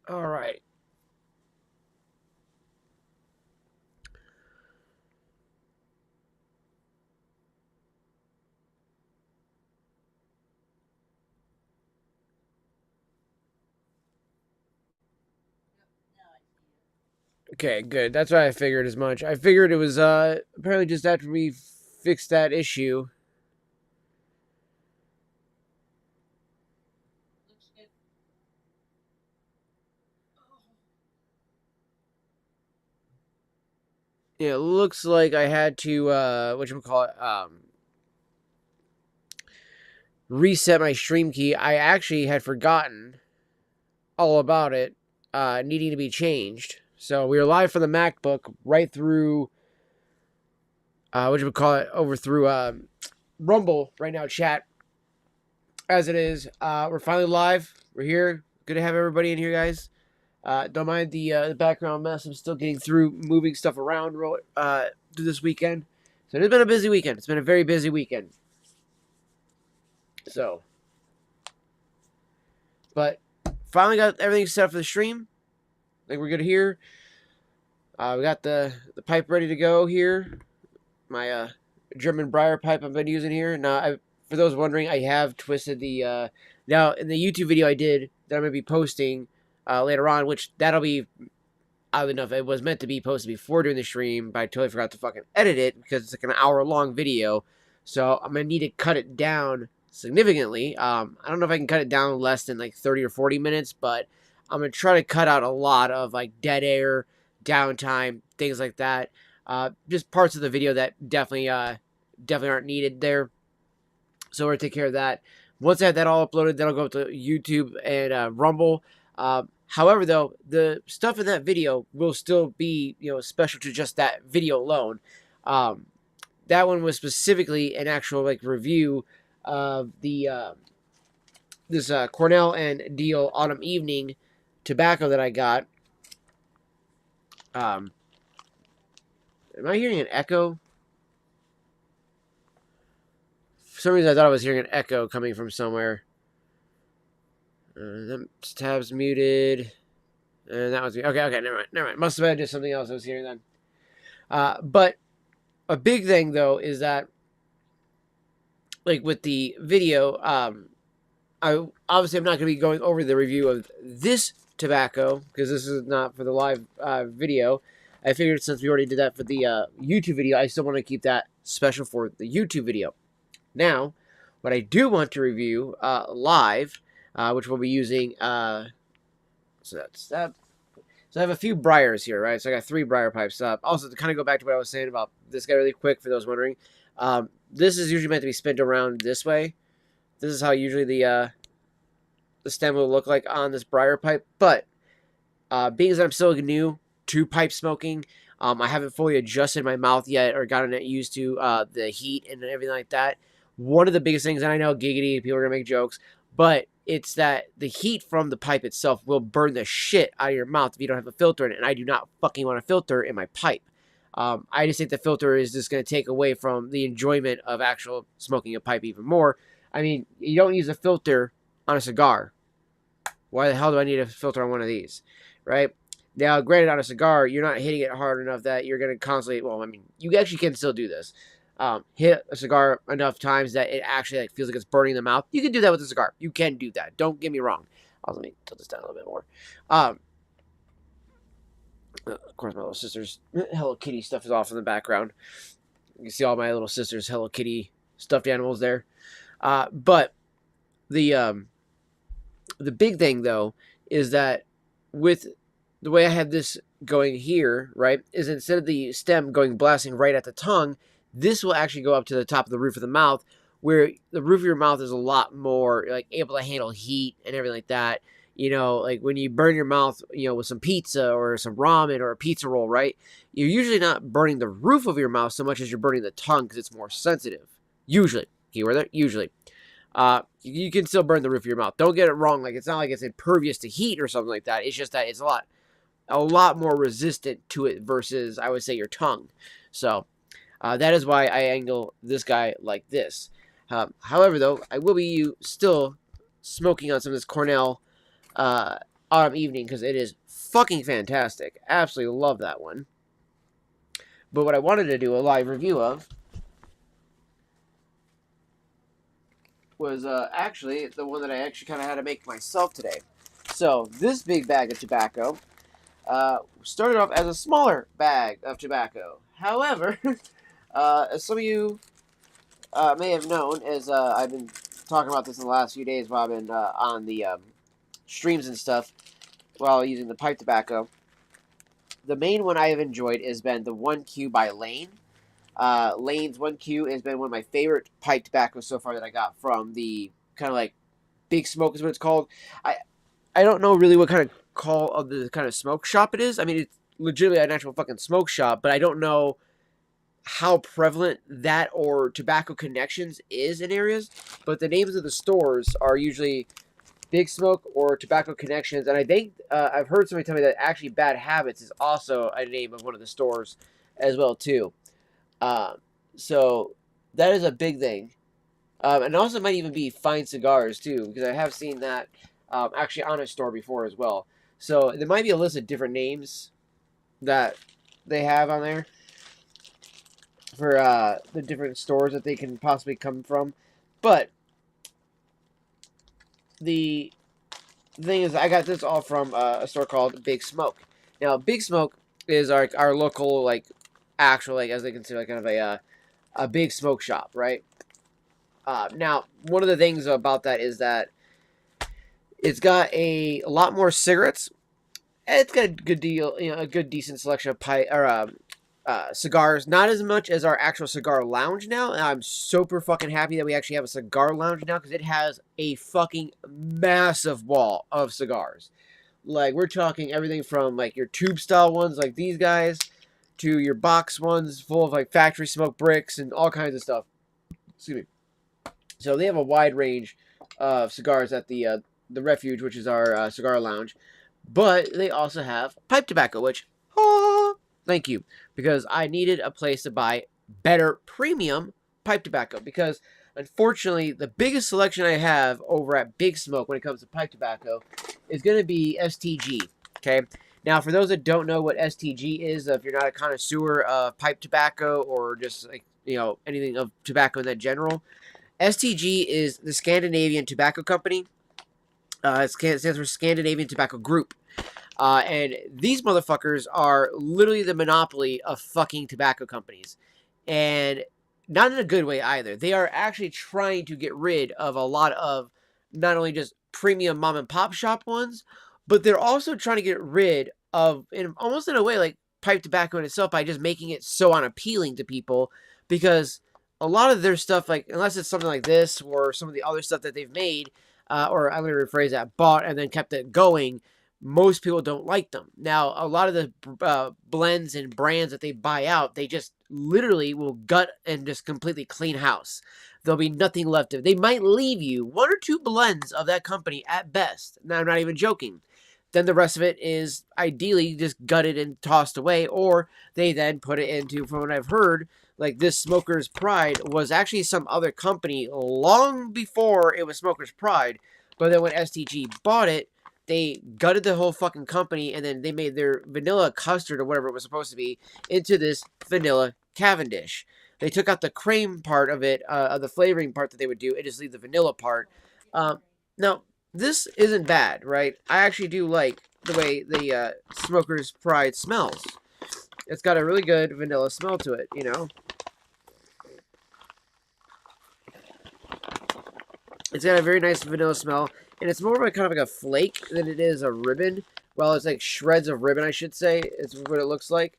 All right. Okay, good. That's what I figured as much. I figured it was apparently just after we fixed that issue. Yeah, it looks like I had to whatchamacallit, reset my stream key. I actually had forgotten all about it needing to be changed. So we were live from the MacBook right through whatchamacallit, over through Rumble right now, chat. As it is, we're finally live. We're here. Good to have everybody in here, guys. Don't mind the background mess. I'm still getting through moving stuff around through this weekend. So it's been a busy weekend. It's been a very busy weekend. So, but finally got everything set up for the stream. I think we're good here. We got the pipe ready to go here. My German briar pipe I've been using here. Now, for those wondering, I have twisted the. Now, in the YouTube video I did that I'm going to be posting later on, which that'll be, oddly enough, it was meant to be posted before doing the stream, but I totally forgot to fucking edit it because it's like an hour-long video. So I'm going to need to cut it down significantly. I don't know if I can cut it down less than like 30 or 40 minutes, but I'm going to try to cut out a lot of like dead air, downtime, things like that. Just parts of the video that definitely aren't needed there. So we're going to take care of that. Once I have that all uploaded, that'll go to YouTube and Rumble. However, though, the stuff in that video will still be, special to just that video alone. That one was specifically an actual like review of the this Cornell and Deal Autumn Evening tobacco that I got. Am I hearing an echo? For some reason, I thought I was hearing an echo coming from somewhere. Tabs muted. And that was okay. Never mind. Must have been just something else I was hearing then. But a big thing though is that, like with the video, I'm not going to be going over the review of this tobacco because this is not for the live video. I figured since we already did that for the YouTube video, I still want to keep that special for the YouTube video. Now, what I do want to review live, which we'll be using, so that's that. So I have a few briars here, right? So I got 3 briar pipes up. Also, to kind of go back to what I was saying about this guy really quick, for those wondering, this is usually meant to be spent around this way. This is how usually the stem will look like on this briar pipe. But being as I'm still new to pipe smoking, I haven't fully adjusted my mouth yet or gotten it used to the heat and everything like that. One of the biggest things, and I know giggity, people are going to make jokes, but it's that the heat from the pipe itself will burn the shit out of your mouth if you don't have a filter in it, and I do not fucking want a filter in my pipe. I just think the filter is just going to take away from the enjoyment of actual smoking a pipe even more. I mean, you don't use a filter on a cigar. Why the hell do I need a filter on one of these, right? Now, granted, on a cigar, you're not hitting it hard enough that you're going to constantly, well, I mean, you actually can still do this. Hit a cigar enough times that it actually like feels like it's burning the mouth. You can do that with a cigar. You can do that. Don't get me wrong. Let me tilt this down a little bit more. Of course, my little sister's Hello Kitty stuff is off in the background. You can see all my little sister's Hello Kitty stuffed animals there. But the big thing though is that with the way I have this going here, right, is instead of the stem going blasting right at the tongue, this will actually go up to the top of the roof of the mouth, where the roof of your mouth is a lot more like able to handle heat and everything like that. Like when you burn your mouth, with some pizza or some ramen or a pizza roll, right? You're usually not burning the roof of your mouth so much as you're burning the tongue because it's more sensitive. Usually. Keyword there? Usually. You can still burn the roof of your mouth. Don't get it wrong. Like, it's not like it's impervious to heat or something like that. It's just that it's a lot more resistant to it versus, I would say, your tongue. So, that is why I angle this guy like this. However, though, I will be still smoking on some of this Cornell autumn evening because it is fucking fantastic. Absolutely love that one. But what I wanted to do a live review of was actually the one that I actually kind of had to make myself today. So this big bag of tobacco started off as a smaller bag of tobacco. However, as some of you may have known, as I've been talking about this in the last few days while I've been on the streams and stuff while using the pipe tobacco, the main one I have enjoyed has been the 1Q by Lane. Lane's 1Q has been one of my favorite pipe tobacco so far that I got from the kind of like Big Smoke is what it's called. I don't know really what kind of call of the kind of smoke shop it is. I mean, it's legitimately an actual fucking smoke shop, but I don't know how prevalent that or Tobacco Connections is in areas. But the names of the stores are usually Big Smoke or Tobacco Connections, and I think I've heard somebody tell me that actually Bad Habits is also a name of one of the stores as well too. So that is a big thing. And also might even be Fine Cigars too, because I have seen that actually on a store before as well. So there might be a list of different names that they have on there for the different stores that they can possibly come from. But the thing is, I got this all from a store called Big Smoke. Now, Big Smoke is our local, like, actual, like, as they consider, like, kind of a big smoke shop, right? Now, one of the things about that is that it's got a lot more cigarettes. It's got a good deal, a good decent selection of cigars. Not as much as our actual cigar lounge now. And I'm super fucking happy that we actually have a cigar lounge now because it has a fucking massive wall of cigars. Like, we're talking everything from, like, your tube style ones like these guys to your box ones full of, like, factory smoke bricks and all kinds of stuff. Excuse me. So they have a wide range of cigars at the Refuge, which is our cigar lounge. But they also have pipe tobacco, which, thank you, because I needed a place to buy better premium pipe tobacco. Because, unfortunately, the biggest selection I have over at Big Smoke when it comes to pipe tobacco is going to be STG, okay? Now, for those that don't know what STG is, if you're not a connoisseur of pipe tobacco or just, like, anything of tobacco in that general, STG is the Scandinavian Tobacco Company. It stands for Scandinavian Tobacco Group. And these motherfuckers are literally the monopoly of fucking tobacco companies. And not in a good way either. They are actually trying to get rid of a lot of not only just premium mom and pop shop ones, but they're also trying to get rid of, almost in a way, like pipe tobacco in itself by just making it so unappealing to people. Because a lot of their stuff, like, unless it's something like this or some of the other stuff that they've made, or I'm going to rephrase that, bought and then kept it going, most people don't like them. Now, a lot of the blends and brands that they buy out, they just literally will gut and just completely clean house. There'll be nothing left of it. They might leave you one or two blends of that company at best. Now, I'm not even joking. Then the rest of it is ideally just gutted and tossed away, or they then put it into, from what I've heard, like this Smoker's Pride was actually some other company long before it was Smoker's Pride. But then when STG bought it, they gutted the whole fucking company, and then they made their vanilla custard or whatever it was supposed to be into this vanilla Cavendish. They took out the cream part of it, of the flavoring part that they would do, and just leave the vanilla part. Now, this isn't bad, right? I actually do like the way the Smoker's Pride smells. It's got a really good vanilla smell to it, It's got a very nice vanilla smell, and it's more of a kind of like a flake than it is a ribbon. Well, it's like shreds of ribbon, I should say. It's what it looks like.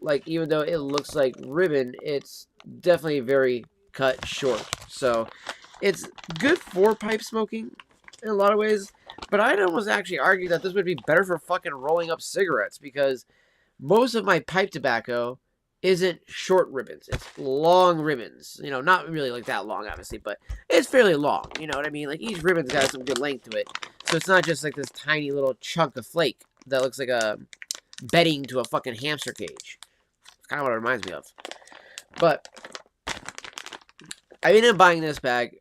Like, even though it looks like ribbon, it's definitely very cut short. So, it's good for pipe smoking in a lot of ways, but I'd almost actually argue that this would be better for fucking rolling up cigarettes, because most of my pipe tobacco isn't short ribbons. It's long ribbons. Not really like that long, obviously, but it's fairly long. You know what I mean? Like, each ribbon's got some good length to it. So it's not just like this tiny little chunk of flake that looks like a bedding to a fucking hamster cage. It's kind of what it reminds me of. But I ended up buying this bag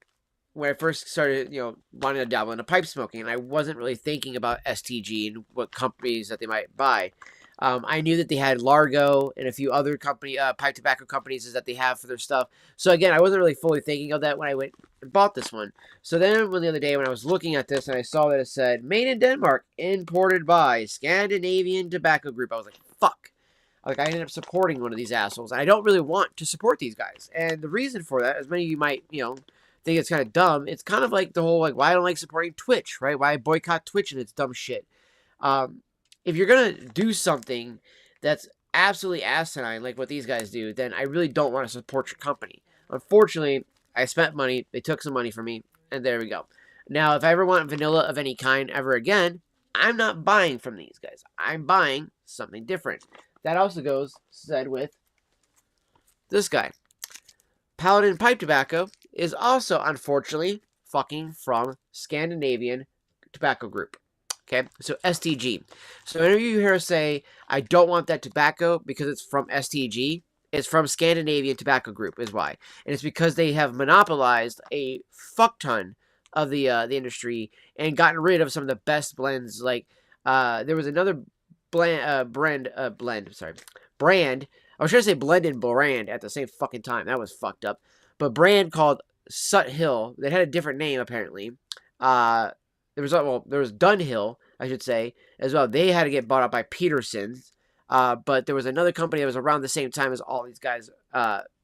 when I first started, wanting to dabble into pipe smoking, and I wasn't really thinking about STG and what companies that they might buy. I knew that they had Largo and a few other pipe tobacco companies that they have for their stuff. So again, I wasn't really fully thinking of that when I went and bought this one. So then the other day when I was looking at this and I saw that it said, made in Denmark, imported by Scandinavian Tobacco Group, I was like, fuck. Like, I ended up supporting one of these assholes. And I don't really want to support these guys. And the reason for that, as many of you might, think it's kind of dumb, it's kind of like the whole, like, why I don't like supporting Twitch, right? Why I boycott Twitch and its dumb shit. If you're going to do something that's absolutely asinine, like what these guys do, then I really don't want to support your company. Unfortunately, I spent money, they took some money from me, and there we go. Now, if I ever want vanilla of any kind ever again, I'm not buying from these guys. I'm buying something different. That also goes, said with this guy. Paladin Pipe Tobacco is also, unfortunately, fucking from Scandinavian Tobacco Group. Okay, so STG. So whenever you hear us say, I don't want that tobacco because it's from STG, it's from Scandinavian Tobacco Group is why. And it's because they have monopolized a fuck ton of the industry and gotten rid of some of the best blends. Like, there was another brand. I was trying to say blend and brand at the same fucking time. That was fucked up. But brand called Sut Hill that had a different name apparently. There was Dunhill, I should say, as well. They had to get bought out by Peterson's. But there was another company that was around the same time as all these guys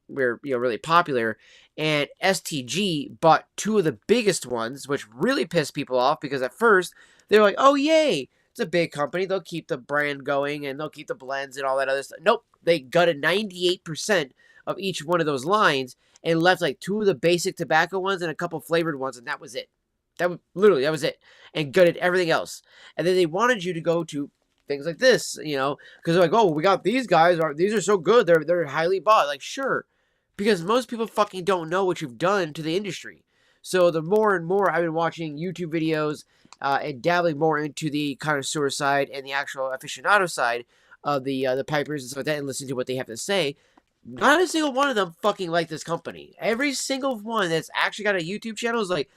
were really popular. And STG bought two of the biggest ones, which really pissed people off because at first they were like, oh, yay, it's a big company. They'll keep the brand going and they'll keep the blends and all that other stuff. Nope, they gutted 98% of each one of those lines and left like two of the basic tobacco ones and a couple flavored ones, and that was it. That was it. And gutted everything else. And then they wanted you to go to things like this, because they're like, oh, we got these guys. These are so good. They're highly bought. Like, sure. Because most people fucking don't know what you've done to the industry. So the more and more I've been watching YouTube videos and dabbling more into the connoisseur side and the actual aficionado side of the pipers and stuff like that and listening to what they have to say, not a single one of them fucking like this company. Every single one that's actually got a YouTube channel is like,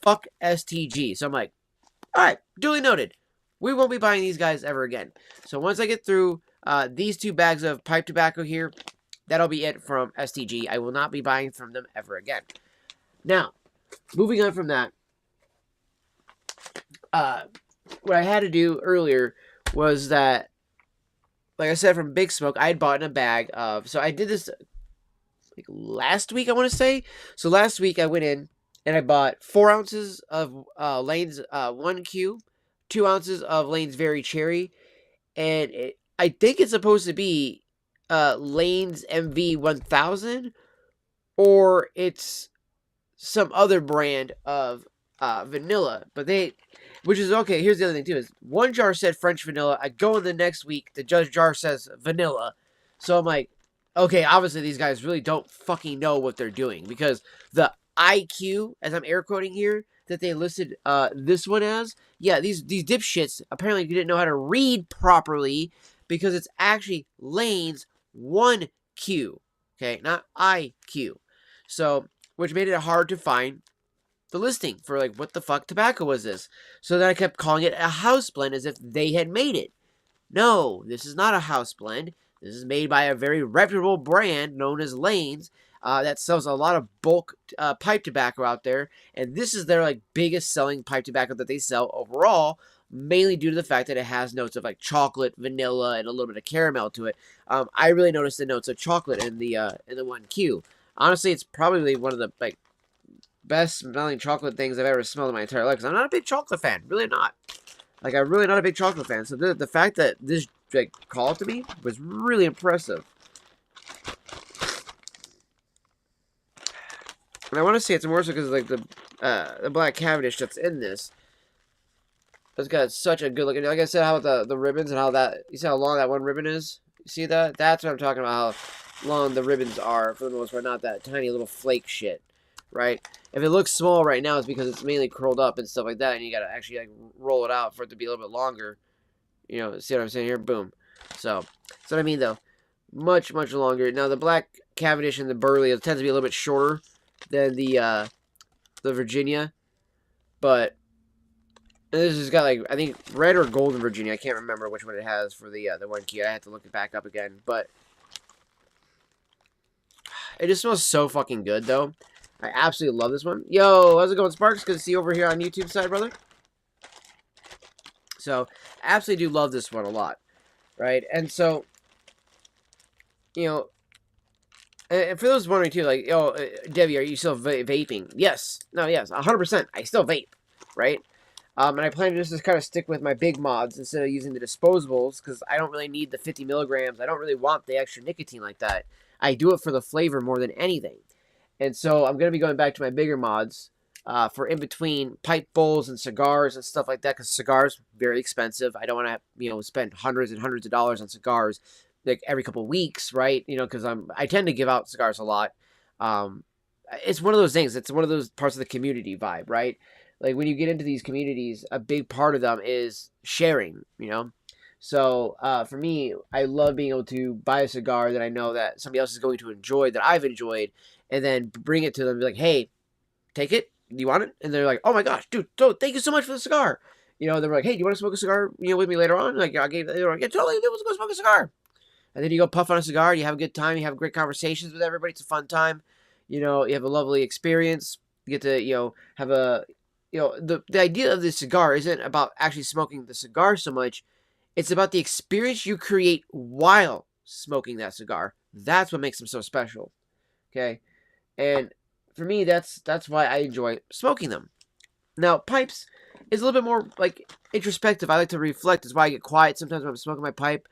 fuck STG. So I'm like, all right, duly noted. We won't be buying these guys ever again. So once I get through these 2 bags of pipe tobacco here, that'll be it from STG. I will not be buying from them ever again. Now, moving on from that, what I had to do earlier was that, like I said, from Big Smoke, I had bought in a bag of, so I did this like last week, I want to say. So last week I went in and I bought 4 ounces of Lane's 1Q, 2 ounces of Lane's Very Cherry, and I think it's supposed to be Lane's MV 1000, or it's some other brand of vanilla. But which is okay. Here's the other thing too: is one jar said French vanilla. I go in the next week, the jar says vanilla. So I'm like, okay, obviously these guys really don't fucking know what they're doing, because the IQ, as I'm air quoting here, that they listed this one as, yeah, these dipshits apparently didn't know how to read properly, because it's actually Lane's 1Q, okay, not IQ. So, which made it hard to find the listing for, like, what the fuck tobacco was this? So then I kept calling it a house blend as if they had made it. No, this is not a house blend. This is made by a very reputable brand known as Lane's, that sells a lot of bulk pipe tobacco out there, and this is their like biggest selling pipe tobacco that they sell overall, mainly due to the fact that it has notes of like chocolate, vanilla, and a little bit of caramel to it. I really noticed the notes of chocolate in the 1Q. Honestly, it's probably one of the like best smelling chocolate things I've ever smelled in my entire life, because I'm not a big chocolate fan, really not. Like, I'm really not a big chocolate fan, so the fact that this like called to me was really impressive. And I want to say it's more so because like the black Cavendish that's in this. It's got such a good looking. Like I said, how the ribbons and how that, you see how long that one ribbon is? You see that? That's what I'm talking about. How long the ribbons are for the most part, not that tiny little flake shit, right? If it looks small right now, it's because it's mainly curled up and stuff like that, and you gotta actually like roll it out for it to be a little bit longer. See what I'm saying here? Boom. So that's what I mean though. Much longer. Now the black Cavendish and the Burley tends to be a little bit shorter than the the Virginia, but this has got like I think red or golden Virginia. I can't remember which one it has for the one key. I have to look it back up again, but it just smells so fucking good though. I absolutely love this one. Yo, how's it going, Sparks? Good to see you over here on YouTube side, brother. So, I absolutely do love this one a lot, right? And so, you know, and for those wondering too, like, yo, Debbie, are you still vaping? Yes. No, yes, 100%. I still vape, right? And I plan to just kind of stick with my big mods instead of using the disposables because I don't really need the 50 milligrams. I don't really want the extra nicotine like that. I do it for the flavor more than anything. And so I'm going to be going back to my bigger mods for in between pipe bowls and cigars and stuff like that because cigars very expensive. I don't want to spend hundreds and hundreds of dollars on cigars like every couple of weeks, right? Because I tend to give out cigars a lot. It's one of those things. It's one of those parts of the community vibe, right? Like when you get into these communities, a big part of them is sharing, So for me, I love being able to buy a cigar that I know that somebody else is going to enjoy, that I've enjoyed, and then bring it to them and be like, hey, take it. Do you want it? And they're like, oh my gosh, dude, thank you so much for the cigar. They're like, hey, do you want to smoke a cigar, with me later on? Like, they were like, yeah, totally, let's go smoke a cigar. And then you go puff on a cigar, you have a good time, you have great conversations with everybody. It's a fun time. You have a lovely experience. You get to, have a, the idea of the cigar isn't about actually smoking the cigar so much. It's about the experience you create while smoking that cigar. That's what makes them so special. Okay? And for me, that's why I enjoy smoking them. Now, pipes is a little bit more like introspective. I like to reflect. It's why I get quiet sometimes when I'm smoking my pipe.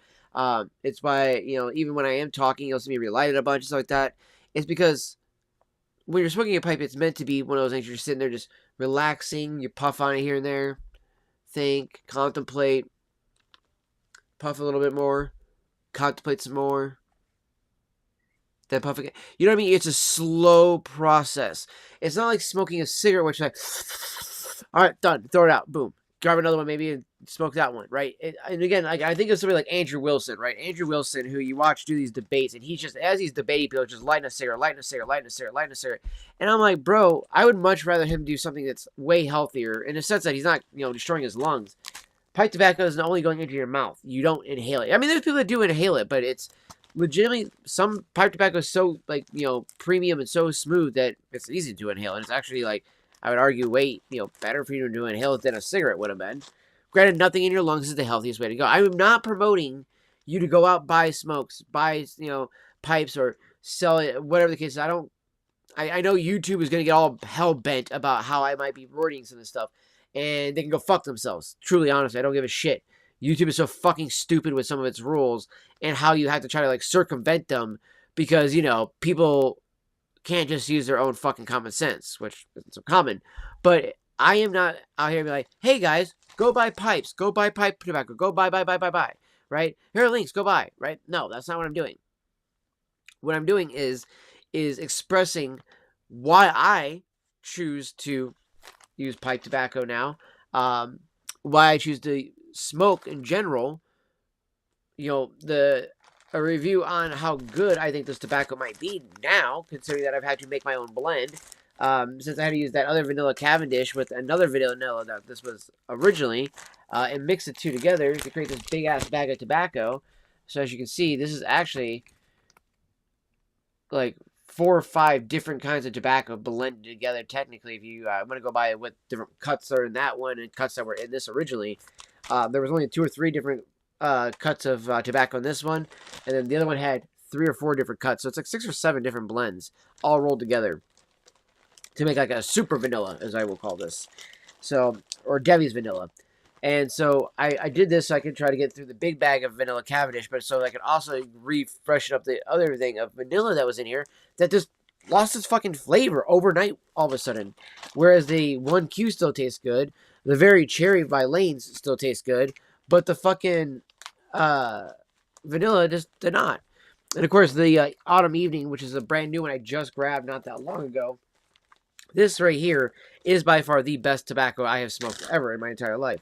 It's why, even when I am talking, you'll see me relight it a bunch and stuff like that. It's because when you're smoking a pipe, it's meant to be one of those things you're sitting there just relaxing. You puff on it here and there. Think, contemplate. Puff a little bit more. Contemplate some more. Then puff again. You know what I mean? It's a slow process. It's not like smoking a cigarette, which is like, all right, done. Throw it out. Boom. Grab another one, maybe, and smoke that one, right? And again, I think of somebody like Andrew Wilson, right? Andrew Wilson, who you watch do these debates, and he's just, as he's debating people, just lighting a cigarette, lighting a cigarette, lighting a cigarette, lighting a cigarette. And I'm like, bro, I would much rather him do something that's way healthier in the sense that he's not, destroying his lungs. Pipe tobacco is not only going into your mouth. You don't inhale it. I mean, there's people that do inhale it, but it's legitimately, some pipe tobacco is so, premium and so smooth that it's easy to inhale. And it's actually, I would argue, way, better for you to inhale it than a cigarette would have been. Granted, nothing in your lungs is the healthiest way to go. I am not promoting you to go out, buy smokes, buy, pipes, or sell it, whatever the case is. I know YouTube is going to get all hell-bent about how I might be wording some of this stuff. And they can go fuck themselves. Truly, honestly, I don't give a shit. YouTube is so fucking stupid with some of its rules and how you have to try to, circumvent them because, people can't just use their own fucking common sense, which isn't so common. But I am not out here be like, hey, guys, go buy pipes. Go buy pipe tobacco. Go buy. Right? Here are links. Go buy. Right? No, that's not what I'm doing. What I'm doing is expressing why I choose to use pipe tobacco now, why I choose to smoke in general, a review on how good I think this tobacco might be now, considering that I've had to make my own blend, since I had to use that other vanilla Cavendish with another vanilla that this was originally, and mix the two together to create this big-ass bag of tobacco. So as you can see, this is actually, 4 or 5 different kinds of tobacco blended together. Technically, if you want to go by what different cuts that are in that one and cuts that were in this originally, there was only 2 or 3 different cuts of tobacco in this one, and then the other one had 3 or 4 different cuts. So it's 6 or 7 different blends all rolled together to make a super vanilla, as I will call this. So, or Debbie's vanilla. And so I did this so I could try to get through the big bag of vanilla Cavendish, but so I could also refreshen up the other thing of vanilla that was in here that just lost its fucking flavor overnight all of a sudden. Whereas the 1Q still tastes good, the very cherry by Lane's still tastes good, but the fucking vanilla just did not. And of course the Autumn Evening, which is a brand new one I just grabbed not that long ago. This right here is by far the best tobacco I have smoked ever in my entire life.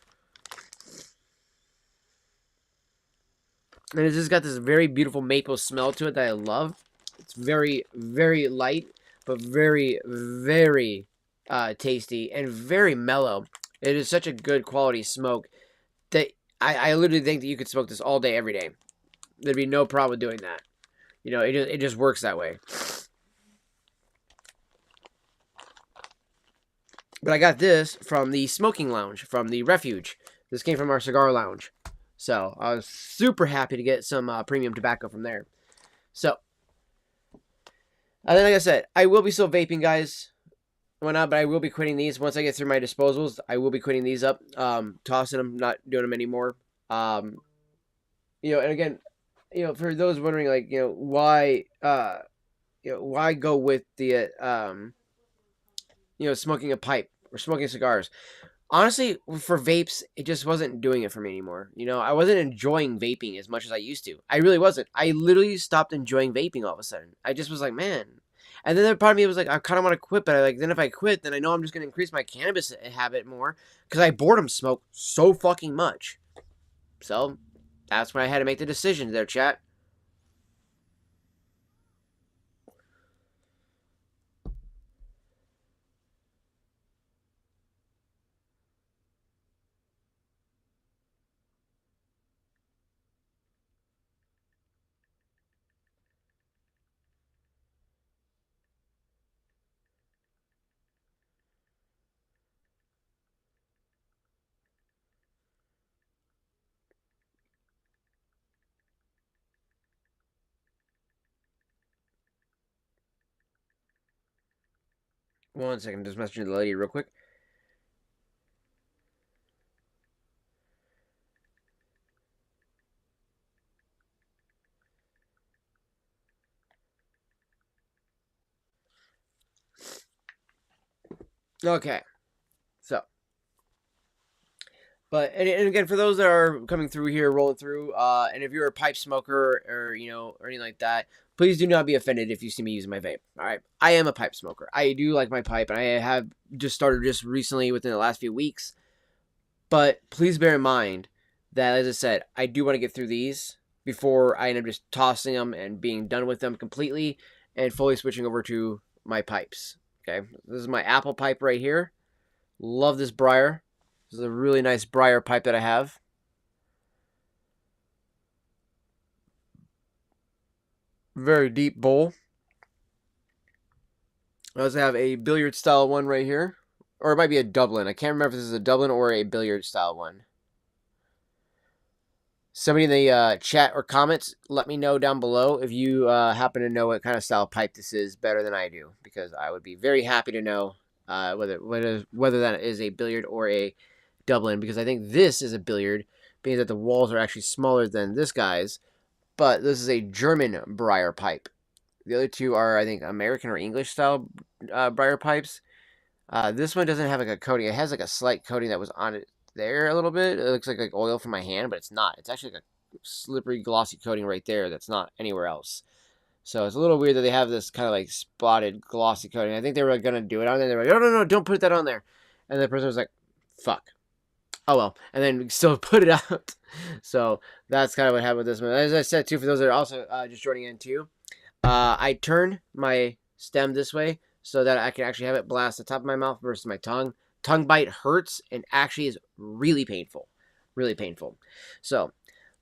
And it's just got this very beautiful maple smell to it that I love. It's very, very light, but very, very tasty and very mellow. It is such a good quality smoke that I literally think that you could smoke this all day, every day. There'd be no problem doing that. You know, it just works that way. But I got this from the smoking lounge, from the Refuge. This came from our cigar lounge. So I was super happy to get some premium tobacco from there. So, and then like I said, I will be still vaping, guys. Whatnot, but I will be quitting these once I get through my disposals. I will be quitting these up, tossing them, not doing them anymore. You know, and again, you know, for those wondering, like, you know, why go with the, you know, smoking a pipe or smoking cigars? Honestly, for vapes, it just wasn't doing it for me anymore. You know, I wasn't enjoying vaping as much as I used to. I really wasn't. I literally stopped enjoying vaping all of a sudden. I just was like, man. And then the part of me was like, I kind of want to quit, but then if I quit, then I know I'm just going to increase my cannabis habit more because I boredom smoke so fucking much. So that's when I had to make the decision there, chat. One second, just messaging the lady real quick. Okay, so, but and again, for those that are coming through here, rolling through, and if you're a pipe smoker or you know or anything like that, please do not be offended if you see me using my vape. All right, I am a pipe smoker. I do like my pipe, and I have just started just recently within the last few weeks. But please bear in mind that, as I said, I do want to get through these before I end up just tossing them and being done with them completely and fully switching over to my pipes. Okay, this is my apple pipe right here. Love this briar. This is a really nice briar pipe that I have. Very deep bowl. I also have a billiard style one right here. Or it might be a Dublin. I can't remember if this is a Dublin or a billiard style one. Somebody in the chat or comments, let me know down below if you happen to know what kind of style pipe this is better than I do, because I would be very happy to know whether that is a billiard or a Dublin, because I think this is a billiard, being that the walls are actually smaller than this guy's, but this is a German briar pipe. The other two are, I think, American or English style briar pipes. This one doesn't have like a coating. It has like a slight coating that was on it there a little bit. It looks like oil from my hand, but it's not. It's actually like a slippery, glossy coating right there that's not anywhere else. So it's a little weird that they have this kind of like spotted, glossy coating. I think they were going to do it on there. They were like, no, no, no, don't put that on there. And the person was like, fuck. Oh, well. And then still put it out. So that's kind of what happened with this one. As I said, too, for those that are also just joining in, too, I turn my stem this way so that I can actually have it blast the top of my mouth versus my tongue. Tongue bite hurts and actually is really painful. Really painful. So,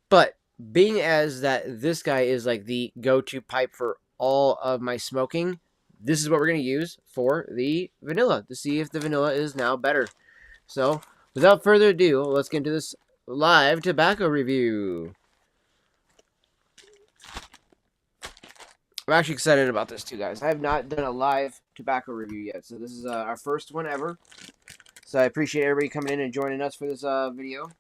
but being as that this guy is like the go-to pipe for all of my smoking, this is what we're going to use for the vanilla to see if the vanilla is now better. So, without further ado, let's get into this live tobacco review. I'm actually excited about this too, guys. I have not done a live tobacco review yet, so this is our first one ever. So I appreciate everybody coming in and joining us for this video.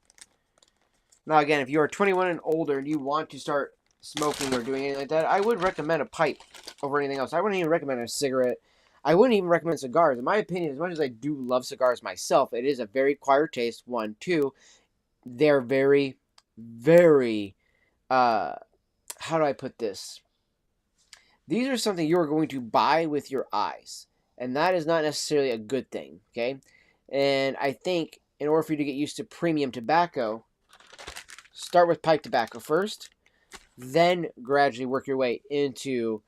Now, again, if you are 21 and older and you want to start smoking or doing anything like that, I would recommend a pipe over anything else. I wouldn't even recommend a cigarette. I wouldn't even recommend cigars. In my opinion, as much as I do love cigars myself, it is a very acquired taste, one. Two, they're very, very, how do I put this? These are something you are going to buy with your eyes, and that is not necessarily a good thing, okay? And I think in order for you to get used to premium tobacco, start with pipe tobacco first, then gradually work your way into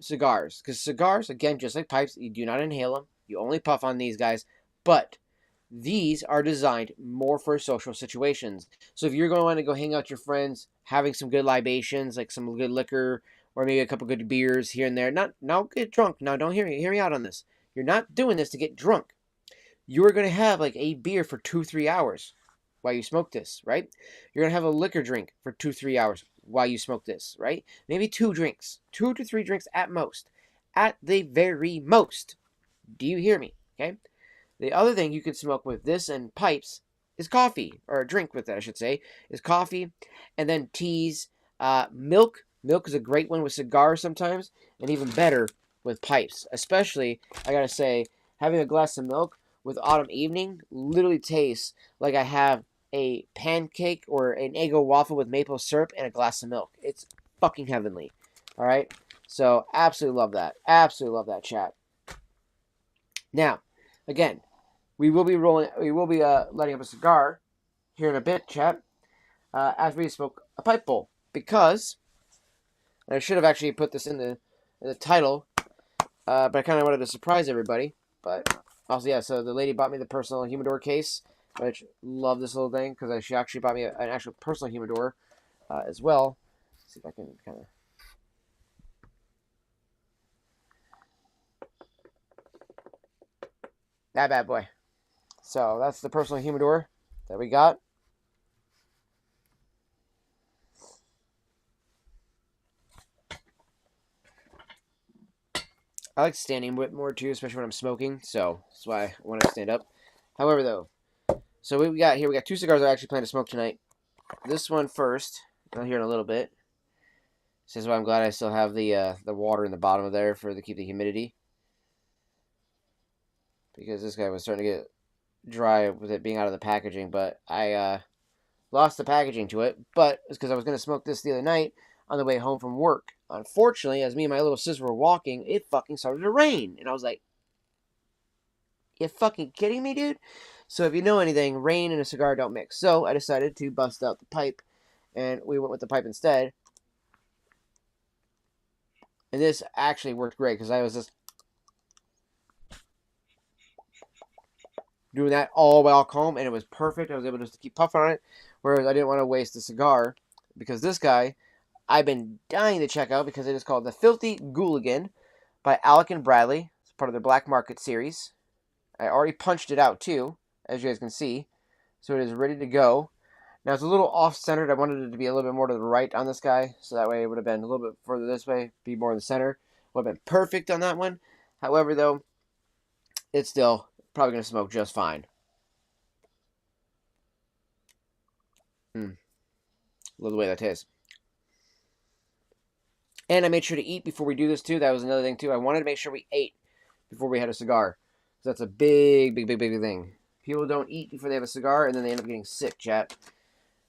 cigars. Because cigars, again, just like pipes, you do not inhale them. You only puff on these guys, but these are designed more for social situations. So if you're going to go hang out with your friends, having some good libations, like some good liquor, or maybe a couple good beers here and there, not get drunk. Now, don't hear me out on this. You're not doing this to get drunk. You're going to have like a beer for 2-3 hours while you smoke this, right? You're going to have a liquor drink for 2-3 hours while you smoke this, right? Maybe 2 drinks, 2 to 3 drinks at most, at the very most. Do you hear me? Okay. The other thing you can smoke with this and pipes is coffee, or a drink with it, I should say, is coffee, and then teas, milk. Milk is a great one with cigars sometimes, and even better with pipes. Especially, I gotta say, having a glass of milk with autumn evening literally tastes like I have a pancake or an Eggo waffle with maple syrup and a glass of milk. It's fucking heavenly. All right? So, absolutely love that. Absolutely love that, chat. Now, again, we will be lighting up a cigar here in a bit, chat, after we smoke a pipe bowl. Because, and I should have actually put this in the title, but I kind of wanted to surprise everybody. But also, yeah, so the lady bought me the personal humidor case, which love this little thing because she actually bought me an actual personal humidor as well. Let's see if I can kind of. That bad boy. So that's the personal humidor that we got. I like standing with more too, especially when I'm smoking. So that's why I want to stand up. However, though, so we got 2 cigars I actually plan to smoke tonight. This one first. I'll hear in a little bit. This is why I'm glad I still have the water in the bottom of there to keep the humidity. Because this guy was starting to get dry with it being out of the packaging, but I lost the packaging to it. But it's because I was going to smoke this the other night on the way home from work. Unfortunately, as me and my little sister were walking, it fucking started to rain. And I was like, you fucking kidding me, dude? So if you know anything, rain and a cigar don't mix. So I decided to bust out the pipe, and we went with the pipe instead. And this actually worked great because I was just doing that all walk home, and it was perfect. I was able just to keep puffing on it, whereas I didn't want to waste the cigar because this guy, I've been dying to check out because it is called the Filthy Gooligan by Alec and Bradley. It's part of their Black Market series. I already punched it out too, as you guys can see, so it is ready to go. Now it's a little off-centered. I wanted it to be a little bit more to the right on this guy, so that way it would have been a little bit further this way, be more in the center. Would have been perfect on that one. However, though, it's still probably going to smoke just fine. Love the way that tastes. And I made sure to eat before we do this, too. That was another thing, too. I wanted to make sure we ate before we had a cigar. So that's a big thing. People don't eat before they have a cigar, and then they end up getting sick, chat.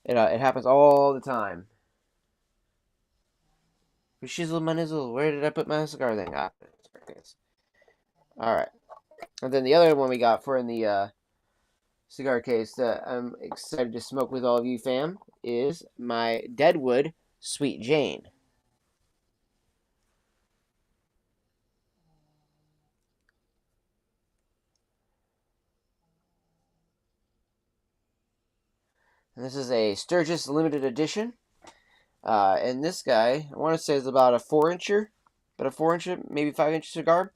It happens all the time. Shizzle my nizzle. Where did I put my cigar thing? Ah, there it is. Alright. And then the other one we got for in the cigar case that I'm excited to smoke with all of you, fam, is my Deadwood Sweet Jane. And this is a Sturgis limited edition. And this guy, I want to say is about a 4-incher, but a 4-incher, maybe 5-inch cigar.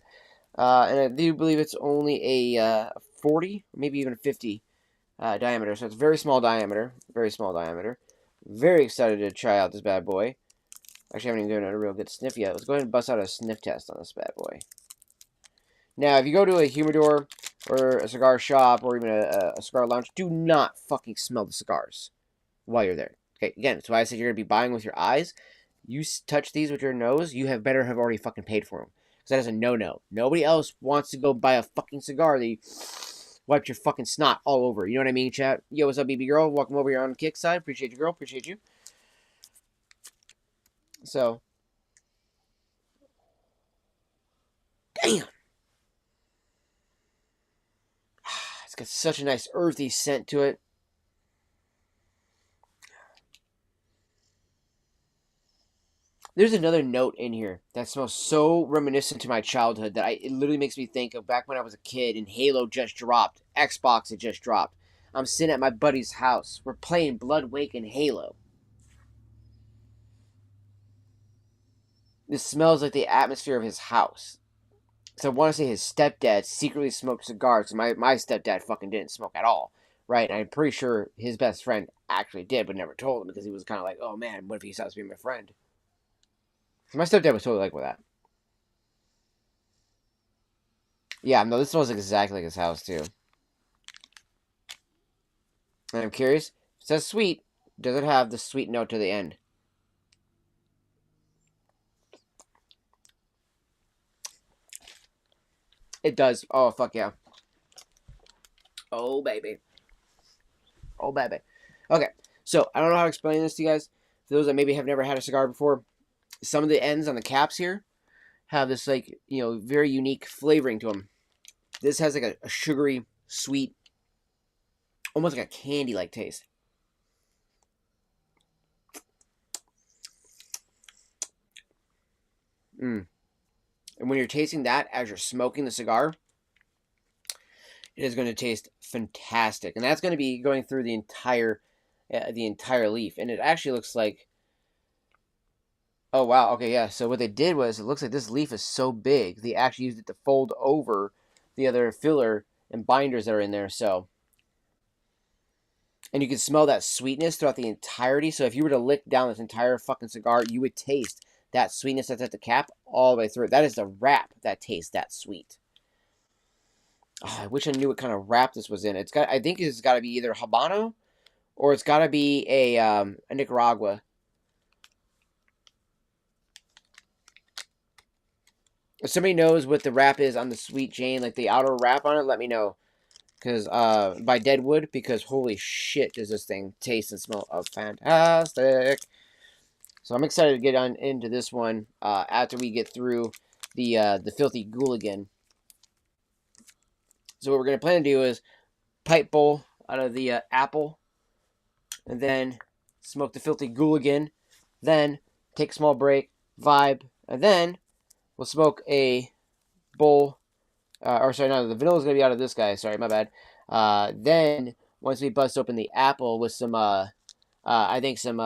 And I do believe it's only a 40, maybe even 50 diameter. So it's very small diameter. Very small diameter. Very excited to try out this bad boy. Actually, I haven't even given it a real good sniff yet. Let's go ahead and bust out a sniff test on this bad boy. Now, if you go to a humidor or a cigar shop or even a cigar lounge, do not fucking smell the cigars while you're there. Okay, again, that's why I said you're going to be buying with your eyes. You touch these with your nose, you have better have already fucking paid for them. Because that is a no-no. Nobody else wants to go buy a fucking cigar that you wiped your fucking snot all over. You know what I mean, chat? Yo, what's up, BB girl? Welcome over here on the kick side. Appreciate you, girl. Appreciate you. So. Damn. It's got such a nice earthy scent to it. There's another note in here that smells so reminiscent to my childhood that it literally makes me think of back when I was a kid and Halo just dropped. Xbox had just dropped. I'm sitting at my buddy's house. We're playing Blood Wake and Halo. This smells like the atmosphere of his house. So I want to say his stepdad secretly smoked cigars. My stepdad fucking didn't smoke at all, right? And I'm pretty sure his best friend actually did, but never told him because he was kind of like, oh man, what if he stops being my friend? My stepdad was totally like with that. Yeah, no, this smells exactly like his house too. And I'm curious, it says sweet. Does it have the sweet note to the end? It does. Oh, fuck yeah. Oh, baby. Oh, baby. Okay, so I don't know how to explain this to you guys. For those that maybe have never had a cigar before, some of the ends on the caps here have this, like, you know, very unique flavoring to them. This has like a sugary, sweet, almost like a candy-like taste. And when you're tasting that as you're smoking the cigar, it is going to taste fantastic. And that's going to be going through the entire leaf. And it actually looks like, oh wow, okay, yeah. So what they did was, it looks like this leaf is so big, they actually used it to fold over the other filler and binders that are in there. So, and you can smell that sweetness throughout the entirety. So if you were to lick down this entire fucking cigar, you would taste that sweetness that's at the cap all the way through. That is the wrap that tastes that sweet. Oh, I wish I knew what kind of wrap this was in. I think it's got to be either Habano or it's got to be a Nicaragua. If somebody knows what the wrap is on the Sweet Jane, like the outer wrap on it, let me know. Because by Deadwood, because holy shit, does this thing taste and smell fantastic. So I'm excited to get on into this one after we get through the Filthy Gooligan. So what we're gonna plan to do is pipe bowl out of the apple, and then smoke the Filthy Gooligan, then take a small break, vibe, and then we'll smoke a bowl. Or sorry, no, the vanilla is gonna be out of this guy. Sorry, my bad. Then once we bust open the apple with some, I think some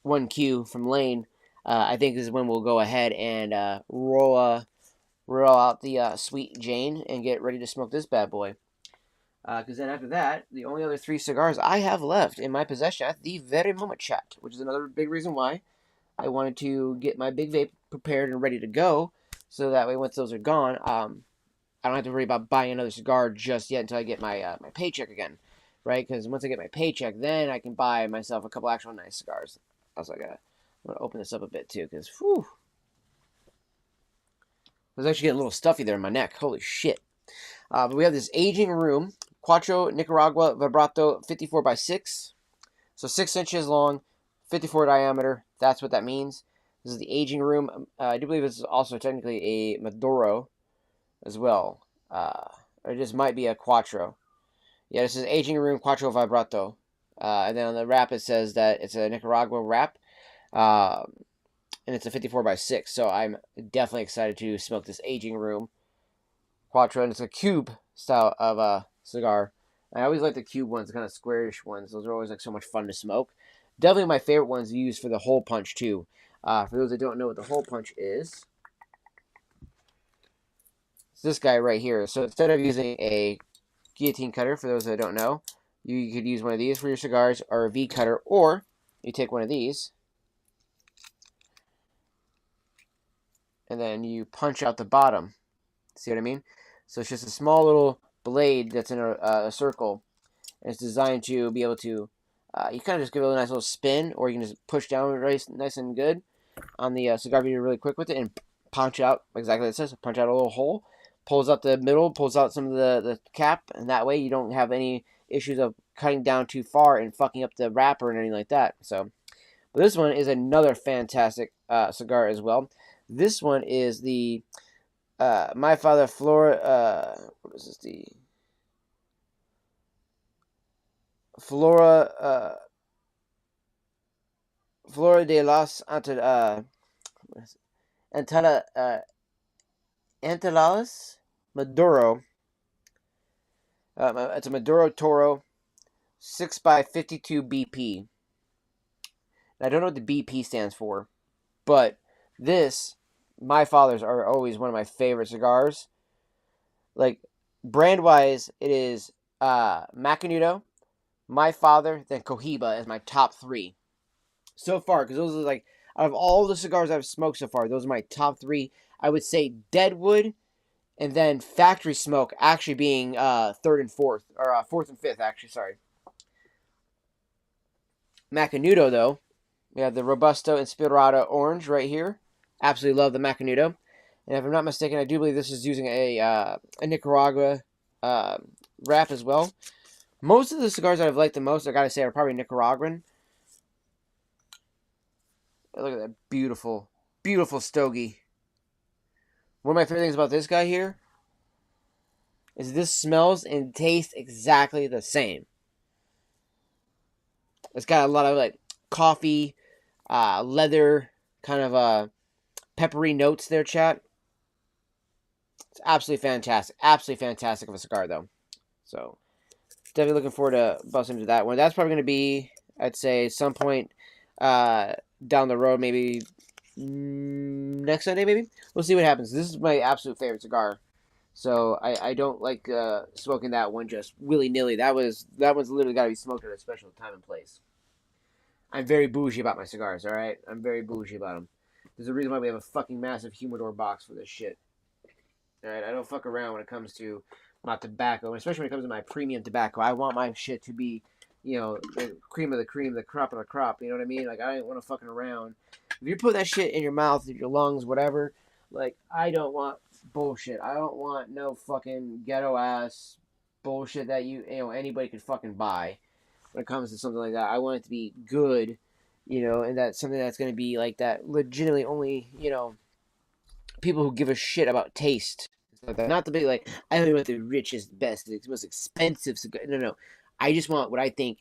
1Q from Lane, I think this is when we'll go ahead and roll out the Sweet Jane and get ready to smoke this bad boy. Because then after that, the only other 3 cigars I have left in my possession at the very moment, chat, which is another big reason why I wanted to get my big vape prepared and ready to go, so that way once those are gone, I don't have to worry about buying another cigar just yet until I get my my paycheck again, right? Because once I get my paycheck, then I can buy myself a couple actual nice cigars. Also, I'm gonna open this up a bit too, because whew, I was actually getting a little stuffy there in my neck. Holy shit! But we have this aging room. Quattro Nicaragua Vibrato 54x6. So 6 inches long, 54 diameter. That's what that means. This is the aging room. I do believe it's also technically a Maduro as well. Or this might be a Quattro. Yeah, this is aging room Quattro Vibrato. And then on the wrap it says that it's a Nicaragua wrap. And it's a 54x6. So I'm definitely excited to smoke this aging room Quattro. And it's a cube style of cigar. I always like the cube ones, the kind of squarish ones. Those are always like so much fun to smoke. Definitely my favorite ones used for the hole punch too. For those that don't know what the hole punch is, it's this guy right here. So instead of using a guillotine cutter, for those that don't know, you could use one of these for your cigars, or a V cutter, or you take one of these and then you punch out the bottom. See what I mean? So it's just a small little blade that's in a circle, and it's designed to be able to, you kind of just give it a nice little spin, or you can just push down nice and good on the cigar beater really quick with it, and punch out exactly like it says. Punch out a little hole, pulls out the middle, pulls out some of the cap, and that way you don't have any issues of cutting down too far and fucking up the wrapper and anything like that. So, but this one is another fantastic cigar as well. This one is the My Father Flora. What is this? The Flora de los Antilalis Maduro. It's a Maduro Toro 6x52 BP. I don't know what the BP stands for, but my father's are always one of my favorite cigars. Like, brand-wise, it is Macanudo, My Father, then Cohiba as my top three. So far, because those are like, out of all the cigars I've smoked so far, those are my top three. I would say Deadwood, and then Factory Smoke actually being third and fourth, or fourth and fifth, actually, sorry. Macanudo, though, we have the Robusto Inspirado Orange right here. Absolutely love the Macanudo. And if I'm not mistaken, I do believe this is using a Nicaragua wrap as well. Most of the cigars that I've liked the most, I gotta say, are probably Nicaraguan. Look at that beautiful, beautiful stogie. One of my favorite things about this guy here is this smells and tastes exactly the same. It's got a lot of like coffee, leather, kind of peppery notes there, chat. It's absolutely fantastic. Absolutely fantastic of a cigar, though. So, definitely looking forward to busting into that one. That's probably going to be, I'd say, some point down the road, maybe next Sunday, maybe? We'll see what happens. This is my absolute favorite cigar. So, I don't like smoking that one just willy-nilly. That one's literally got to be smoked at a special time and place. I'm very bougie about my cigars, alright? I'm very bougie about them. There's a reason why we have a fucking massive humidor box for this shit. Alright, I don't fuck around when it comes to my tobacco, especially when it comes to my premium tobacco. I want my shit to be, you know, the cream of the cream, the crop of the crop. You know what I mean? Like, I don't want to fucking around. If you put that shit in your mouth, in your lungs, whatever, like, I don't want bullshit. I don't want no fucking ghetto ass bullshit that anybody could fucking buy when it comes to something like that. I want it to be good, and that's something that's going to be like that legitimately only, people who give a shit about taste. Not the big, like, I only want the richest, best, the most expensive cigar. No. I just want what I think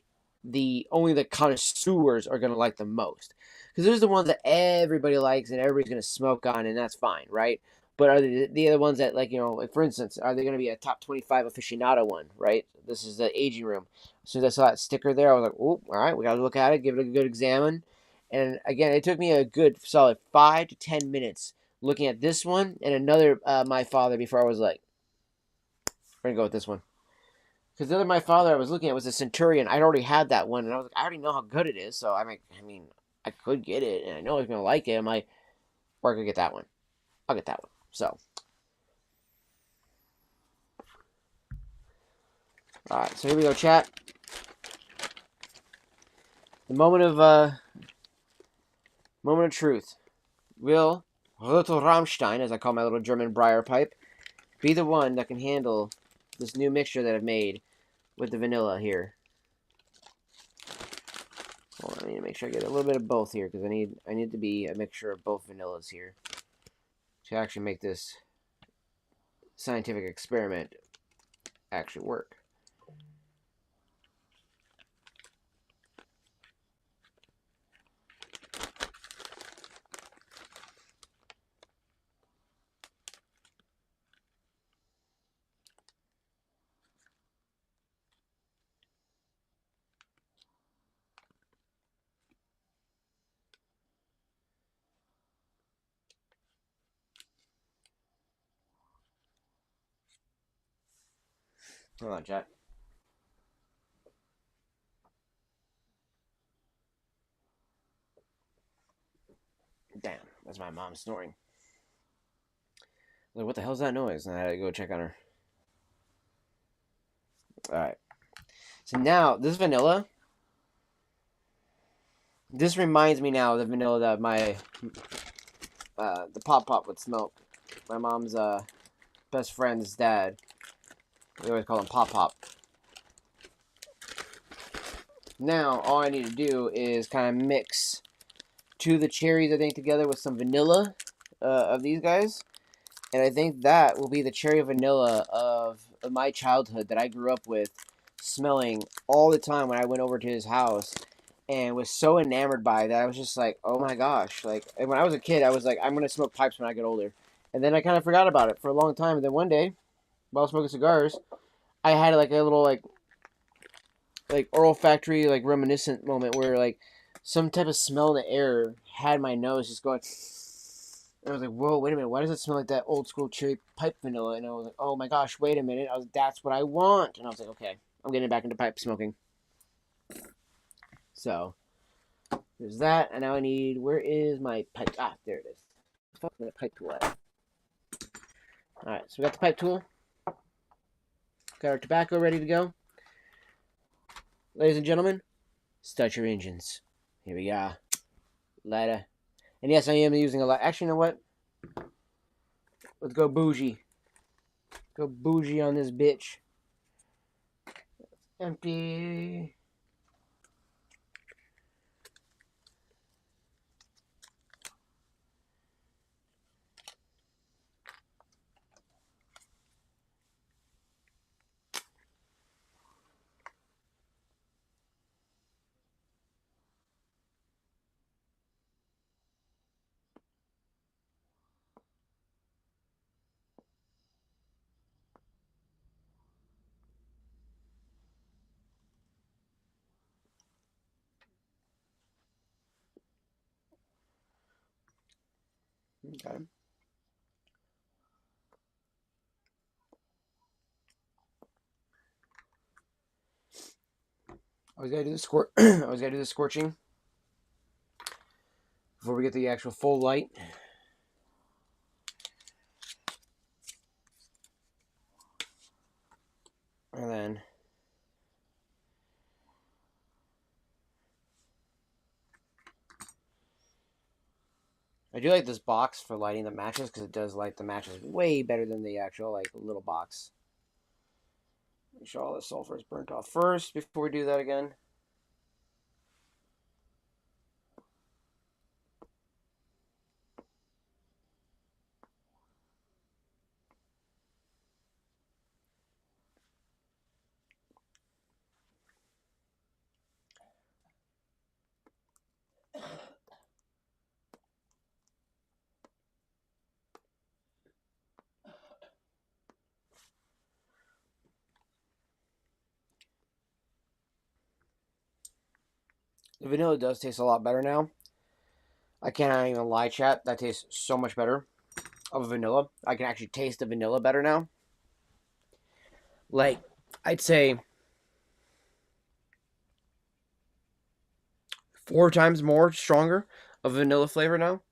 only the connoisseurs are going to like the most. Because those are the ones that everybody likes and everybody's going to smoke on, and that's fine, right? But are the other ones that, like, like, for instance, are they going to be a top 25 aficionado one, right? This is the aging room. As soon as I saw that sticker there, I was like, oh, all right, we got to look at it, give it a good examine. And again, it took me a good solid 5 to 10 minutes looking at this one and another My Father before I was like, we're going to go with this one. Because the other My Father I was looking at was a Centurion. I'd already had that one, and I was like, I already know how good it is, so I mean, I could get it, and I know I was going to like it. I'm like, or I could get that one. I'll get that one. So, alright, so here we go, chat. The moment of truth. Will Little Rammstein, as I call my little German briar pipe, be the one that can handle this new mixture that I've made with the vanilla here? Hold on, I need to make sure I get a little bit of both here, because I need to be a mixture of both vanillas here to actually make this scientific experiment actually work. Hold on, chat. Damn, that's my mom snoring. Like, what the hell's that noise? And I had to go check on her. Alright. So now, this vanilla, this reminds me now of the vanilla that my, the Pop would smoke. My mom's, best friend's dad. We always call him Pop. Now, all I need to do is kind of mix two of the cherries, I think, together with some vanilla of these guys. And I think that will be the cherry vanilla of my childhood that I grew up with, smelling all the time when I went over to his house. and was so enamored by it that I was just like, oh my gosh. Like, and when I was a kid, I was like, I'm going to smoke pipes when I get older. And then I kind of forgot about it for a long time. And then one day, while smoking cigars, I had like a little like olfactory like reminiscent moment where like some type of smell in the air had my nose just going. And I was like, whoa, wait a minute, why does it smell like that old school cherry pipe vanilla? And I was like, oh my gosh, wait a minute, that's what I want. And I was like, okay, I'm getting back into pipe smoking. So there's that, and now I need, where is my pipe? Ah, there it is. Fuck, the pipe tool at? All right, so we got the pipe tool. Got our tobacco ready to go. Ladies and gentlemen, start your engines. Here we go. Lighter. And yes, I am using a light. Actually, you know what? Let's go bougie. Go bougie on this bitch. Empty. Okay. I was gonna do the I was gonna do the scorching before we get the actual full light. And then I do like this box for lighting the matches because it does light the matches way better than the actual like little box. Make sure all the sulfur is burnt off first before we do that again. The vanilla does taste a lot better now. I cannot even lie, chat. That tastes so much better of vanilla. I can actually taste the vanilla better now. Like, I'd say 4 times more stronger of vanilla flavor now.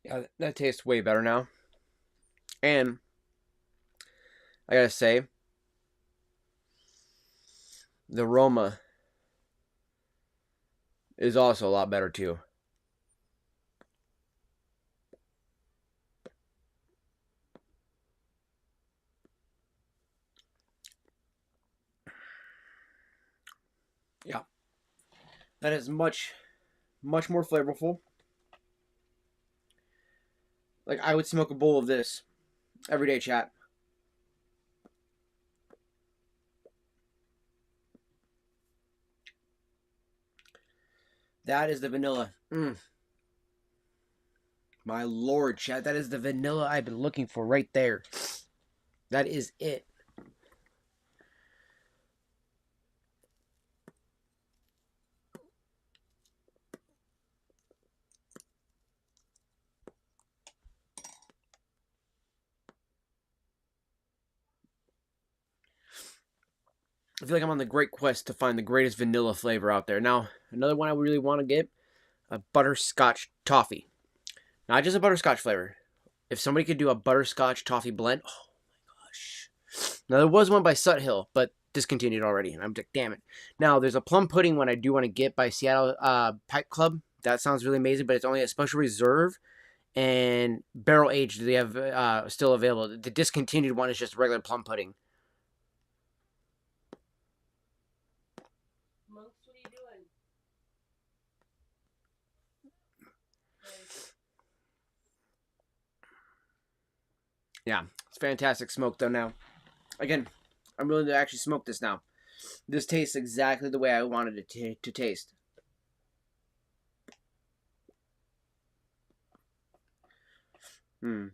Yeah, that tastes way better now. And I gotta say, the aroma is also a lot better too. Yeah. That is much, much more flavorful. Like, I would smoke a bowl of this every day, chat. That is the vanilla. My lord, chat. That is the vanilla I've been looking for right there. That is it. I feel like I'm on the great quest to find the greatest vanilla flavor out there. Now, another one I really want to get, a butterscotch toffee. Not just a butterscotch flavor. If somebody could do a butterscotch toffee blend, oh my gosh. Now, there was one by Sut Hill, but discontinued already. And I'm like, damn it. Now, there's a plum pudding one I do want to get by Seattle Pipe Club. That sounds really amazing, but it's only a special reserve and barrel aged. They have still available. The discontinued one is just regular plum pudding. Monks, what are you doing? Yeah, it's fantastic smoke though now. Again, I'm willing to actually smoke this now. This tastes exactly the way I wanted it to taste. The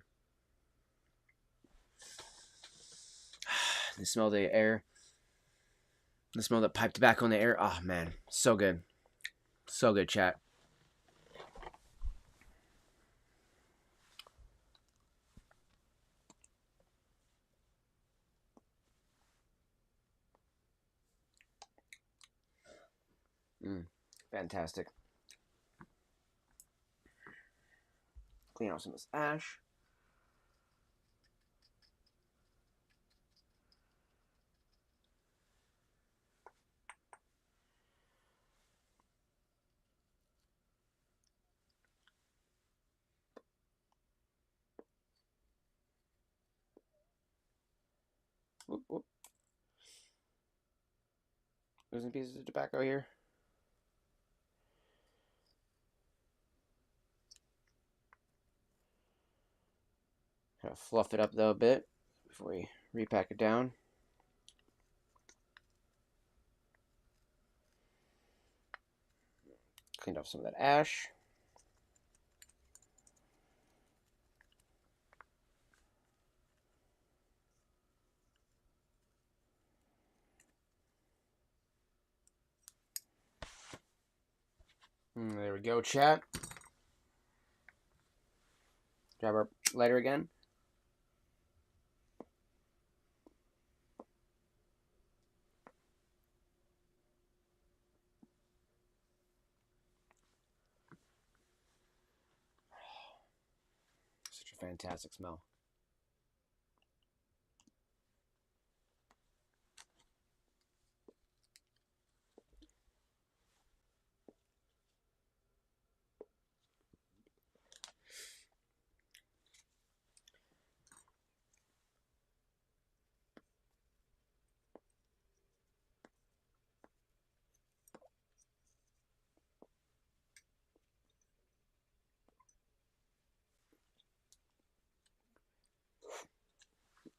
smell of the air. The smell of the pipe tobacco in the air. Oh, man. So good. So good, chat. Fantastic. Clean out some of this ash. Whoop, whoop. Losing pieces of tobacco here. Kind of fluff it up though a bit before we repack it down. Cleaned off some of that ash. There we go, chat. Grab our lighter again. Such a fantastic smell.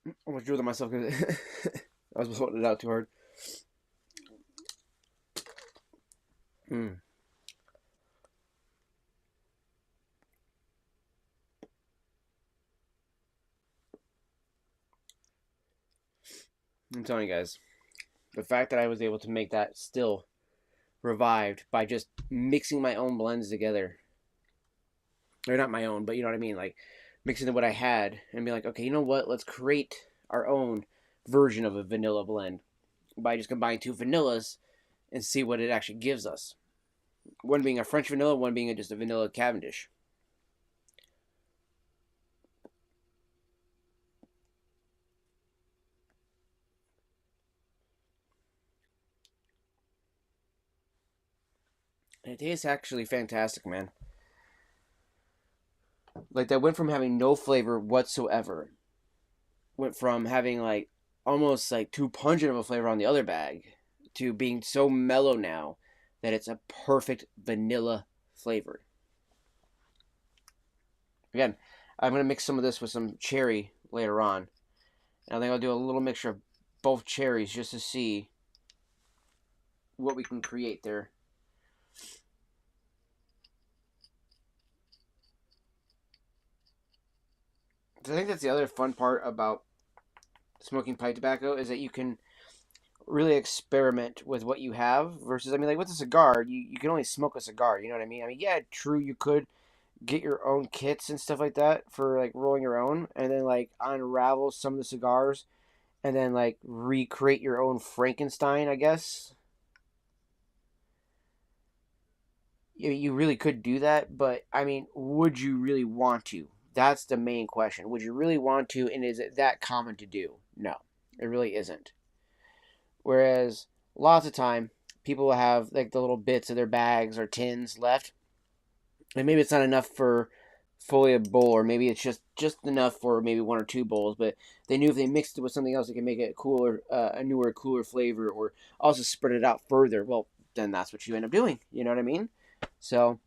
I almost drew it myself because I was holding it out too hard. I'm telling you guys, the fact that I was able to make that still revived by just mixing my own blends together. Or not my own, but you know what I mean? Like mixing what I had and be like, okay, you know what? Let's create our own version of a vanilla blend by just combining two vanillas and see what it actually gives us. One being a French vanilla, one being just a vanilla Cavendish. And it tastes actually fantastic, man. Like that went from having no flavor whatsoever, went from having like almost like too pungent of a flavor on the other bag to being so mellow now that it's a perfect vanilla flavor. Again, I'm going to mix some of this with some cherry later on. And I think I'll do a little mixture of both cherries just to see what we can create there. I think that's the other fun part about smoking pipe tobacco is that you can really experiment with what you have versus, I mean, like with a cigar, you can only smoke a cigar, you know what I mean? I mean, yeah, true, you could get your own kits and stuff like that for like rolling your own and then like unravel some of the cigars and then like recreate your own Frankenstein, I guess. You really could do that, but I mean, would you really want to? That's the main question. Would you really want to, and is it that common to do? No, it really isn't. Whereas lots of time, people will have like the little bits of their bags or tins left, and maybe it's not enough for fully a bowl, or maybe it's just enough for maybe one or two bowls. But they knew if they mixed it with something else, they can make it cooler, a newer, cooler flavor, or also spread it out further. Well, then that's what you end up doing. You know what I mean? So.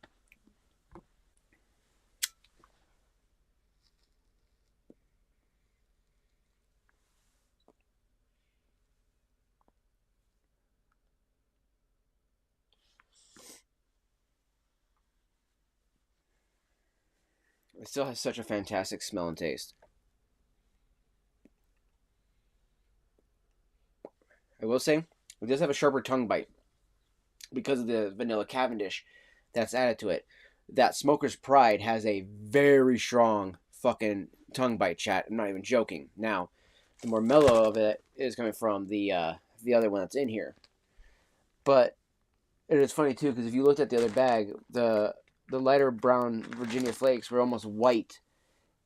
It still has such a fantastic smell and taste. I will say, it does have a sharper tongue bite because of the vanilla Cavendish that's added to it. That Smoker's Pride has a very strong fucking tongue bite, chat. I'm not even joking. Now, the more mellow of it is coming from the other one that's in here. But it is funny too, because if you looked at the other bag, the lighter brown Virginia flakes were almost white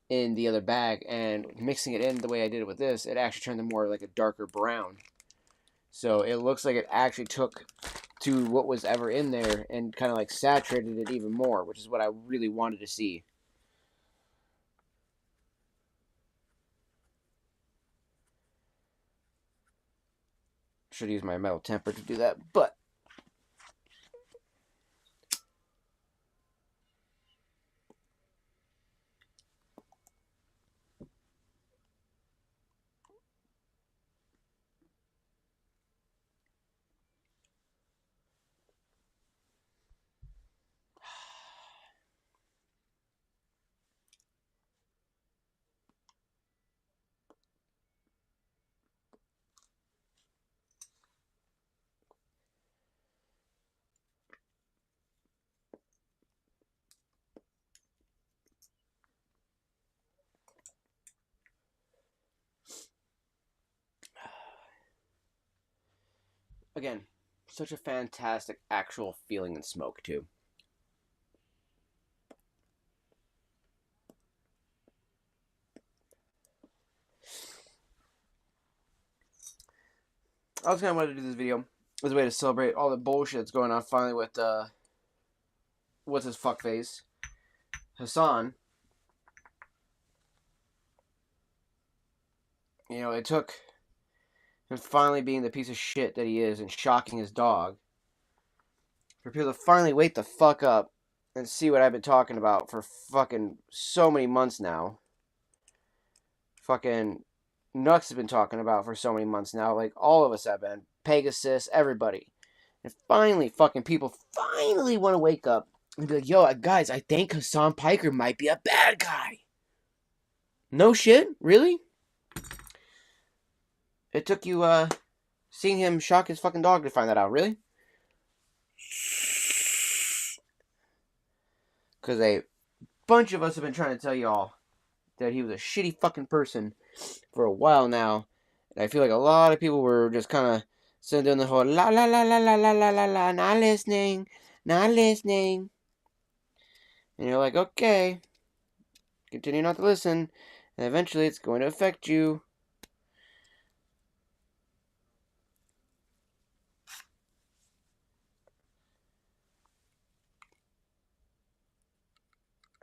in the other bag, and mixing it in the way I did it with this, it actually turned them more like a darker brown. So it looks like it actually took to what was ever in there and kind of like saturated it even more, which is what I really wanted to see. Should use my metal temper to do that, but again, such a fantastic actual feeling and smoke too. I was kind of wanted to do this video as a way to celebrate all the bullshit that's going on finally with what's his fuckface, Hassan. You know, it took him finally being the piece of shit that he is and shocking his dog for people to finally wake the fuck up and see what I've been talking about for fucking so many months now. Fucking Nux has been talking about for so many months now. Like, all of us have been. Pegasus, everybody. And finally, fucking people finally want to wake up and be like, yo, guys, I think Hassan Piker might be a bad guy. No shit? Really? It took you, seeing him shock his fucking dog to find that out, really? Because a bunch of us have been trying to tell y'all that he was a shitty fucking person for a while now. And I feel like a lot of people were just kind of sitting doing the whole la la la la la la la la la, not listening, not listening. And you're like, okay, continue not to listen, and eventually it's going to affect you.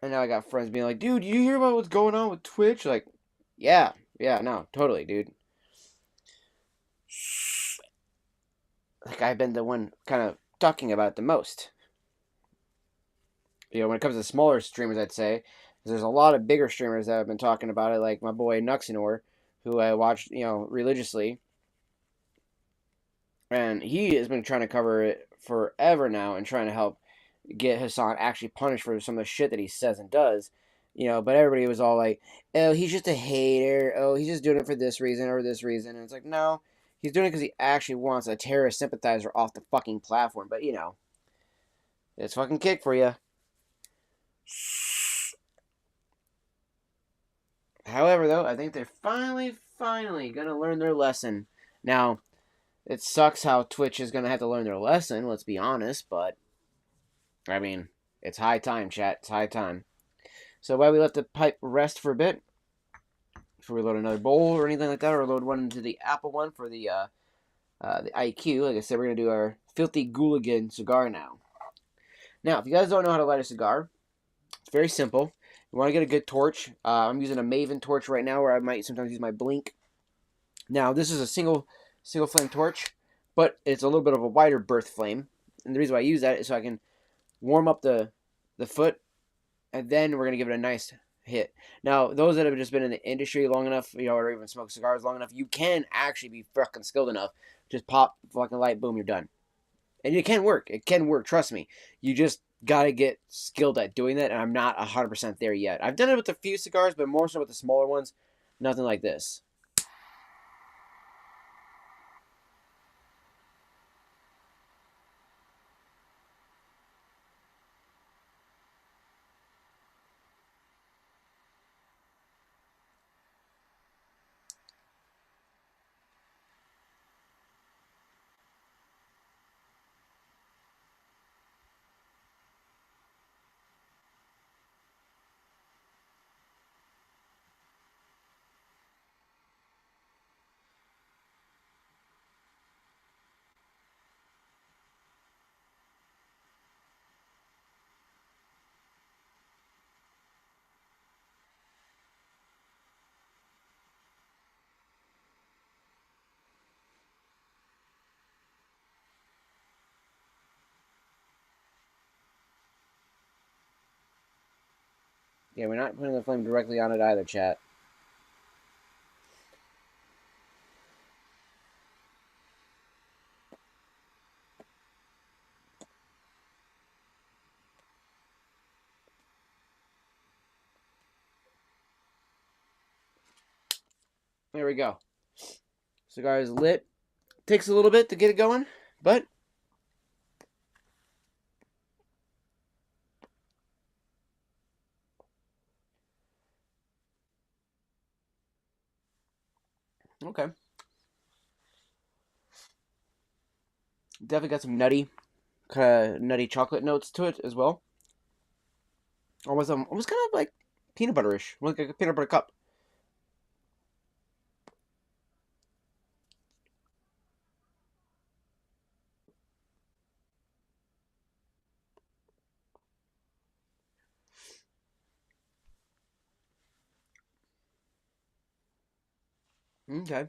And now I got friends being like, dude, you hear about what's going on with Twitch? Like, yeah, no, totally, dude. Like, I've been the one kind of talking about it the most. You know, when it comes to smaller streamers, I'd say, there's a lot of bigger streamers that have been talking about it, like my boy Nuxinor, who I watched, you know, religiously. And he has been trying to cover it forever now and trying to help get Hassan actually punished for some of the shit that he says and does. You know, but everybody was all like, oh, he's just a hater. Oh, he's just doing it for this reason or this reason. And it's like, no, he's doing it because he actually wants a terrorist sympathizer off the fucking platform. But, you know, it's fucking kick for you. However, though, I think they're finally going to learn their lesson. Now, it sucks how Twitch is going to have to learn their lesson, let's be honest, but, I mean, it's high time, chat. It's high time. So while we let the pipe rest for a bit, before we load another bowl or anything like that, or load one into the Apple one for the the IQ. Like I said, we're going to do our Filthy Gooligan cigar now. Now, if you guys don't know how to light a cigar, it's very simple. You want to get a good torch. I'm using a Maven torch right now, where I might sometimes use my Blink. Now, this is a single flame torch, but it's a little bit of a wider berth flame. And the reason why I use that is so I can warm up the foot, and then we're going to give it a nice hit. Now, those that have just been in the industry long enough, or even smoked cigars long enough, you can actually be fucking skilled enough. Just pop, fucking light, boom, you're done. And it can work. It can work. Trust me. You just gotta get skilled at doing that, and I'm not 100% there yet. I've done it with a few cigars, but more so with the smaller ones. Nothing like this. Yeah, we're not putting the flame directly on it either, chat. There we go. Cigar is lit. Takes a little bit to get it going, but okay. Definitely got some kind of nutty chocolate notes to it as well. Almost kind of like peanut butterish, like a peanut butter cup. Okay.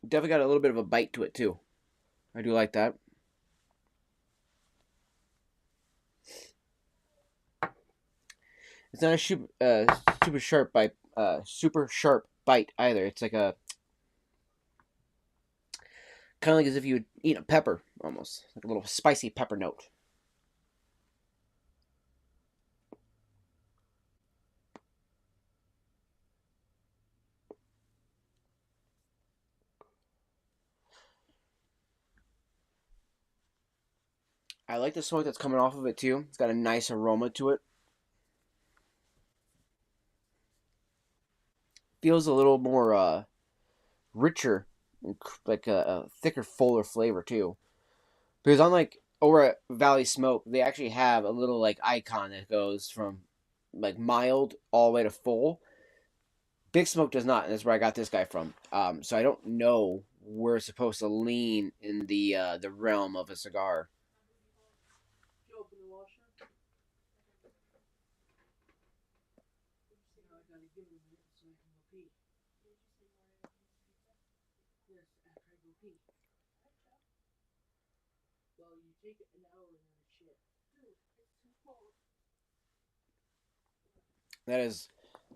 Definitely got a little bit of a bite to it too. I do like that. It's not a super sharp bite either. It's like a kind of like as if you would eat a pepper almost, like a little spicy pepper note. I like the smoke that's coming off of it too. It's got a nice aroma to it. Feels a little more richer, like a thicker, fuller flavor too. Because unlike over at Valley Smoke, they actually have a little like icon that goes from like mild all the way to full. Big Smoke does not, and that's where I got this guy from. So I don't know where it's supposed to lean in the realm of a cigar. That is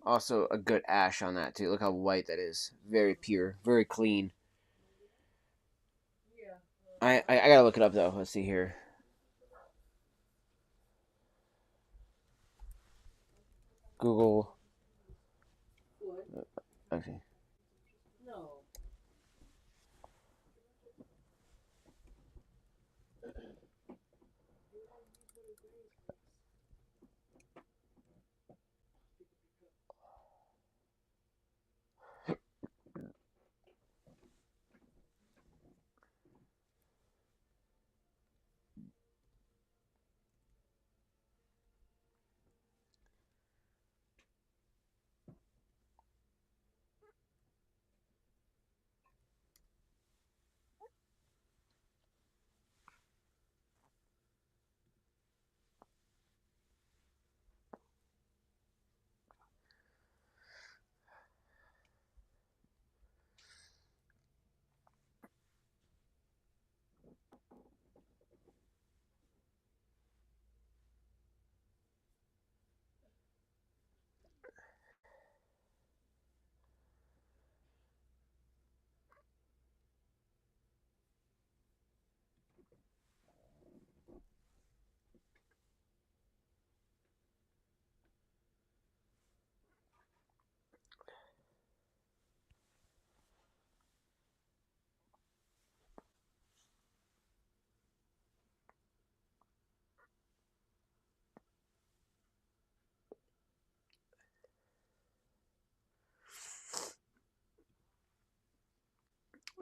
also a good ash on that too. Look how white that is. Very pure, very clean. I gotta look it up though. Let's see here. Google. Okay.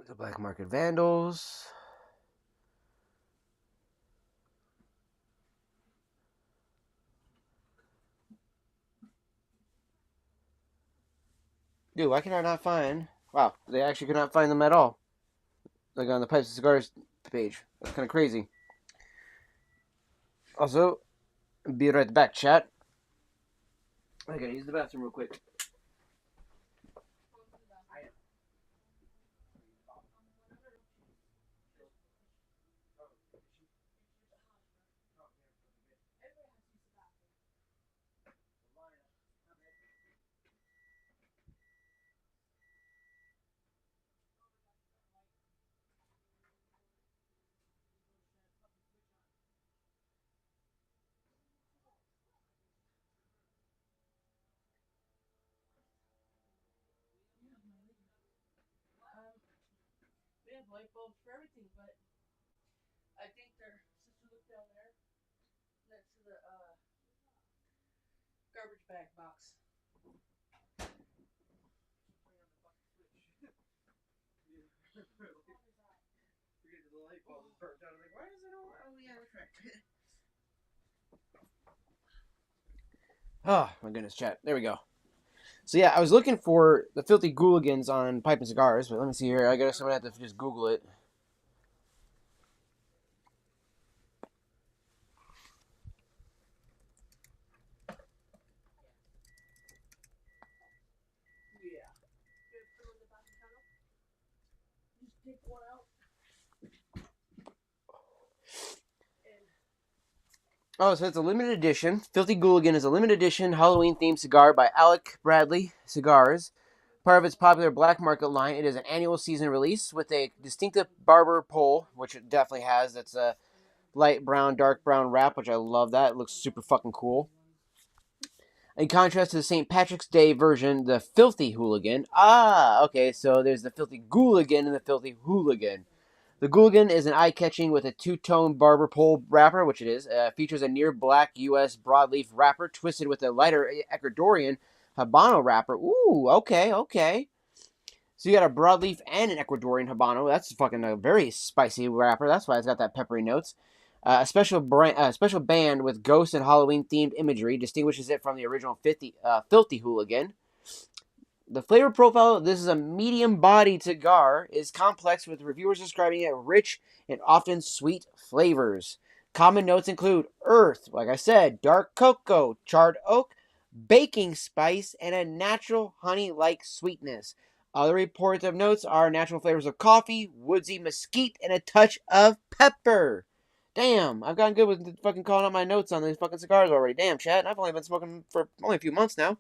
The Black Market Vandals. Dude, why can I not find... Wow, they actually could not find them at all. Like on the Pipes and Cigars page. That's kind of crazy. Also, be right back, chat. I gotta use the bathroom real quick. We have light bulbs for everything, but I think they're since you look down there next to the garbage bag box. The light bulb is burnt out. I'm like, why is it all? Oh yeah, that's right. Oh my goodness, chat. There we go. So yeah, I was looking for the Filthy Gooligans on Pipe and Cigars, but let me see here. I guess I'm gonna have to just Google it. Yeah. Just take one out. Oh, so it's a limited edition. Filthy Gooligan is a limited edition Halloween-themed cigar by Alec Bradley Cigars. Part of its popular black market line, it is an annual season release with a distinctive barber pole, which it definitely has. That's a light brown, dark brown wrap, which I love that. It looks super fucking cool. In contrast to the St. Patrick's Day version, the Filthy Hooligan. Ah, okay, so there's the Filthy Gooligan and the Filthy Hooligan. The Gooligan is an eye-catching with a two-tone barber pole wrapper, which it is. Features a near-black U.S. broadleaf wrapper twisted with a lighter Ecuadorian Habano wrapper. Ooh, okay, okay. So you got a broadleaf and an Ecuadorian Habano. That's fucking a very spicy wrapper. That's why it's got that peppery notes. A special band with ghost and Halloween-themed imagery distinguishes it from the original Filthy Hooligan. The flavor profile, this is a medium-bodied cigar, is complex with reviewers describing it rich and often sweet flavors. Common notes include earth, like I said, dark cocoa, charred oak, baking spice, and a natural honey-like sweetness. Other reports of notes are natural flavors of coffee, woodsy mesquite, and a touch of pepper. Damn, I've gotten good with fucking calling out my notes on these fucking cigars already. Damn, chat, I've only been smoking for only a few months now.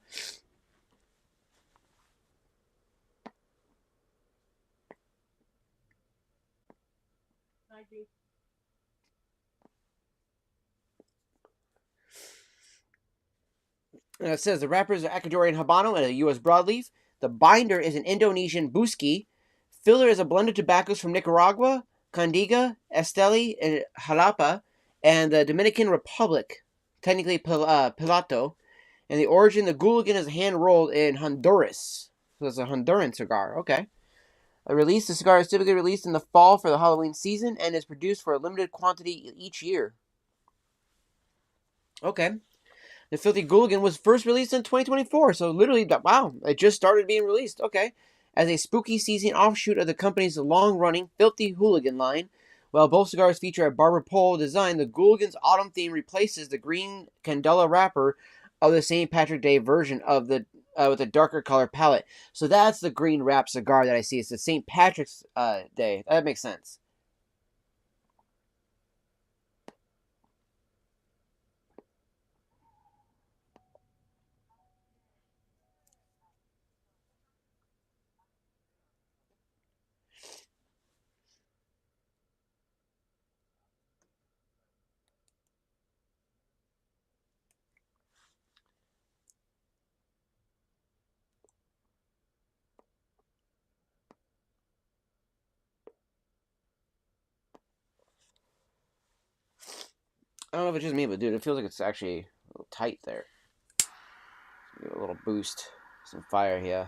It says the wrapper is an Ecuadorian Habano and a U.S. broadleaf. The binder is an Indonesian Buski. Filler is a blend of tobaccos from Nicaragua, Candiga, Esteli, and Jalapa, and the Dominican Republic, technically Pilato. And the origin, the Gooligan is hand rolled in Honduras. So it's a Honduran cigar. Okay. The cigar is typically released in the fall for the Halloween season and is produced for a limited quantity each year. Okay. The Filthy Gooligan was first released in 2024, so literally, wow, it just started being released. Okay. As a spooky season offshoot of the company's long-running Filthy Hooligan line, while both cigars feature a barber pole design, the Gooligan's autumn theme replaces the green candela wrapper of the St. Patrick Day version of the with a darker color palette. So that's the green wrap cigar that I see. It's the St. Patrick's Day. That makes sense. I don't know if it's just me, but dude, it feels like it's actually a little tight there. Give it a little boost, some fire here.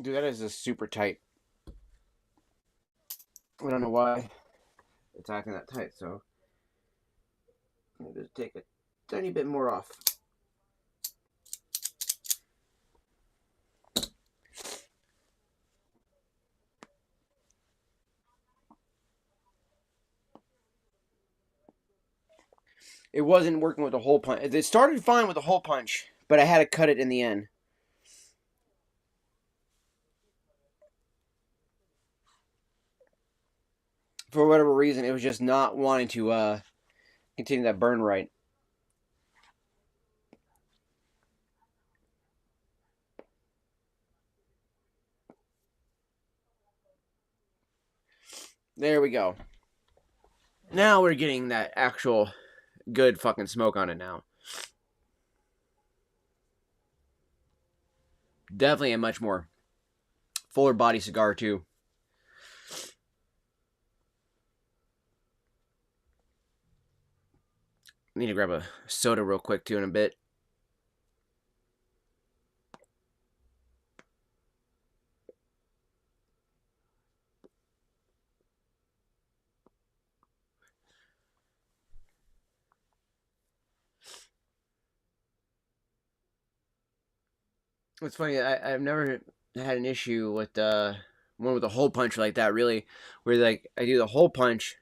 Dude, that is just super tight. I don't know why it's acting that tight, so I'm gonna just take a tiny bit more off. It wasn't working with the hole punch. It started fine with the hole punch, but I had to cut it in the end. For whatever reason, it was just not wanting to continue that burn right. There we go. Now we're getting that actual good fucking smoke on it now. Definitely a much more fuller body cigar too. Need to grab a soda real quick too in a bit. It's funny. I've never had an issue with one with a hole punch like that. Really, where like I do the hole punch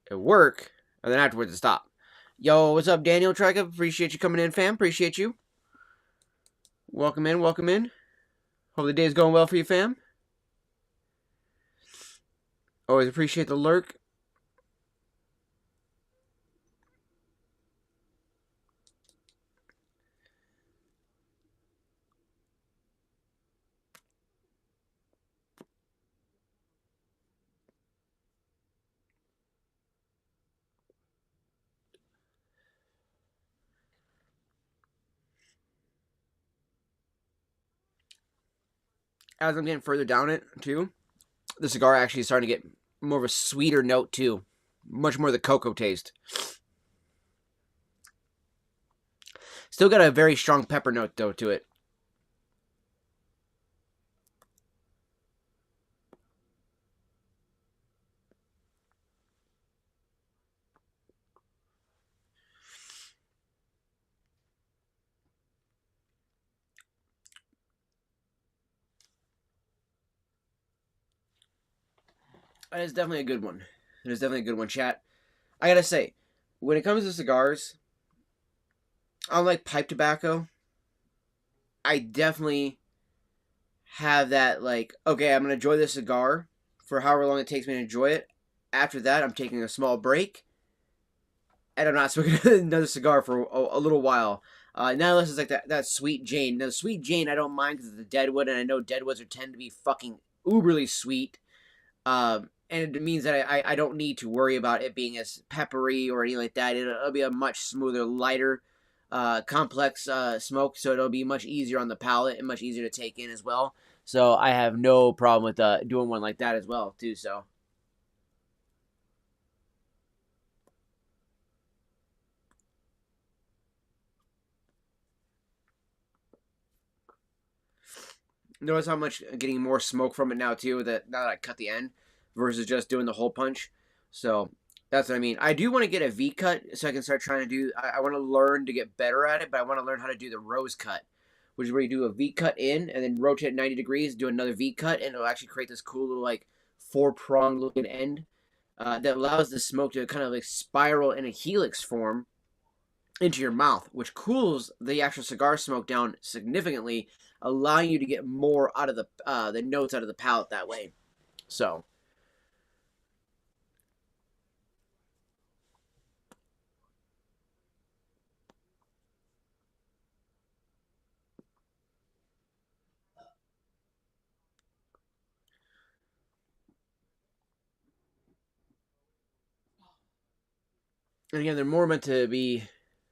at work, and then afterwards I stop. Yo, what's up, Daniel Trika? Appreciate you coming in, fam. Appreciate you. Welcome in. Welcome in. Hope the day's going well for you, fam. Always appreciate the lurk. As I'm getting further down it, too, the cigar actually is starting to get more of a sweeter note, too. Much more of the cocoa taste. Still got a very strong pepper note, though, to it. That is definitely a good one. It is definitely a good one, chat. I gotta say, when it comes to cigars, unlike pipe tobacco, I definitely have that, like, okay, I'm gonna enjoy this cigar for however long it takes me to enjoy it. After that, I'm taking a small break, and I'm not smoking another cigar for a little while. Not unless it's like that Sweet Jane. Now, Sweet Jane, I don't mind because it's the Deadwood, and I know Deadwoods tend to be fucking uberly sweet. And it means that I don't need to worry about it being as peppery or anything like that. It'll be a much smoother, lighter, complex smoke, so it'll be much easier on the palate and much easier to take in as well. So I have no problem with doing one like that as well, too. So notice how much getting more smoke from it now too. That now that I cut the end versus just doing the hole punch. So that's what I mean. I do want to get a V cut so I can start trying to do. I want to learn to get better at it, but I want to learn how to do the rose cut, which is where you do a V cut in and then rotate 90 degrees, do another V cut, and it'll actually create this cool little like 4-pronged looking end that allows the smoke to kind of like spiral in a helix form into your mouth, which cools the actual cigar smoke down significantly, allowing you to get more out of the notes out of the palate that way. So, and again, they're more meant to be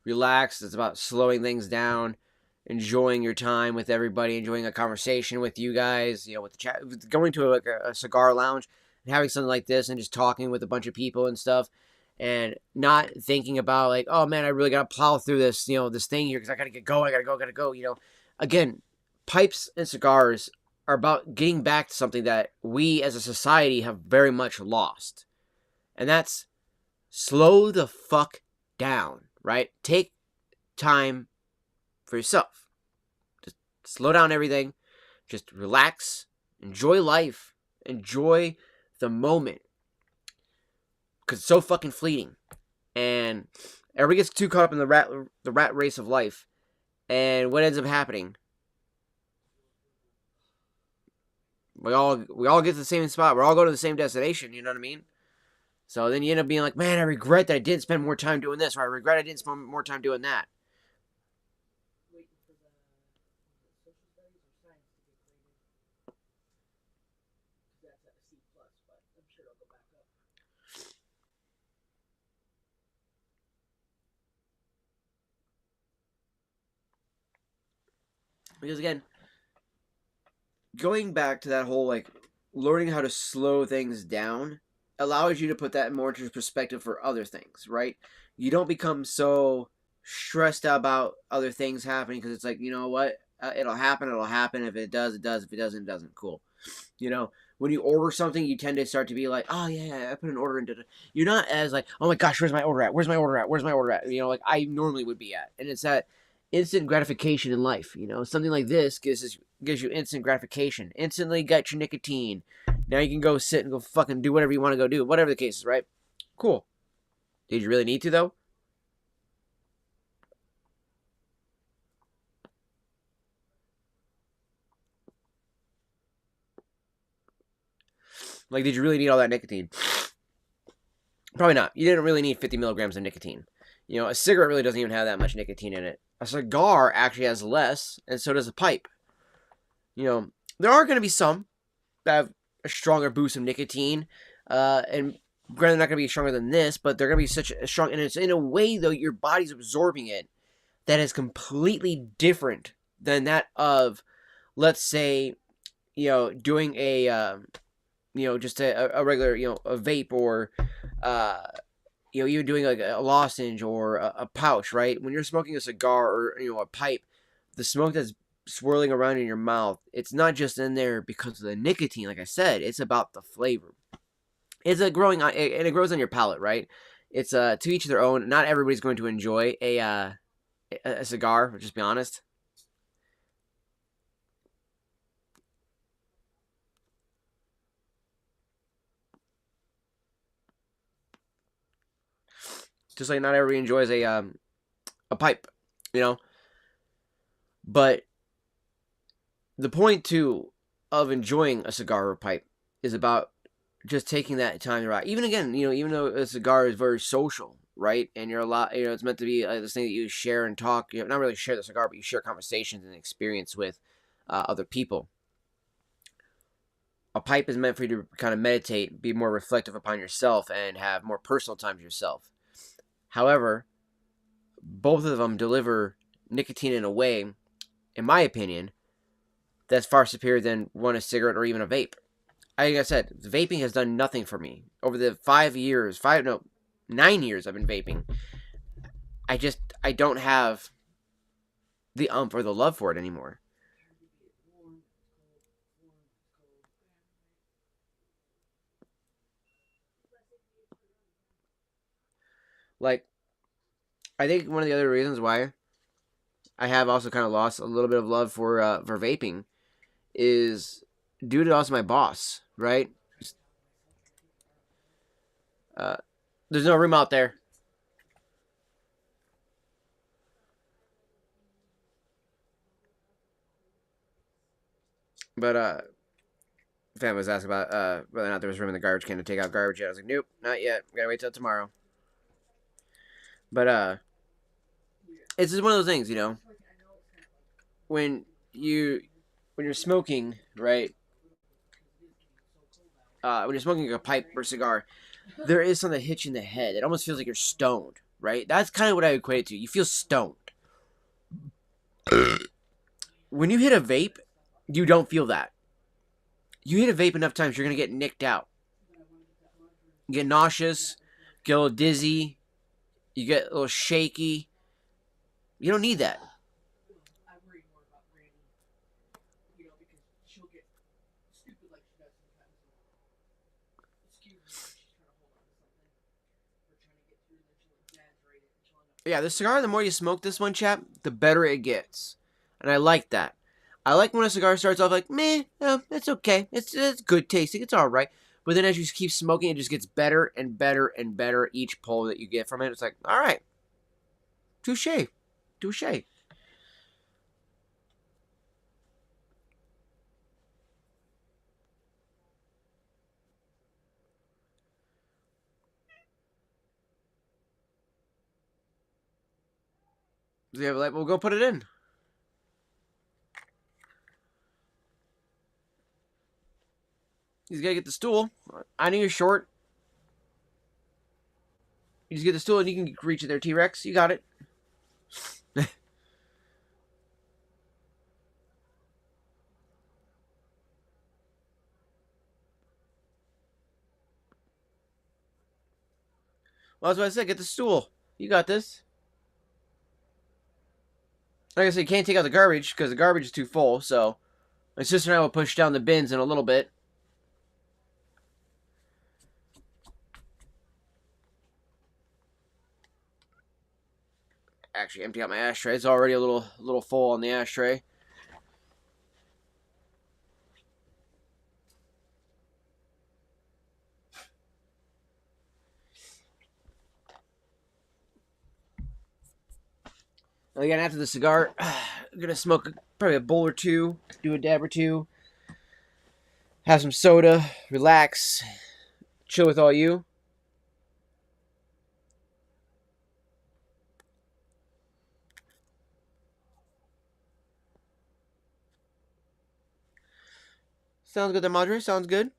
relaxed. It's about slowing things down, enjoying your time with everybody, enjoying a conversation with you guys. You know, with the chat, going to like a cigar lounge and having something like this, and just talking with a bunch of people and stuff, and not thinking about like, oh man, I really got to plow through this thing here because I got to get going, I got to go. You know, again, pipes and cigars are about getting back to something that we as a society have very much lost. And that's slow the fuck down, right? Take time for yourself. Just slow down everything. Just relax. Enjoy life. Enjoy the moment. Because it's so fucking fleeting. And everybody gets too caught up in the rat race of life. And what ends up happening? We all get to the same spot. We're all going to the same destination. You know what I mean? So then you end up being like, man, I regret that I didn't spend more time doing this, or I regret I didn't spend more time doing that. Because again, going back to that whole like learning how to slow things down allows you to put that more into perspective for other things, right? You don't become so stressed out about other things happening because it's like, you know what? It'll happen. It'll happen. If it does, it does. If it doesn't, it doesn't. Cool. You know, when you order something, you tend to start to be like, oh, yeah, I put an order in. You're not as like, oh my gosh, where's my order at? Where's my order at? Where's my order at? You know, like I normally would be at. And it's that instant gratification in life. You know, something like this gives you instant gratification. Instantly got your nicotine. Now you can go sit and go fucking do whatever you want to go do. Whatever the case is, right? Cool. Did you really need to, though? Like, did you really need all that nicotine? Probably not. You didn't really need 50 milligrams of nicotine. You know, a cigarette really doesn't even have that much nicotine in it. A cigar actually has less, and so does a pipe. You know, there are going to be some that have a stronger boost of nicotine, and granted, they're not going to be stronger than this, but they're going to be such a strong, and it's in a way, though, your body's absorbing it that is completely different than that of, let's say, you know, doing a, you know, just a regular, you know, a vape or, you know, even doing like a lozenge or a pouch, right? When you're smoking a cigar or, you know, a pipe, the smoke that's swirling around in your mouth, it's not just in there because of the nicotine, like I said, it's about the flavor. It's a growing, and it grows on your palate, right? It's to each their own. Not everybody's going to enjoy a cigar, just be honest. Just like not everybody enjoys a pipe, you know. But the point too of enjoying a cigar or a pipe is about just taking that time to ride. Even again, you know, even though a cigar is very social, right? And you're a lot, you know, it's meant to be this thing that you share and talk. You know, not really share the cigar, but you share conversations and experience with other people. A pipe is meant for you to kind of meditate, be more reflective upon yourself, and have more personal time to yourself. However, both of them deliver nicotine in a way, in my opinion, that's far superior than one a cigarette or even a vape. Like I said, vaping has done nothing for me over the 9 years I've been vaping. I don't have the umph or the love for it anymore. Like, I think one of the other reasons why I have also kind of lost a little bit of love for vaping is due to also my boss, right? Uh, there's no room out there. But fam was asking about whether or not there was room in the garbage can to take out garbage yet. I was like, nope, not yet. We gotta wait till tomorrow. But it's just one of those things, you know. When you when you're smoking, right? When you're smoking a pipe or cigar, there is something that hits you in the head. It almost feels like you're stoned, right? That's kind of what I equate it to. You feel stoned. When you hit a vape, you don't feel that. You hit a vape enough times, you're gonna get nicked out. You get nauseous, get a little dizzy, you get a little shaky. You don't need that. Yeah, the cigar, the more you smoke this one, chap, the better it gets. And I like that. I like when a cigar starts off like, meh, it's okay. It's good tasting. It's all right. But then as you keep smoking, it just gets better and better and better each pull that you get from it. It's like, all right, touche. Touche. So you have a light, we'll go put it in. He's got to get the stool. I know you're short. You just get the stool and you can reach it there, T-Rex. You got it. Well, that's what I said. Get the stool. You got this. Like I said, you can't take out the garbage because the garbage is too full. So my sister and I will push down the bins in a little bit. Actually, empty out my ashtray. It's already a little full on the ashtray. And again, after the cigar, I'm gonna smoke probably a bowl or two, do a dab or two, have some soda, relax, chill with all you. Sounds good there, Madre. Sounds good.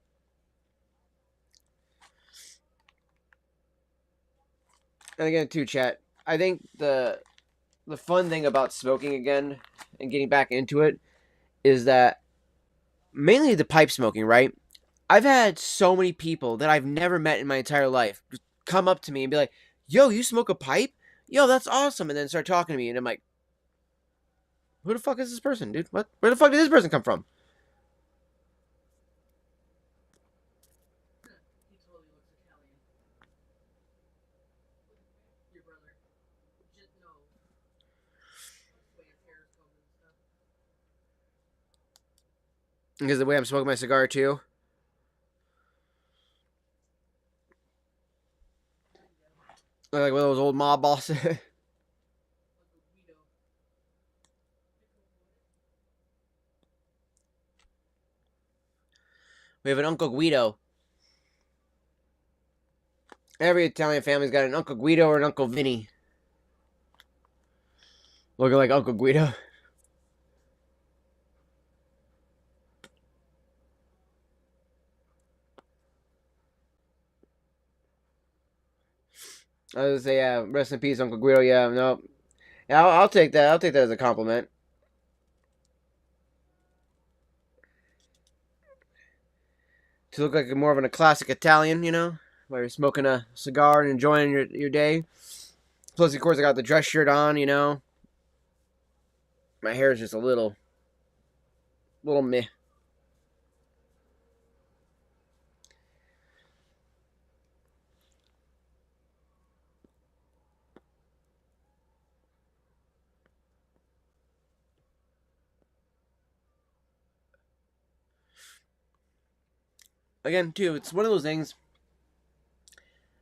And again, too, chat. I think the fun thing about smoking again and getting back into it is that mainly the pipe smoking, right? I've had so many people that I've never met in my entire life just come up to me and be like, "Yo, you smoke a pipe? Yo, that's awesome!" And then start talking to me, and I'm like, "Who the fuck is this person, dude? What? Where the fuck did this person come from?" Because the way I'm smoking my cigar too. Like one of those old mob bosses. We have an Uncle Guido. Every Italian family's got an Uncle Guido or an Uncle Vinny. Looking like Uncle Guido. I was gonna say, yeah, rest in peace, Uncle Guido. Yeah, no. Yeah, I'll take that. I'll take that as a compliment. To look like more of a classic Italian, you know, where you're smoking a cigar and enjoying your day. Plus, of course, I got the dress shirt on, you know. My hair is just a little meh. Again, too, it's one of those things.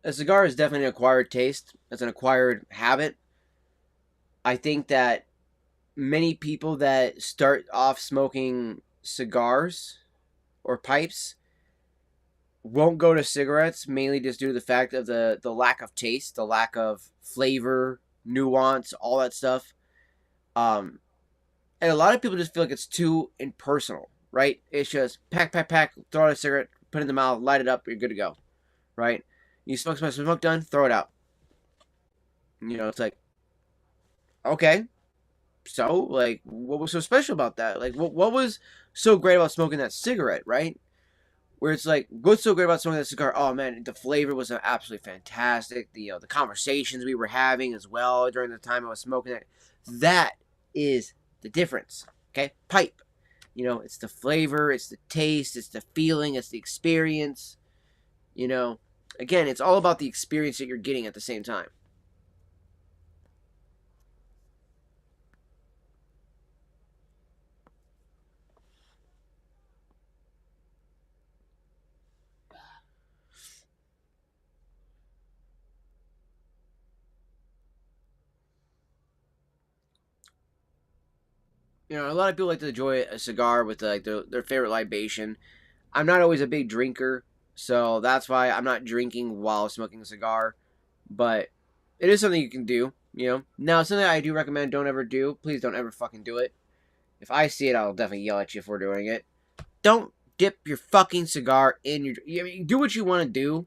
A cigar is definitely an acquired taste. It's an acquired habit. I think that many people that start off smoking cigars or pipes won't go to cigarettes mainly just due to the fact of the lack of taste, the lack of flavor, nuance, all that stuff. Um, and a lot of people just feel like it's too impersonal, right? It's just pack, throw out a cigarette, put it in the mouth, light it up, you're good to go, right? You smoke done, throw it out. You know, it's like, okay, so like, what was so special about that? Like, what was so great about smoking that cigarette, right? Where it's like, what's so great about smoking that cigar? Oh man, the flavor was absolutely fantastic. The conversations we were having as well during the time I was smoking it. That is the difference. Okay, pipe. You know, it's the flavor, it's the taste, it's the feeling, it's the experience. You know, again, it's all about the experience that you're getting at the same time. You know, a lot of people like to enjoy a cigar with like their favorite libation. I'm not always a big drinker, so that's why I'm not drinking while smoking a cigar. But it is something you can do. You know, now something I do recommend. Don't ever do. Please don't ever fucking do it. If I see it, I'll definitely yell at you for doing it. Don't dip your fucking cigar in your. I mean, do what you want to do,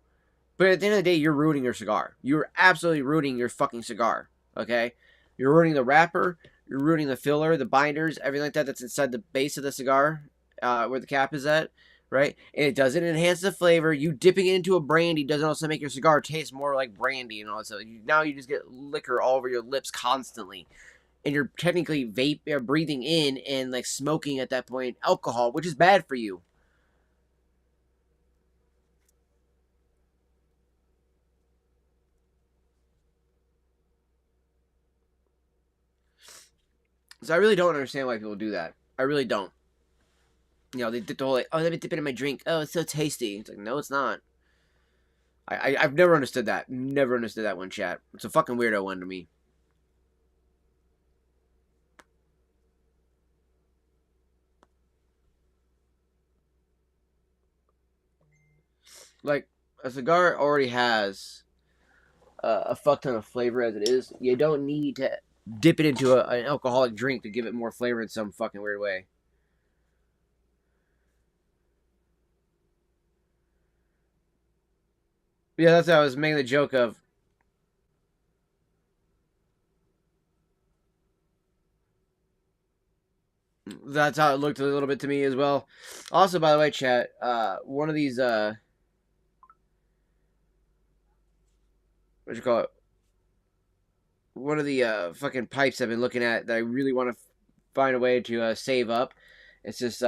but at the end of the day, you're ruining your cigar. You're absolutely ruining your fucking cigar. Okay, you're ruining the wrapper. You're ruining the filler, the binders, everything like that that's inside the base of the cigar, where the cap is at, right? And it doesn't enhance the flavor. You dipping it into a brandy doesn't also make your cigar taste more like brandy and all that stuff. Now you just get liquor all over your lips constantly, and you're technically breathing in and like smoking at that point alcohol, which is bad for you. So I really don't understand why people do that. I really don't. You know, they dip the whole like, oh, let me dip it in my drink. Oh, it's so tasty. It's like, no, it's not. I've never understood that. Never understood that one, chat. It's a fucking weirdo one to me. Like, a cigar already has a fuck ton of flavor as it is. You don't need to dip it into an alcoholic drink to give it more flavor in some fucking weird way. Yeah, that's how I was making the joke of. That's how it looked a little bit to me as well. Also, by the way, chat, one of these, what you call it? One of the fucking pipes I've been looking at that I really want to find a way to save up. It's this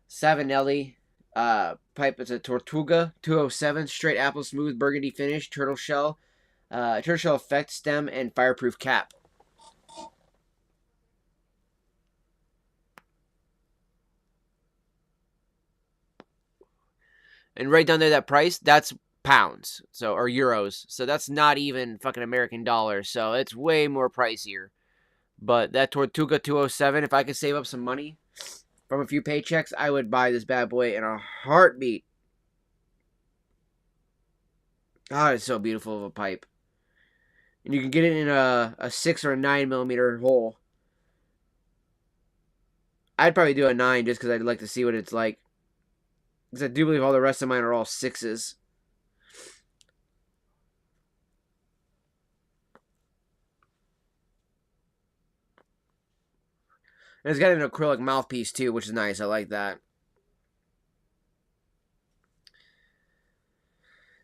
Savinelli pipe. It's a Tortuga 207, straight apple smooth burgundy finish, turtle shell effect, stem, and fireproof cap. And right down there, that price, that's pounds, so or euros. So that's not even fucking American dollars. So it's way more pricier. But that Tortuga 207, if I could save up some money from a few paychecks, I would buy this bad boy in a heartbeat. Ah, oh, it's so beautiful of a pipe. And you can get it in a 6 or a 9mm hole. I'd probably do a 9 just because I'd like to see what it's like. Because I do believe all the rest of mine are all 6s. And it's got an acrylic mouthpiece too, which is nice. I like that.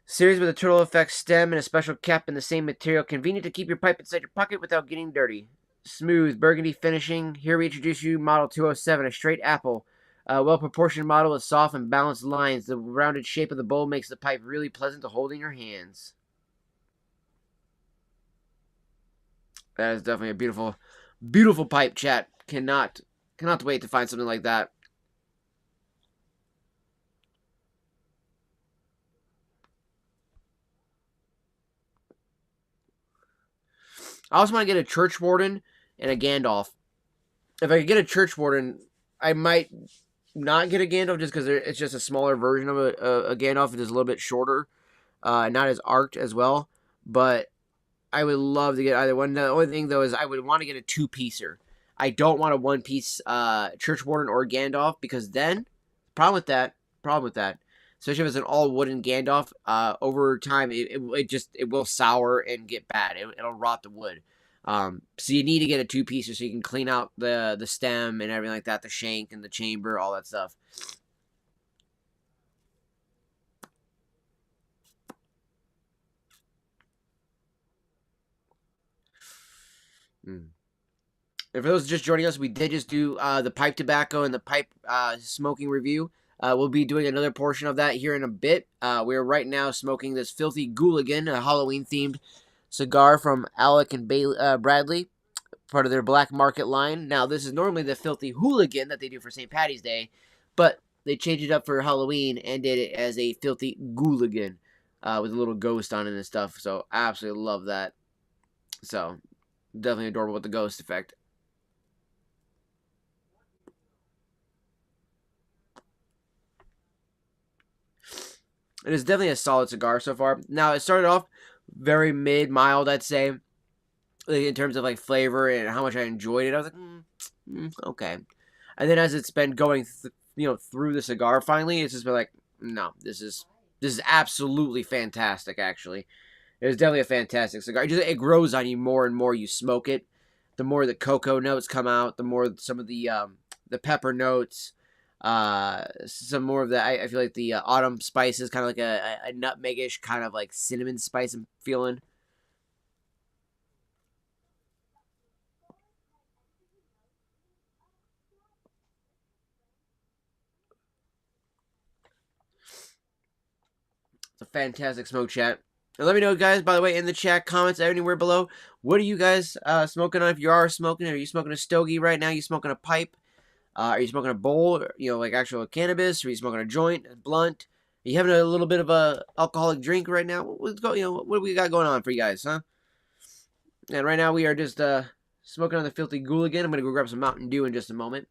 Series with a turtle effect stem and a special cap in the same material. Convenient to keep your pipe inside your pocket without getting dirty. Smooth burgundy finishing. Here we introduce you model 207, a straight apple. A well-proportioned model with soft and balanced lines. The rounded shape of the bowl makes the pipe really pleasant to hold in your hands. That is definitely a beautiful, beautiful pipe, chat. Cannot wait to find something like that. I also want to get a church warden and a Gandalf. If I could get a church warden, I might not get a Gandalf just because it's just a smaller version of a Gandalf. It is a little bit shorter, not as arced as well. But I would love to get either one. The only thing though is I would want to get a two-piecer. I don't want a one-piece church warden or Gandalf because then problem with that, especially if it's an all wooden Gandalf, over time it will sour and get bad. It'll rot the wood. So you need to get a two-piecer so you can clean out the stem and everything like that, the shank and the chamber, all that stuff. Mm. And for those just joining us, we did just do the pipe tobacco and the pipe smoking review. We'll be doing another portion of that here in a bit. We're right now smoking this Filthy Gooligan, a Halloween-themed cigar from Alec and Bradley, part of their Black Market line. Now, this is normally the Filthy Hooligan that they do for St. Patty's Day, but they changed it up for Halloween and did it as a Filthy Gooligan with a little ghost on it and stuff. So, I absolutely love that. So, definitely adorable with the ghost effect. It is definitely a solid cigar so far. Now, it started off very mild, I'd say, like, in terms of like flavor and how much I enjoyed it. I was like, okay. And then as it's been going, through the cigar, finally, it's just been like, no, this is absolutely fantastic. Actually, it's definitely a fantastic cigar. It grows on you more and more you smoke it. The more the cocoa notes come out, the more some of the pepper notes, some more of the I feel like the autumn spices, kind of like a nutmegish kind of like cinnamon spice I'm feeling. It's a fantastic smoke, chat. And let me know, guys, by the way, in the chat, comments, anywhere below, what are you guys smoking on? If you are smoking, are you smoking a stogie right now? Are you smoking a pipe? Are you smoking a bowl, like actual cannabis? Are you smoking a joint, a blunt? Are you having a little bit of a alcoholic drink right now? What do we got going on for you guys, huh? And right now we are just smoking on the filthy Gooligan. I'm going to go grab some Mountain Dew in just a moment.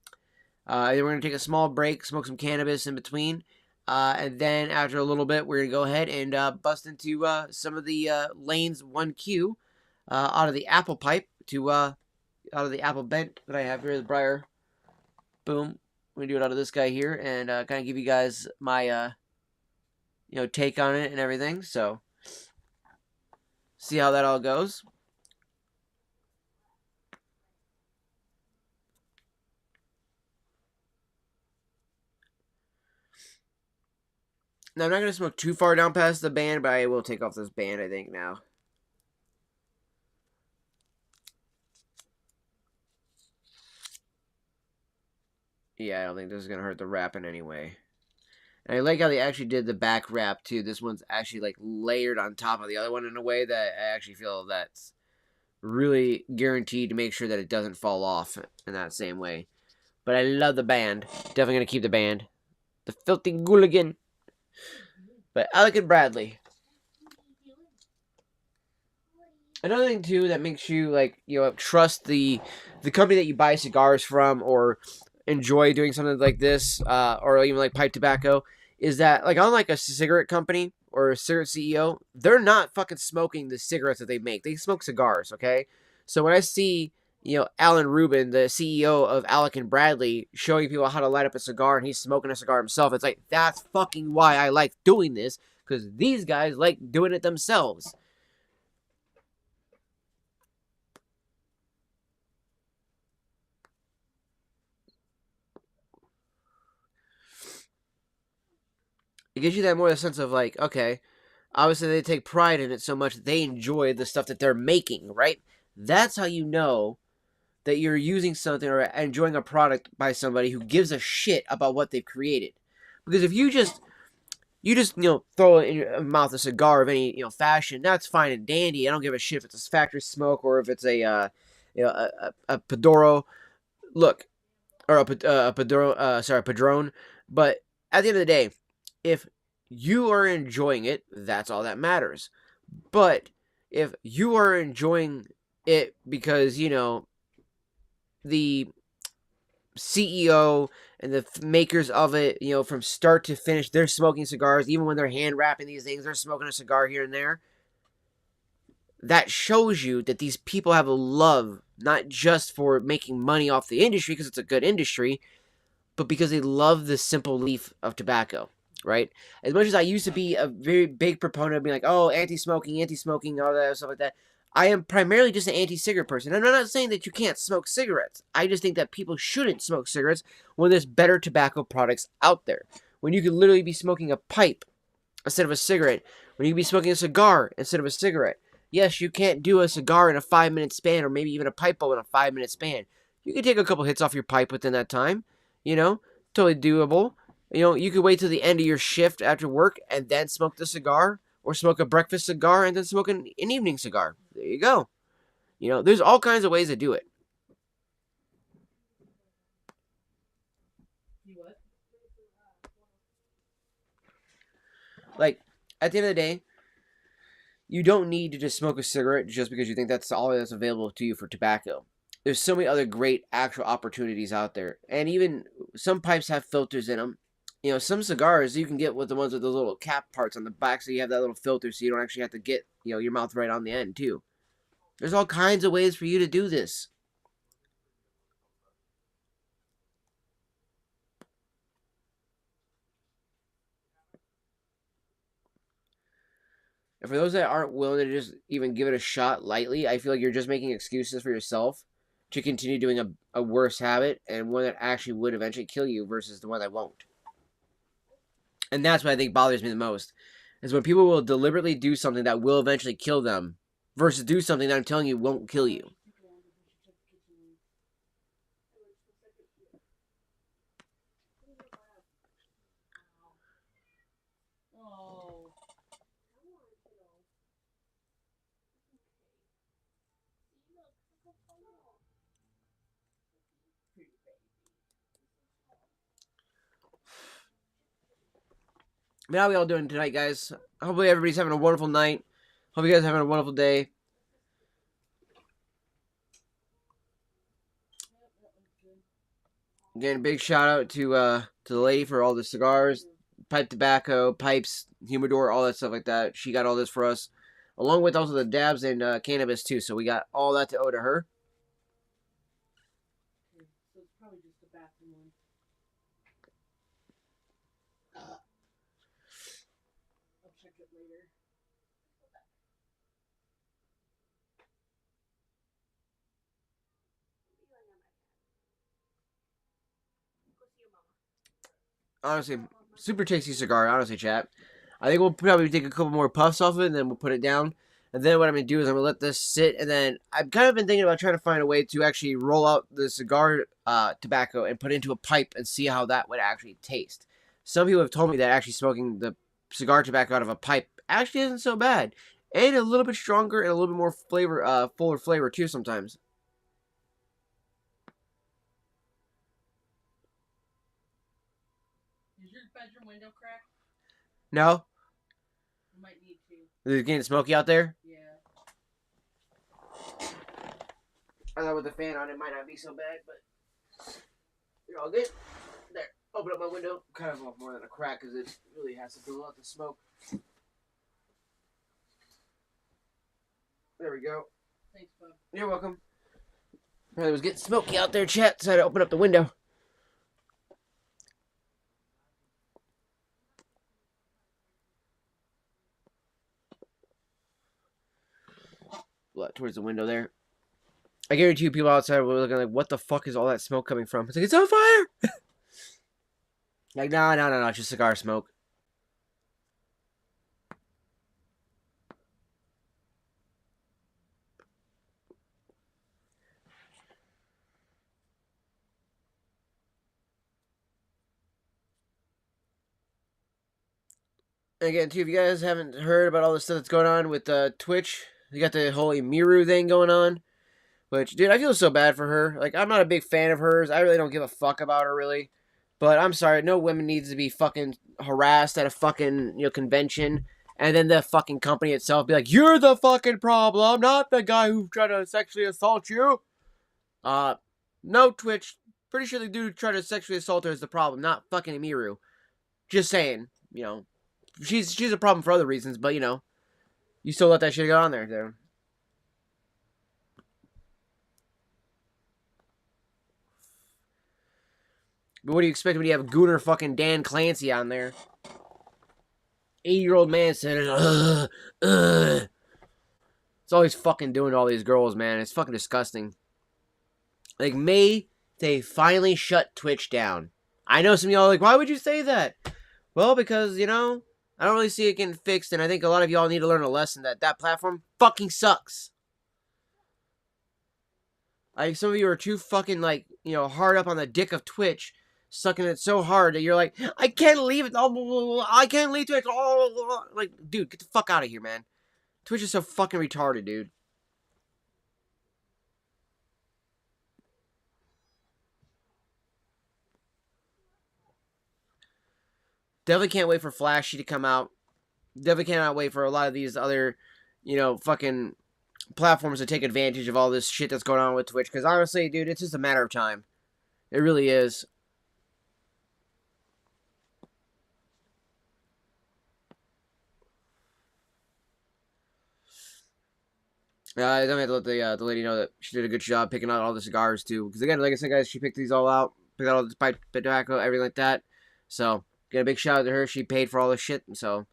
Then we're going to take a small break, smoke some cannabis in between. And then after a little bit, we're going to go ahead and bust into some of the Lanes 1Q out of the apple pipe out of the apple bent that I have here, the Briar. Boom. We're going to do it out of this guy here and kind of give you guys my, take on it and everything. So, see how that all goes. Now, I'm not going to smoke too far down past the band, but I will take off this band, I think, now. Yeah, I don't think this is going to hurt the wrapping anyway. And I like how they actually did the back wrap, too. This one's actually, like, layered on top of the other one in a way that I actually feel that's really guaranteed to make sure that it doesn't fall off in that same way. But I love the band. Definitely going to keep the band. The Filthy Gooligan. But Alec and Bradley. Another thing, too, that makes you, like, trust the company that you buy cigars from or enjoy doing something like this, or even like pipe tobacco, is that, like, unlike a cigarette company or a cigarette CEO, they're not fucking smoking the cigarettes that they make. They smoke cigars, okay? So when I see, Alan Rubin, the CEO of Alec and Bradley, showing people how to light up a cigar and he's smoking a cigar himself, it's like, that's fucking why I like doing this, because these guys like doing it themselves. It gives you that more sense of, like, okay, obviously they take pride in it so much that they enjoy the stuff that they're making, right? That's how you know that you're using something or enjoying a product by somebody who gives a shit about what they've created. Because if you just throw in your mouth a cigar of any fashion, that's fine and dandy. I don't give a shit if it's a factory smoke or if it's a Padoro look, or a Padoro, Padron. But at the end of the day, if you are enjoying it, that's all that matters. But if you are enjoying it because, the CEO and the makers of it, from start to finish, they're smoking cigars. Even when they're hand wrapping these things, they're smoking a cigar here and there. That shows you that these people have a love, not just for making money off the industry, because it's a good industry, but because they love the simple leaf of tobacco, right? As much as I used to be a very big proponent of being like, oh, anti-smoking, all that stuff like that, I am primarily just an anti-cigarette person. And I'm not saying that you can't smoke cigarettes. I just think that people shouldn't smoke cigarettes when there's better tobacco products out there. When you could literally be smoking a pipe instead of a cigarette. When you could be smoking a cigar instead of a cigarette. Yes, you can't do a cigar in a 5-minute span, or maybe even a pipe bowl in a 5-minute span. You can take a couple hits off your pipe within that time. Totally doable. You could wait till the end of your shift after work and then smoke the cigar, or smoke a breakfast cigar and then smoke an evening cigar. There you go. There's all kinds of ways to do it. Like, at the end of the day, you don't need to just smoke a cigarette just because you think that's all that's available to you for tobacco. There's so many other great actual opportunities out there. And even some pipes have filters in them. You know, some cigars you can get with the ones with those little cap parts on the back, so you have that little filter, so you don't actually have to get, you know, your mouth right on the end too. There's all kinds of ways for you to do this. And for those that aren't willing to just even give it a shot lightly, I feel like you're just making excuses for yourself to continue doing a worse habit, and one that actually would eventually kill you versus the one that won't. And that's what I think bothers me the most, is when people will deliberately do something that will eventually kill them versus do something that I'm telling you won't kill you. I mean, how are we all doing tonight, guys? Hopefully everybody's having a wonderful night. Hope you guys are having a wonderful day. Again, big shout out to the lady for all the cigars, pipe tobacco, pipes, humidor, all that stuff like that. She got all this for us, along with also the dabs and cannabis too. So we got all that to owe to her. So it's probably just a bathroom one. I'll check it later. Honestly, super tasty cigar. Honestly, chat. I think we'll probably take a couple more puffs off it, and then we'll put it down. And then what I'm going to do is I'm going to let this sit, and then I've kind of been thinking about trying to find a way to actually roll out the cigar tobacco and put it into a pipe and see how that would actually taste. Some people have told me that actually smoking the cigar tobacco out of a pipe actually isn't so bad. And a little bit stronger and a little bit more flavor, fuller flavor too sometimes. Is your bedroom window cracked? No? You might need to. Is it getting smoky out there? Yeah. I thought with the fan on it might not be so bad, but you're all good. There, open up my window. Kind of more than a crack because it really has to fill out the smoke. There we go. Thanks, bub. You're welcome. It was getting smoky out there, chat, so I had to open up the window. Towards the window there. I guarantee you people outside were looking like, what the fuck is all that smoke coming from? It's like, it's on fire! Like, no, it's just cigar smoke. Again, too, if you guys haven't heard about all the stuff that's going on with Twitch, you got the whole Emiru thing going on. Which, dude, I feel so bad for her. Like, I'm not a big fan of hers. I really don't give a fuck about her, really. But I'm sorry, no women needs to be fucking harassed at a fucking, convention. And then the fucking company itself be like, you're the fucking problem, not the guy who tried to sexually assault you. No, Twitch. Pretty sure the dude who tried to sexually assault her is the problem, not fucking Emiru. Just saying, she's a problem for other reasons, but, you still let that shit go on there, dude. But what do you expect when you have Gooner fucking Dan Clancy on there? 80-year-old man said, It's all he's fucking doing to all these girls, man. It's fucking disgusting. Like, may they finally shut Twitch down. I know some of y'all are like, why would you say that? Well, because, I don't really see it getting fixed, and I think a lot of y'all need to learn a lesson that that platform fucking sucks. Like, some of you are too fucking, hard up on the dick of Twitch, sucking it so hard that you're like, I can't leave it. I can't leave Twitch. Like, dude, get the fuck out of here, man. Twitch is so fucking retarded, dude. Definitely can't wait for Flashy to come out. Definitely cannot wait for a lot of these other, fucking platforms to take advantage of all this shit that's going on with Twitch. Because honestly, dude, it's just a matter of time. It really is. I don't have to let the lady know that she did a good job picking out all the cigars too. Because again, like I said, guys, she picked these all out, picked out all the pipe tobacco, everything like that. So get a big shout out to her. She paid for all this shit. So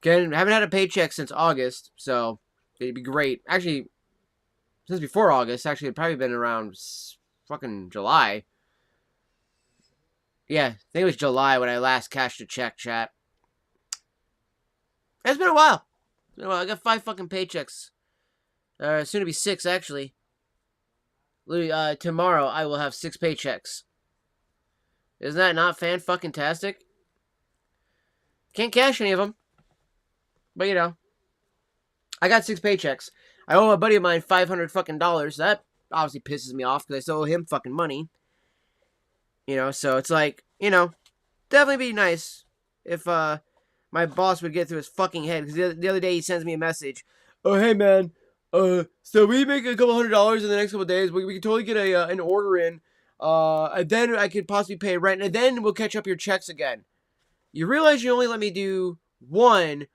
again, haven't had a paycheck since August, so it'd be great. Actually, since before August, actually, it'd probably been around fucking July. Yeah, I think it was July when I last cashed a check, chat. It's been a while. It's been a while. I got 5 fucking paychecks. Soon to be 6, actually. Tomorrow I will have 6 paychecks. Isn't that not fan-fucking-tastic? Can't cash any of them. But, you know. I got 6 paychecks. I owe a buddy of mine $500 fucking dollars. That obviously pisses me off because I still owe him fucking money. You know, so it's like, you know, definitely be nice if my boss would get through his fucking head. Because the other day he sends me a message. Oh, hey, man. So we make a couple $100 in the next couple of days. We can totally get an order in. And then I could possibly pay rent. And then we'll catch up your checks again. You realize you only let me do one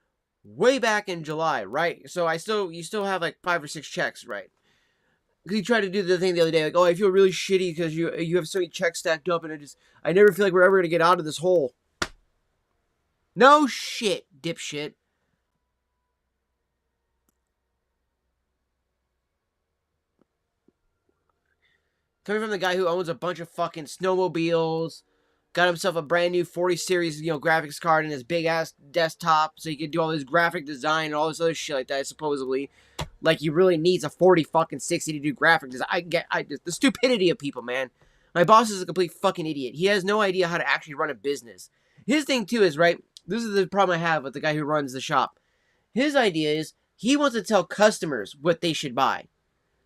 way back in July, right? So you still have like 5 or 6 checks, right? Because he tried to do the thing the other day, like, oh, I feel really shitty because you have so many checks stacked up, and I never feel like we're ever gonna get out of this hole. No shit, dipshit. Coming from the guy who owns a bunch of fucking snowmobiles, got himself a brand new 40 series, graphics card in his big ass desktop, so he could do all this graphic design and all this other shit like that, supposedly. Like he really needs a 40 fucking 60 to do graphic design. The stupidity of people, man. My boss is a complete fucking idiot. He has no idea how to actually run a business. His thing too is, right, this is the problem I have with the guy who runs the shop. His idea is he wants to tell customers what they should buy.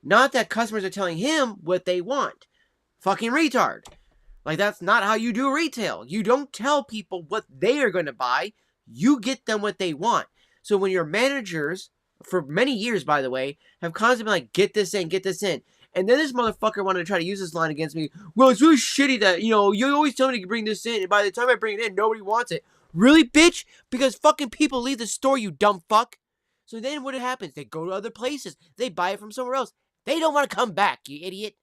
Not that customers are telling him what they want. Fucking retard. Like, that's not how you do retail. You don't tell people what they are going to buy. You get them what they want. So when your managers, for many years, by the way, have constantly been like, get this in, get this in. And then this motherfucker wanted to try to use this line against me. Well, it's really shitty that, you always tell me to bring this in, and by the time I bring it in, nobody wants it. Really, bitch? Because fucking people leave the store, you dumb fuck. So then what happens? They go to other places. They buy it from somewhere else. They don't want to come back, you idiot.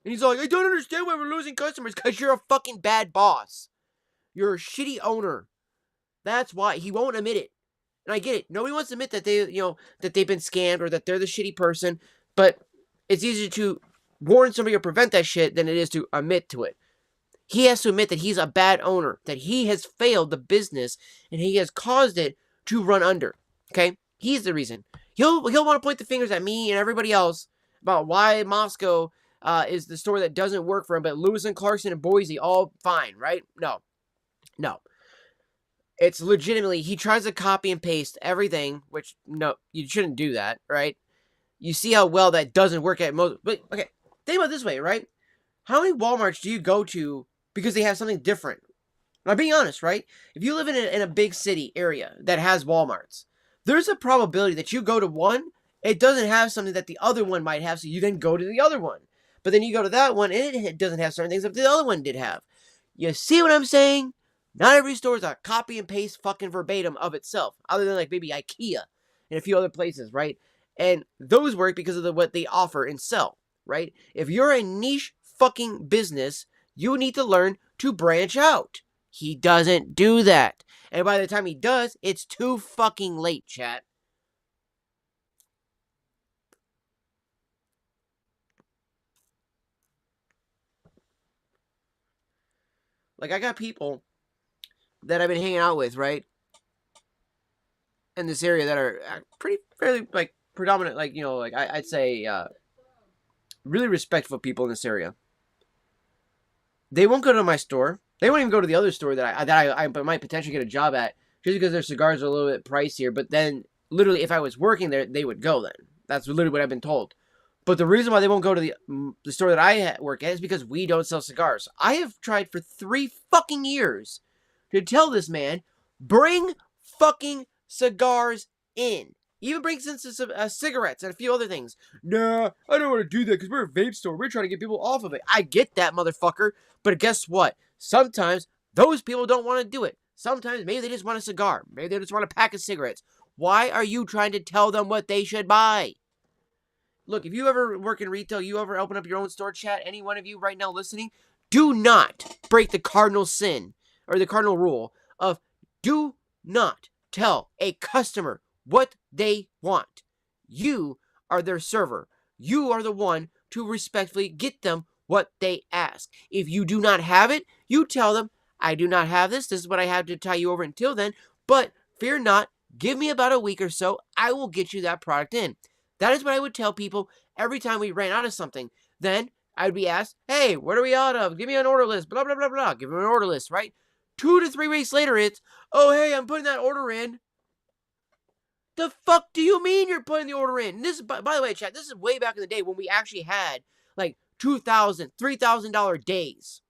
And he's like, I don't understand why we're losing customers, because you're a fucking bad boss. You're a shitty owner. That's why. He won't admit it. And I get it. Nobody wants to admit that that they've been scammed or that they're the shitty person. But it's easier to warn somebody or prevent that shit than it is to admit to it. He has to admit that he's a bad owner, that he has failed the business, and he has caused it to run under. Okay? He's the reason. He'll want to point the fingers at me and everybody else about why Moscow is the store that doesn't work for him, but Lewis and Clarkson and Boise, all fine, right? No. It's legitimately, he tries to copy and paste everything, which, no, you shouldn't do that, right? You see how well that doesn't work at most. But, okay, think about it this way, right? How many Walmarts do you go to because they have something different? Now, being honest, right? If you live in a big city area that has Walmarts, there's a probability that you go to one, it doesn't have something that the other one might have, so you then go to the other one. But then you go to that one, and it doesn't have certain things that the other one did have. You see what I'm saying? Not every store is a copy and paste fucking verbatim of itself, other than like maybe IKEA and a few other places, right? And those work because of what they offer and sell, right? If you're a niche fucking business, you need to learn to branch out. He doesn't do that. And by the time he does, it's too fucking late, chat. Like, I got people that I've been hanging out with, right? In this area that are fairly, like, predominant, like, I'd say, really respectful people in this area. They won't go to my store. They won't even go to the other store that I might potentially get a job at, just because their cigars are a little bit pricier. But then, literally, if I was working there, they would go then. That's literally what I've been told. But the reason why they won't go to the store that I work at is because we don't sell cigars. I have tried for 3 fucking years to tell this man, bring fucking cigars in. Even brings in some cigarettes and a few other things. Nah, I don't want to do that because we're a vape store. We're trying to get people off of it. I get that, motherfucker. But guess what? Sometimes those people don't want to do it. Sometimes maybe they just want a cigar. Maybe they just want a pack of cigarettes. Why are you trying to tell them what they should buy? look, if you ever work in retail, you ever open up your own store, chat, any one of you right now listening, do not break the cardinal sin or the cardinal rule of do not tell a customer what they want. You are their server. You are the one to respectfully get them what they ask. If you do not have it, you tell them, I do not have this. This is what I have to tie you over until then. But fear not, give me about a week or so. I will get you that product in. That is what I would tell people every time we ran out of something. Then I'd be asked, hey, what are we out of? Give me an order list, blah, blah, blah, blah. Give them an order list, right? 2 to 3 weeks later, it's, oh, hey, I'm putting that order in. The fuck do you mean you're putting the order in? And this is, by the way, chat, this is way back in the day when we actually had like $2,000, $3,000 days.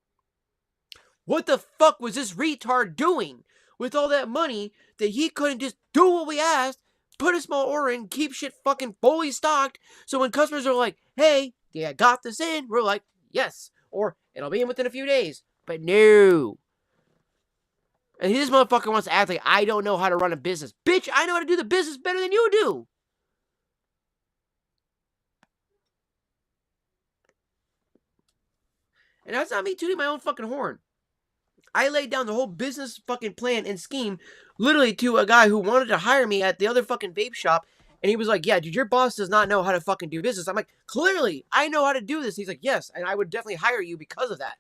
What the fuck was this retard doing with all that money that he couldn't just do what we asked, put a small order in, keep shit fucking fully stocked, so when customers are like, hey, yeah, I got this in, we're like, yes, or it'll be in within a few days. But no. And this motherfucker wants to act like I don't know how to run a business. Bitch, I know how to do the business better than you do. And that's not me tooting my own fucking horn. I laid down the whole business fucking plan and scheme literally to a guy who wanted to hire me at the other fucking vape shop. And he was like, yeah, dude, your boss does not know how to fucking do business. I'm like, clearly, I know how to do this. He's like, yes, and I would definitely hire you because of that.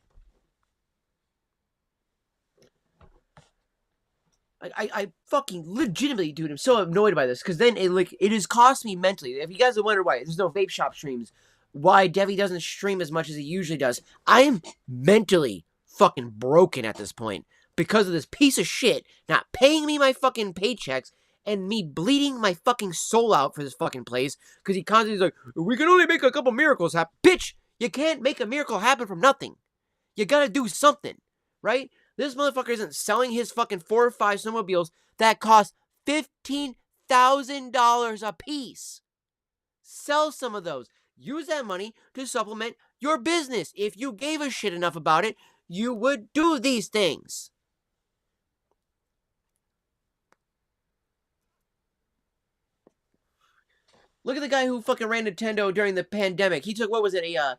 I fucking legitimately, dude, I'm so annoyed by this. Because then it has cost me mentally. If you guys have wondered why there's no vape shop streams, why Devi doesn't stream as much as he usually does, I am mentally fucking broken at this point because of this piece of shit not paying me my fucking paychecks and me bleeding my fucking soul out for this fucking place because he constantly is like, we can only make a couple miracles happen. Bitch, you can't make a miracle happen from nothing. You gotta do something, right? This motherfucker isn't selling his fucking 4 or 5 snowmobiles that cost $15,000 a piece. Sell some of those. Use that money to supplement your business. If you gave a shit enough about it, you would do these things. Look at the guy who fucking ran Nintendo during the pandemic. He took, what was it, a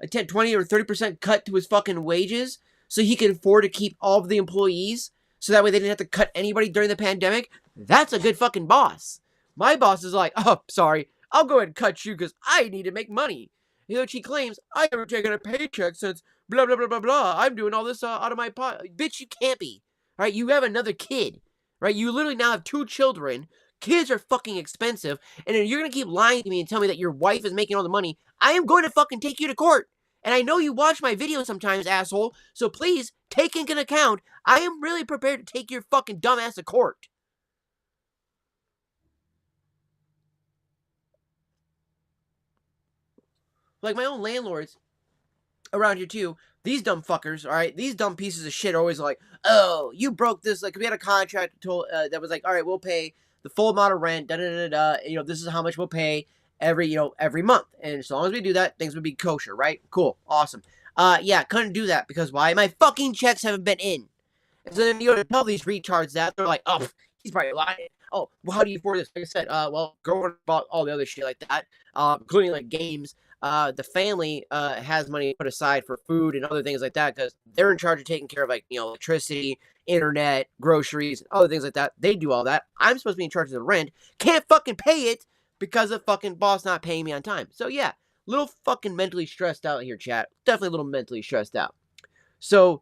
10, 20, or 30% cut to his fucking wages so he could afford to keep all of the employees so that way they didn't have to cut anybody during the pandemic. That's a good fucking boss. My boss is like, oh, sorry, I'll go ahead and cut you because I need to make money. You know, she claims, I haven't taken a paycheck since blah, blah, blah, blah, blah. I'm doing all this out of my pot. Bitch, you can't be. Right? You have another kid. Right? You literally now have 2 children. Kids are fucking expensive. And then you're going to keep lying to me and tell me that your wife is making all the money. I am going to fucking take you to court. And I know you watch my videos sometimes, asshole. So please, take into account, I am really prepared to take your fucking dumbass to court. Like my own landlords around here too, these dumb fuckers, all right, these dumb pieces of shit are always like, oh, you broke this. Like, we had a contract that was like, all right, we'll pay the full amount of rent, da da da da. You know, this is how much we'll pay every month, and as long as we do that, things would be kosher, right? Cool, awesome. Yeah, couldn't do that because why? My fucking checks haven't been in. And so then you go to tell these retards that they're like, oh, he's probably lying. Oh, well, how do you afford this? Like I said, well, girlfriend bought all the other shit like that, including like games. The family has money put aside for food and other things like that because they're in charge of taking care of, like, you know, electricity, internet, groceries, other things like that. They do all that. I'm supposed to be in charge of the rent. Can't fucking pay it because of fucking boss not paying me on time. So yeah, little fucking mentally stressed out here, chat. Definitely a little mentally stressed out. So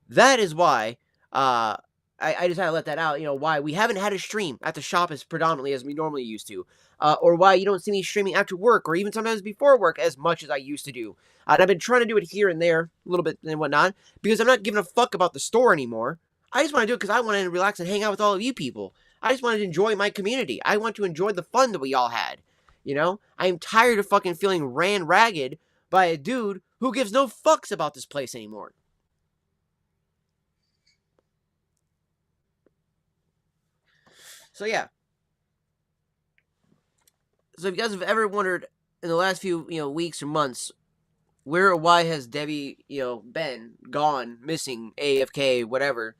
that is why I just had to let that out. You know, why we haven't had a stream at the shop as predominantly as we normally used to. Or why you don't see me streaming after work or even sometimes before work as much as I used to do. And I've been trying to do it here and there, a little bit and whatnot, because I'm not giving a fuck about the store anymore. I just want to do it because I want to relax and hang out with all of you people. I just want to enjoy my community. I want to enjoy the fun that we all had. You know? I am tired of fucking feeling ran ragged by a dude who gives no fucks about this place anymore. So yeah. So if you guys have ever wondered in the last few, weeks or months, where or why has Debbie, been, gone, missing, AFK, whatever,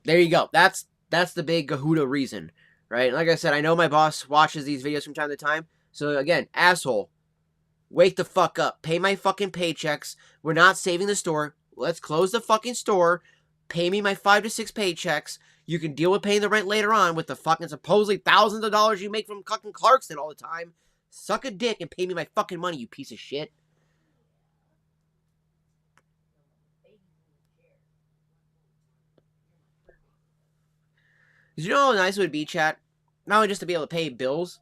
there you go. That's the big Gahuda reason, right? And like I said, I know my boss watches these videos from time to time. So again, asshole, Wake the fuck up. Pay my fucking paychecks. We're not saving the store. Let's close the fucking store. Pay me my 5 to 6 paychecks. You can deal with paying the rent later on with the fucking supposedly thousands of dollars you make from fucking Clarkston all the time. Suck a dick and pay me my fucking money, you piece of shit. You know how nice it would be, chat? Not only just to be able to pay bills,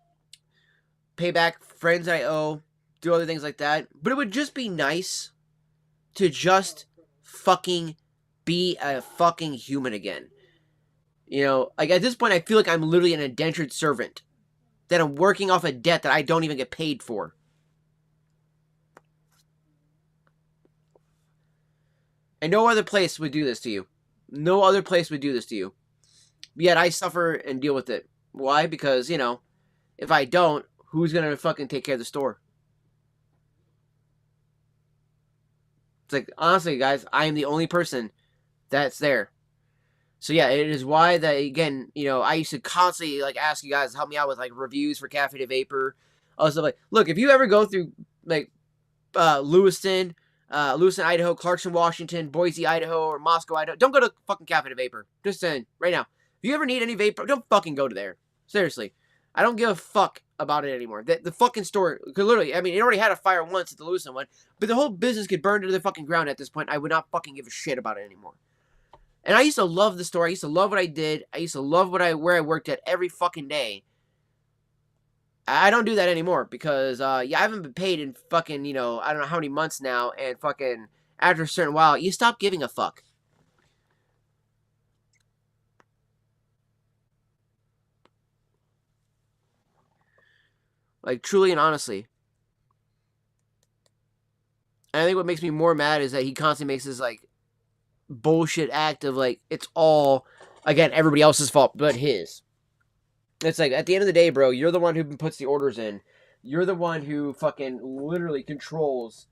pay back friends I owe, do other things like that, but it would just be nice to just fucking be a fucking human again. You know, like at this point, I feel like I'm literally an indentured servant. That I'm working off a debt that I don't even get paid for. And no other place would do this to you. No other place would do this to you. Yet I suffer and deal with it. Why? Because, you know, if I don't, who's going to fucking take care of the store? It's like, honestly, guys, I am the only person that's there. So yeah, it is why that, again, you know, I used to constantly like ask you guys to help me out with like reviews for Cafe de Vapor. Also, like, look, if you ever go through like Lewiston, Idaho, Clarkson, Washington, Boise, Idaho, or Moscow, Idaho, don't go to fucking Cafe de Vapor. Just saying, right now. If you ever need any vapor, don't fucking go to there. Seriously, I don't give a fuck about it anymore. The fucking store, because literally, I mean, it already had a fire once at the Lewiston one, but the whole business could burn to the fucking ground at this point. I would not fucking give a shit about it anymore. And I used to love the store. I used to love what I did. I used to love where I worked at every fucking day. I don't do that anymore because, yeah, I haven't been paid in fucking, you know, I don't know how many months now. And fucking, after a certain while, you stop giving a fuck. Like, truly and honestly. And I think what makes me more mad is that he constantly makes this, like, bullshit act of like it's all again everybody else's fault but his. It's like at the end of the day, bro, you're the one who puts the orders in. You're the one who fucking literally controls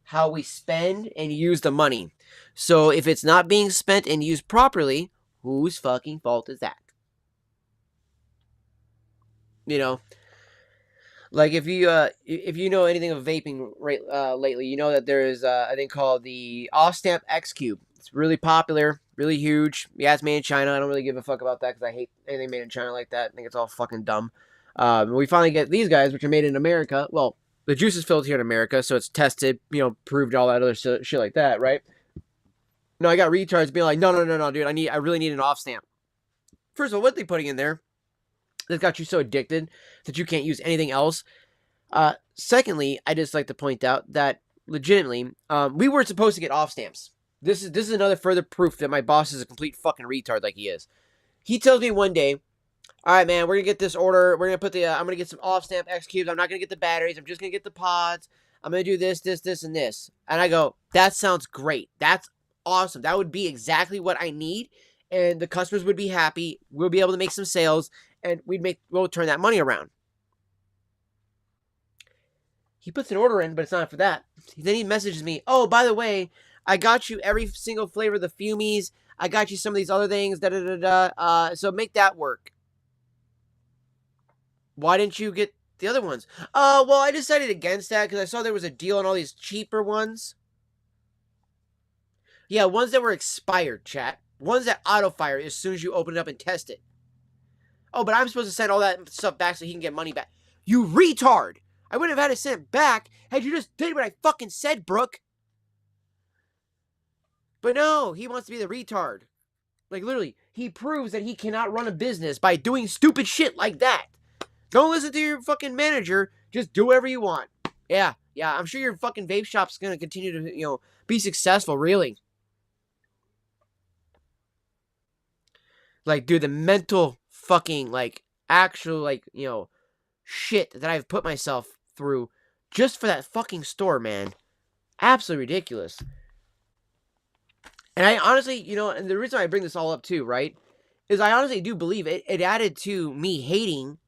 how we spend and use the money. So if it's not being spent and used properly, whose fucking fault is that? You know, like if you know anything of vaping right lately, you know that there is a thing called the off stamp X Cube. It's really popular, really huge. Yeah, it's made in China. I don't really give a fuck about that because I hate anything made in China like that. I think it's all fucking dumb. We finally get these guys, which are made in America. Well, the juice is filled here in America, so it's tested, you know, proved all that other shit like that, right? No, I got retards being like, no, dude, I really need an off stamp. First of all, what are they putting in there that's got you so addicted that you can't use anything else? Secondly, I just like to point out that legitimately, we weren't supposed to get off stamps. This is another further proof that my boss is a complete fucking retard like he is. He tells me one day, all right, man, we're going to get this order. We're going to put the, I'm going to get some off-stamp X cubes. I'm not going to get the batteries. I'm just going to get the pods. I'm going to do this, and this. And I go, that sounds great. That's awesome. That would be exactly what I need. And the customers would be happy. We'll be able to make some sales. And we'll turn that money around. He puts an order in, but it's not for that. Then he messages me, oh, by the way, I got you every single flavor of the Fumies. I got you some of these other things, so make that work. Why didn't you get the other ones? Well, I decided against that because I saw there was a deal on all these cheaper ones. Yeah, ones that were expired, chat. Ones that auto-fire as soon as you open it up and test it. Oh, but I'm supposed to send all that stuff back so he can get money back. You retard! I wouldn't have had it sent back had you just did what I fucking said, Brooke. But no, he wants to be the retard. Like, literally, he proves that he cannot run a business by doing stupid shit like that. Don't listen to your fucking manager. Just do whatever you want. Yeah, I'm sure your fucking vape shop's gonna continue to, you know, be successful, really. Like, dude, the mental fucking, like, actual, like, you know, shit that I've put myself through just for that fucking store, man. Absolutely ridiculous. And I honestly, you know, and the reason I bring this all up too, right, is I honestly do believe it added to me hating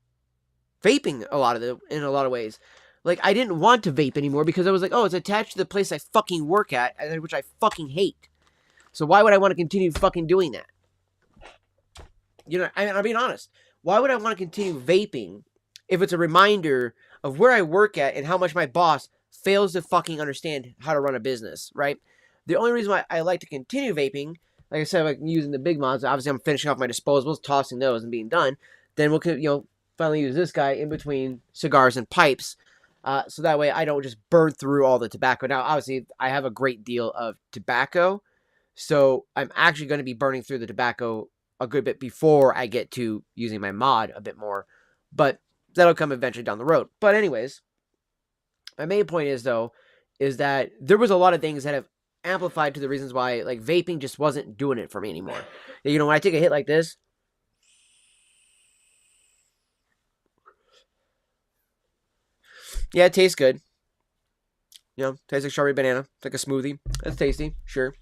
vaping in a lot of ways. Like, I didn't want to vape anymore because I was like, oh, it's attached to the place I fucking work at, which I fucking hate. So why would I want to continue fucking doing that? You know, I'm being honest. Why would I want to continue vaping if it's a reminder of where I work at and how much my boss fails to fucking understand how to run a business, right? The only reason why I like to continue vaping, like I said, like using the big mods, obviously I'm finishing off my disposables, tossing those and being done. Then we'll, finally use this guy in between cigars and pipes. So that way I don't just burn through all the tobacco. Now, obviously, I have a great deal of tobacco, so I'm actually going to be burning through the tobacco a good bit before I get to using my mod a bit more. But that'll come eventually down the road. But anyways, my main point is, though, is that there was a lot of things that have amplified to the reasons why, like, vaping just wasn't doing it for me anymore. You know, when I take a hit like this, yeah, it tastes good. You know, tastes like strawberry banana. It's like a smoothie. That's tasty, sure.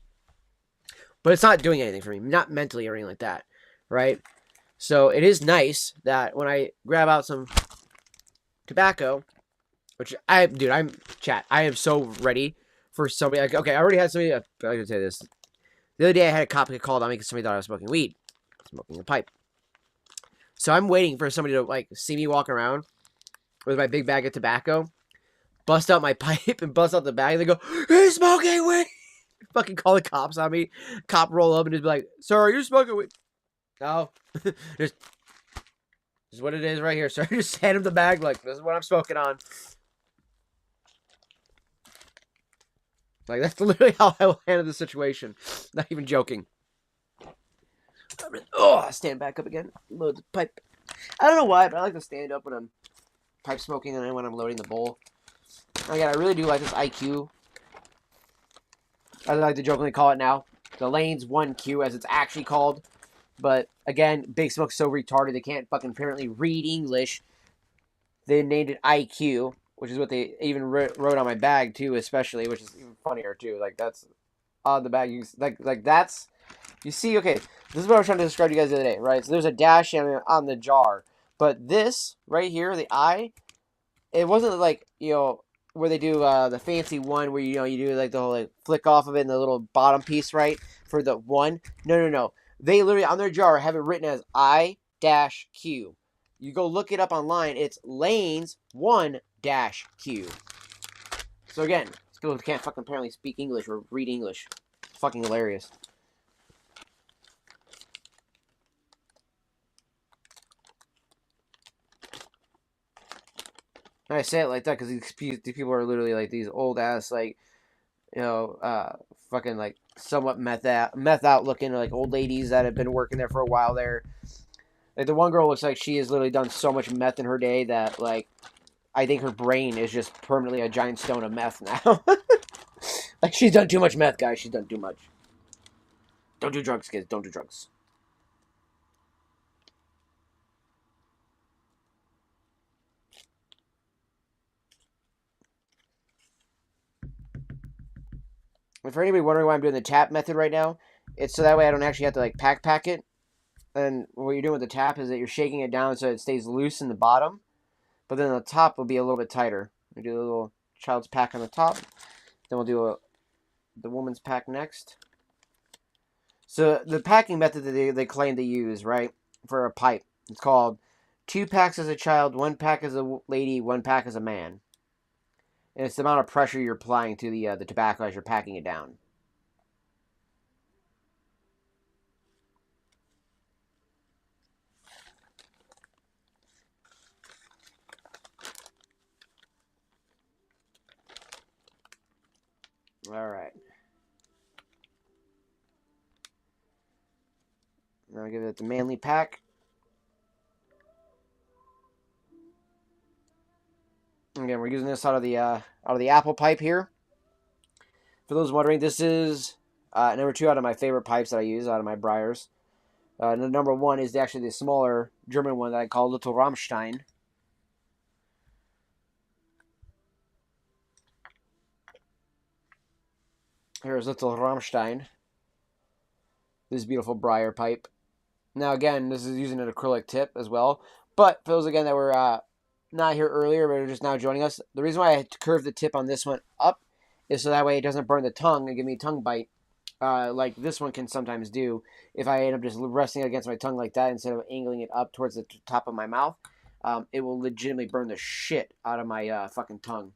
But it's not doing anything for me, not mentally or anything like that, right? So it is nice that when I grab out some tobacco, which I'm chat. I am so ready for somebody. Like, okay, I already had somebody. I can say this. The other day, I had a cop get called on me because somebody thought I was smoking weed, smoking a pipe. So I'm waiting for somebody to like see me walk around with my big bag of tobacco, bust out my pipe and bust out the bag. And they go, "He's smoking weed." Fucking call the cops on me. Cop roll up and just be like, "Sir, are you smoking weed?" No, just this is what it is right here, sir. Just hand him the bag like, "This is what I'm smoking on." Like, that's literally how I will handle the situation. Not even joking. Oh, stand back up again. Load the pipe. I don't know why, but I like to stand up when I'm pipe smoking and then when I'm loading the bowl. Again, I really do like this IQ. I like to jokingly call it now. The Lane's 1Q, as it's actually called. But, again, Big Smoke's so retarded they can't fucking apparently read English. They named it IQ, which is what they even wrote on my bag, too, especially, which is even funnier, too. Like, that's on the bag. Like that's... You see, okay, this is what I was trying to describe to you guys the other day, right? So there's a dash on the jar. But this, right here, the I, it wasn't like, where they do the fancy one where, you do like the whole like flick off of it and the little bottom piece, right? For the one. No. They literally, on their jar, have it written as I-Q. You go look it up online, it's Lane's 1-Q. So again, people can't fucking apparently speak English or read English. It's fucking hilarious. And I say it like that because these people are literally like these old ass, like, fucking like somewhat meth out looking like old ladies that have been working there for a while there. Like the one girl looks like she has literally done so much meth in her day that like I think her brain is just permanently a giant stone of meth now. Like she's done too much meth, guys. She's done too much. Don't do drugs, kids. Don't do drugs. And for anybody wondering why I'm doing the tap method right now, it's so that way I don't actually have to like pack it. And what you're doing with the tap is that you're shaking it down so it stays loose in the bottom, but then the top will be a little bit tighter. We do a little child's pack on the top, then we'll do the woman's pack next. So the packing method that they claim to use, right, for a pipe, it's called 2 packs as a child, 1 pack as a lady, 1 pack as a man. And it's the amount of pressure you're applying to the tobacco as you're packing it down. All right. Now give it the manly pack. Again, we're using this out of the apple pipe here. For those wondering, this is number 2 out of my favorite pipes that I use out of my briars. Number 1 is actually the smaller German one that I call Little Rammstein. Here's Little Rammstein. This beautiful briar pipe. Now again, this is using an acrylic tip as well. But for those again that were not here earlier but are just now joining us, the reason why I had to curve the tip on this one up is so that way it doesn't burn the tongue and give me a tongue bite. Like this one can sometimes do if I end up just resting against my tongue like that instead of angling it up towards the top of my mouth. It will legitimately burn the shit out of my fucking tongue.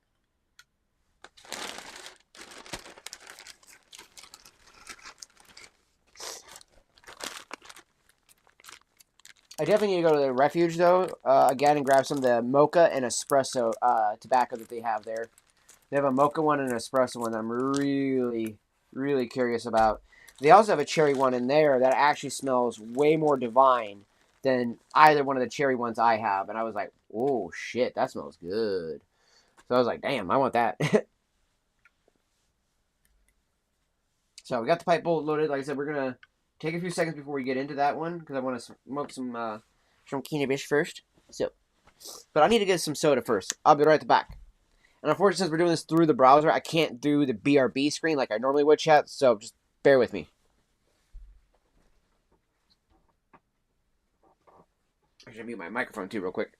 I definitely need to go to the refuge though, again, and grab some of the mocha and espresso tobacco that they have there. They have a mocha one and an espresso one that I'm really, really curious about. They also have a cherry one in there that actually smells way more divine than either one of the cherry ones I have. And I was like, oh shit, that smells good. So I was like, damn, I want that. So we got the pipe bowl loaded. Like I said, we're gonna take a few seconds before we get into that one because I want to smoke some cannabis first. So, but I need to get some soda first. I'll be right at the back. And unfortunately, since we're doing this through the browser, I can't do the BRB screen like I normally would, chat. So just bear with me. I should mute my microphone too, real quick.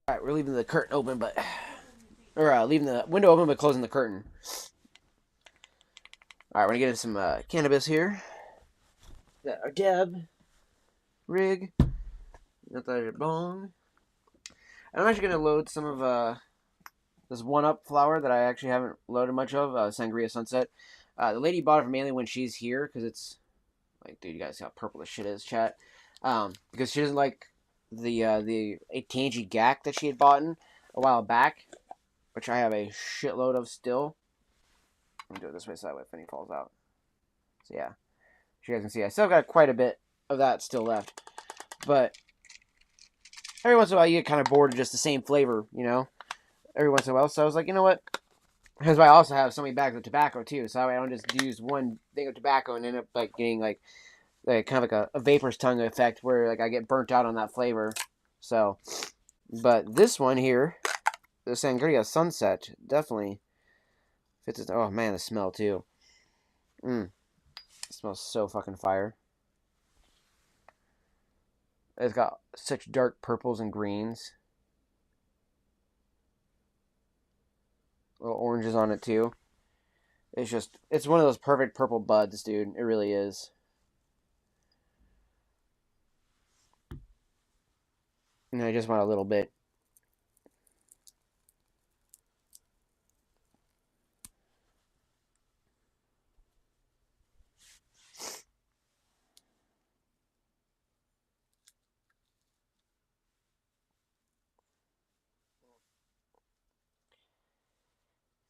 All right, we're leaving the curtain open, but leaving the window open, but closing the curtain. All right, we're gonna get in some cannabis here. Got our dab rig. Got that bong. I'm actually gonna load some of this one up flower that I actually haven't loaded much of. Sangria Sunset. The lady bought it for mainly when she's here because it's like, dude, you guys see how purple this shit is, chat. Because she doesn't like the tangy gack that she had bought in a while back, which I have a shitload of still. Let me do it this way so that way if any falls out. So yeah, as you guys can see, I still got quite a bit of that still left. But every once in a while, you get kind of bored of just the same flavor, you know? Every once in a while. So I was like, you know what? Because I also have so many bags of tobacco, too. So I don't just use one thing of tobacco and end up like getting like kind of like a vapor's tongue effect where like I get burnt out on that flavor. So, but this one here, the Sangria Sunset, definitely fits it. Oh man, the smell too. It smells so fucking fire. It's got such dark purples and greens. Little oranges on it too. It's one of those perfect purple buds, dude. It really is. And I just want a little bit.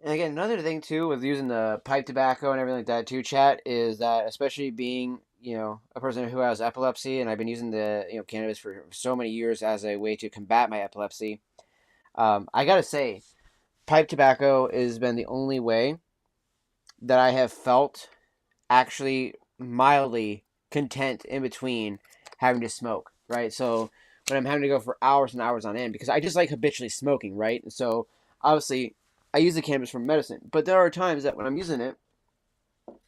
And again, another thing too with using the pipe tobacco and everything like that too, chat, is that especially being, a person who has epilepsy, and I've been using the, cannabis for so many years as a way to combat my epilepsy. I gotta say, pipe tobacco has been the only way that I have felt actually mildly content in between having to smoke, right? So when I'm having to go for hours and hours on end, because I just like habitually smoking, right? And so obviously I use the cannabis for medicine, but there are times that when I'm using it,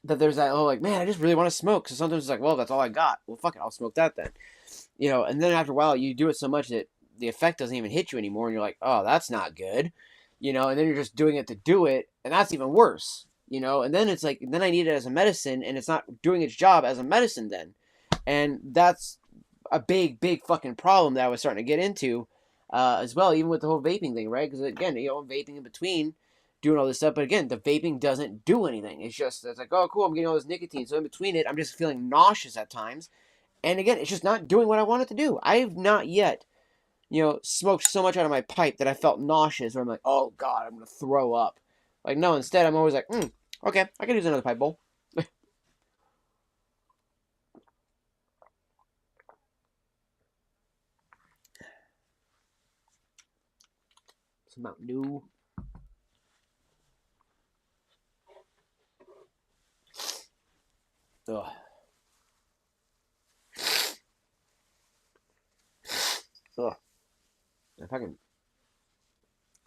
that there's that, oh, like, man, I just really want to smoke. So sometimes it's like, well, that's all I got. Well, fuck it, I'll smoke that then. And then after a while, you do it so much that the effect doesn't even hit you anymore, and you're like, oh, that's not good. And then you're just doing it to do it, and that's even worse. And then it's like, then I need it as a medicine, and it's not doing its job as a medicine then. And that's a big, big fucking problem that I was starting to get into as well, even with the whole vaping thing, right? Because again, I'm vaping in between doing all this stuff, but again, the vaping doesn't do anything. It's like, oh, cool, I'm getting all this nicotine. So in between it, I'm just feeling nauseous at times. And again, it's just not doing what I want it to do. I have not yet, smoked so much out of my pipe that I felt nauseous, or I'm like, oh god, I'm gonna throw up. Like, no, instead I'm always like, okay, I can use another pipe bowl. Some Mountain Dew. Ugh. Ugh. My fucking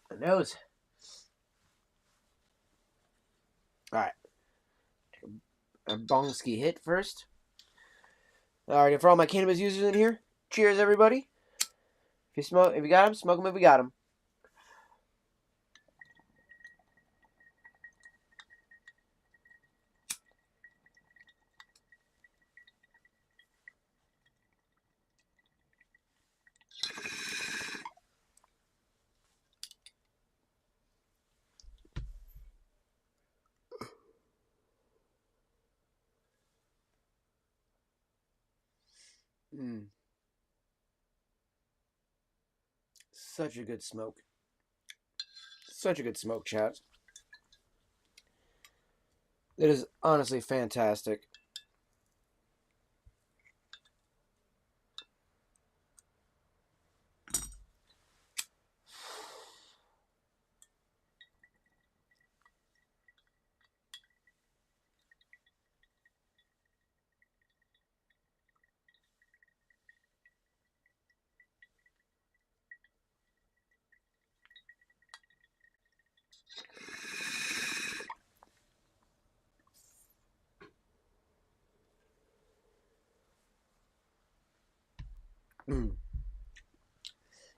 my nose. Alright. A bongski hit first. Alright, for all my cannabis users in here, cheers everybody. If you got them, smoke them if you got them. Such a good smoke. Such a good smoke, chat. It is honestly fantastic.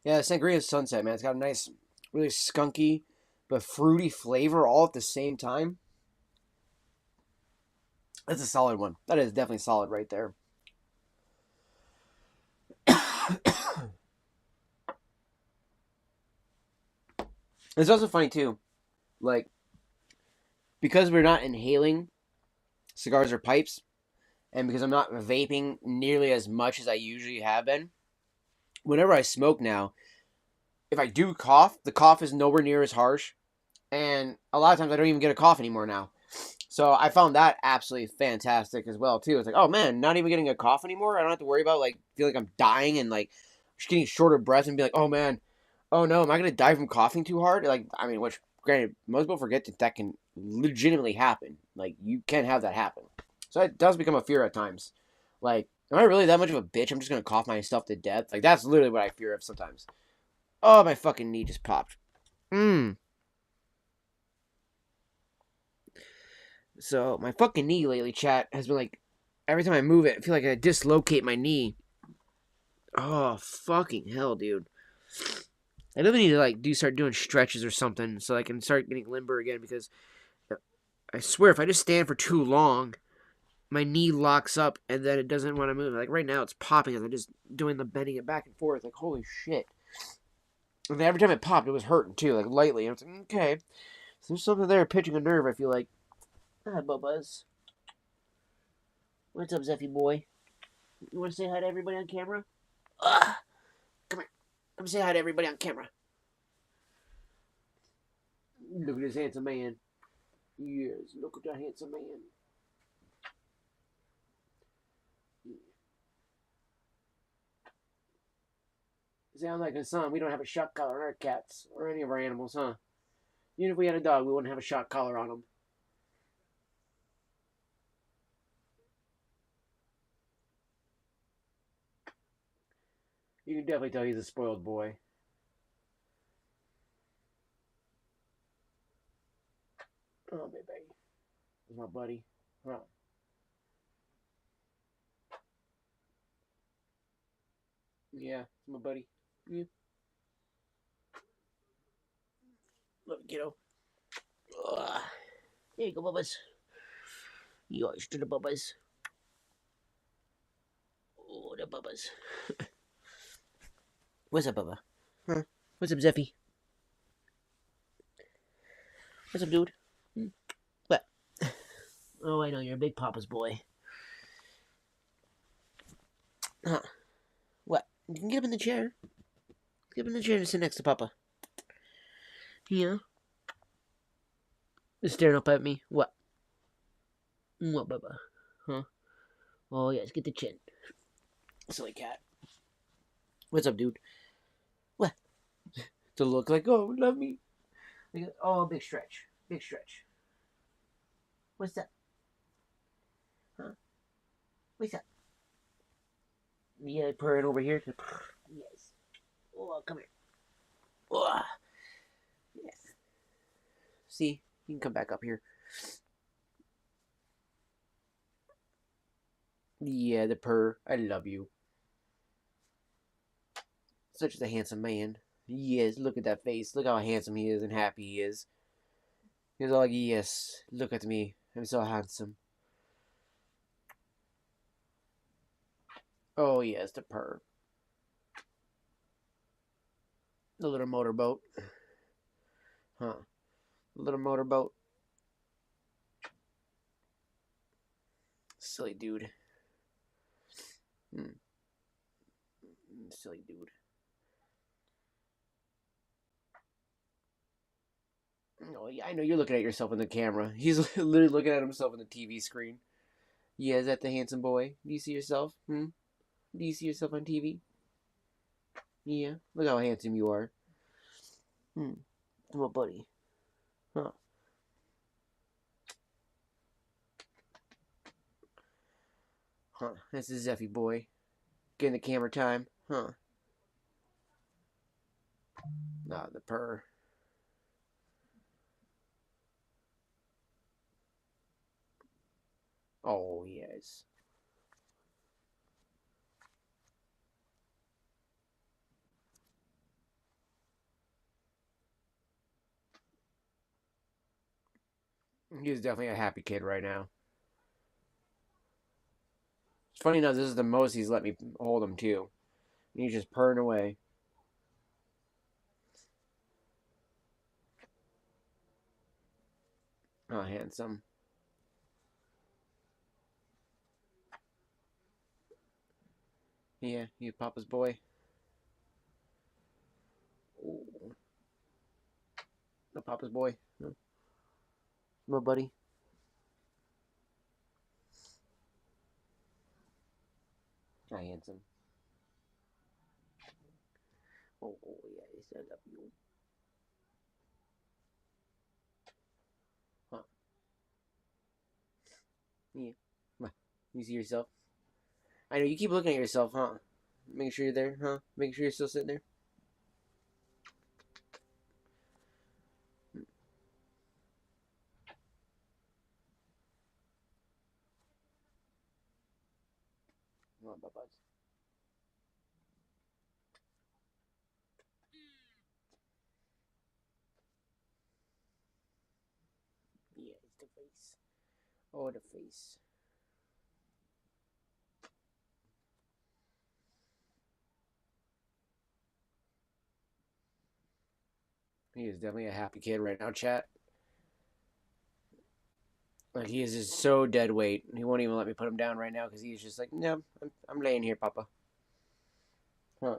Yeah, Sangria Sunset, man. It's got a nice, really skunky but fruity flavor all at the same time. That's a solid one. That is definitely solid right there. It's also funny too, like, because we're not inhaling cigars or pipes, and because I'm not vaping nearly as much as I usually have been, whenever I smoke now, if I do cough, the cough is nowhere near as harsh, and a lot of times I don't even get a cough anymore now. So I found that absolutely fantastic as well too. It's like, oh man, not even getting a cough anymore. I don't have to worry about like feel like I'm dying and like just getting shorter breath and be like, oh man, oh no, am I gonna die from coughing too hard? Like, I mean, which granted, most people forget that can legitimately happen. Like, you can have that happen. So it does become a fear at times. Like, am I really that much of a bitch? I'm just gonna cough myself to death. Like, that's literally what I fear of sometimes. Oh, my fucking knee just popped. So my fucking knee lately, chat, has been like, every time I move it, I feel like I dislocate my knee. Oh, fucking hell, dude. I really need to like start doing stretches or something so I can start getting limber again, because I swear if I just stand for too long, my knee locks up and then it doesn't want to move. Like right now it's popping as I'm just doing the bending it back and forth. Like, holy shit. And every time it popped, it was hurting too, like lightly. And I was like, okay. So there's something there pitching a nerve, I feel like. Ah, Bubba's. What's up, Zeffy boy? You want to say hi to everybody on camera? Come here. Come say hi to everybody on camera. Look at this handsome man. Yes, look at that handsome man. Sound like a son. We don't have a shock collar on our cats or any of our animals, huh? Even if we had a dog, we wouldn't have a shock collar on them. You can definitely tell he's a spoiled boy. Oh, baby. That's my buddy. Huh. Yeah, it's my buddy. Yeah. Love you, kiddo. Ugh. There you go, Bubbas. You always do the Bubbas. Oh, the Bubbas. What's up, Bubba? Huh? What's up, Zeffy? What's up, dude? What? Oh, I know, you're a big Papa's boy. Huh? What? You can get up in the chair. Give him the chair and sit next to Papa. Yeah. He's staring up at me. What? What, Papa? Huh? Oh, yes, get the chin. Silly cat. What's up, dude? What? To look like, oh, love me. Oh, big stretch. Big stretch. What's that? Huh? What's up? Yeah, purring over here. Yes. Oh, come here. Oh, yes. See? You can come back up here. Yeah, the purr. I love you. Such a handsome man. Yes, look at that face. Look how handsome he is and happy he is. He's all like, yes, look at me. I'm so handsome. Oh, yes, the purr. The little motorboat. Huh. The little motorboat. Silly dude. Silly dude. Oh, yeah, I know you're looking at yourself in the camera. He's literally looking at himself on the TV screen. Yeah, is that the handsome boy? Do you see yourself? Do you see yourself on TV? Yeah. Look how handsome you are. Come on, buddy. Huh. Huh. That's the Zeffy boy. Getting the camera time. Huh. Nah, the purr. Oh, yes. He's definitely a happy kid right now. It's funny enough, this is the most he's let me hold him, too. And he's just purring away. Oh, handsome. Yeah, you Papa's boy. Ooh. No, Papa's boy. No. My buddy. Hi, handsome. Oh, yes, I love you. Huh. Yeah. What? You see yourself? I know, you keep looking at yourself, huh? Making sure you're there, huh? Making sure you're still sitting there? Come on, Bubba. Yeah, it's the face. Oh, the face. He is definitely a happy kid right now, chat. Like, he is just so dead weight. He won't even let me put him down right now because he's just like, no, I'm laying here, Papa. Huh.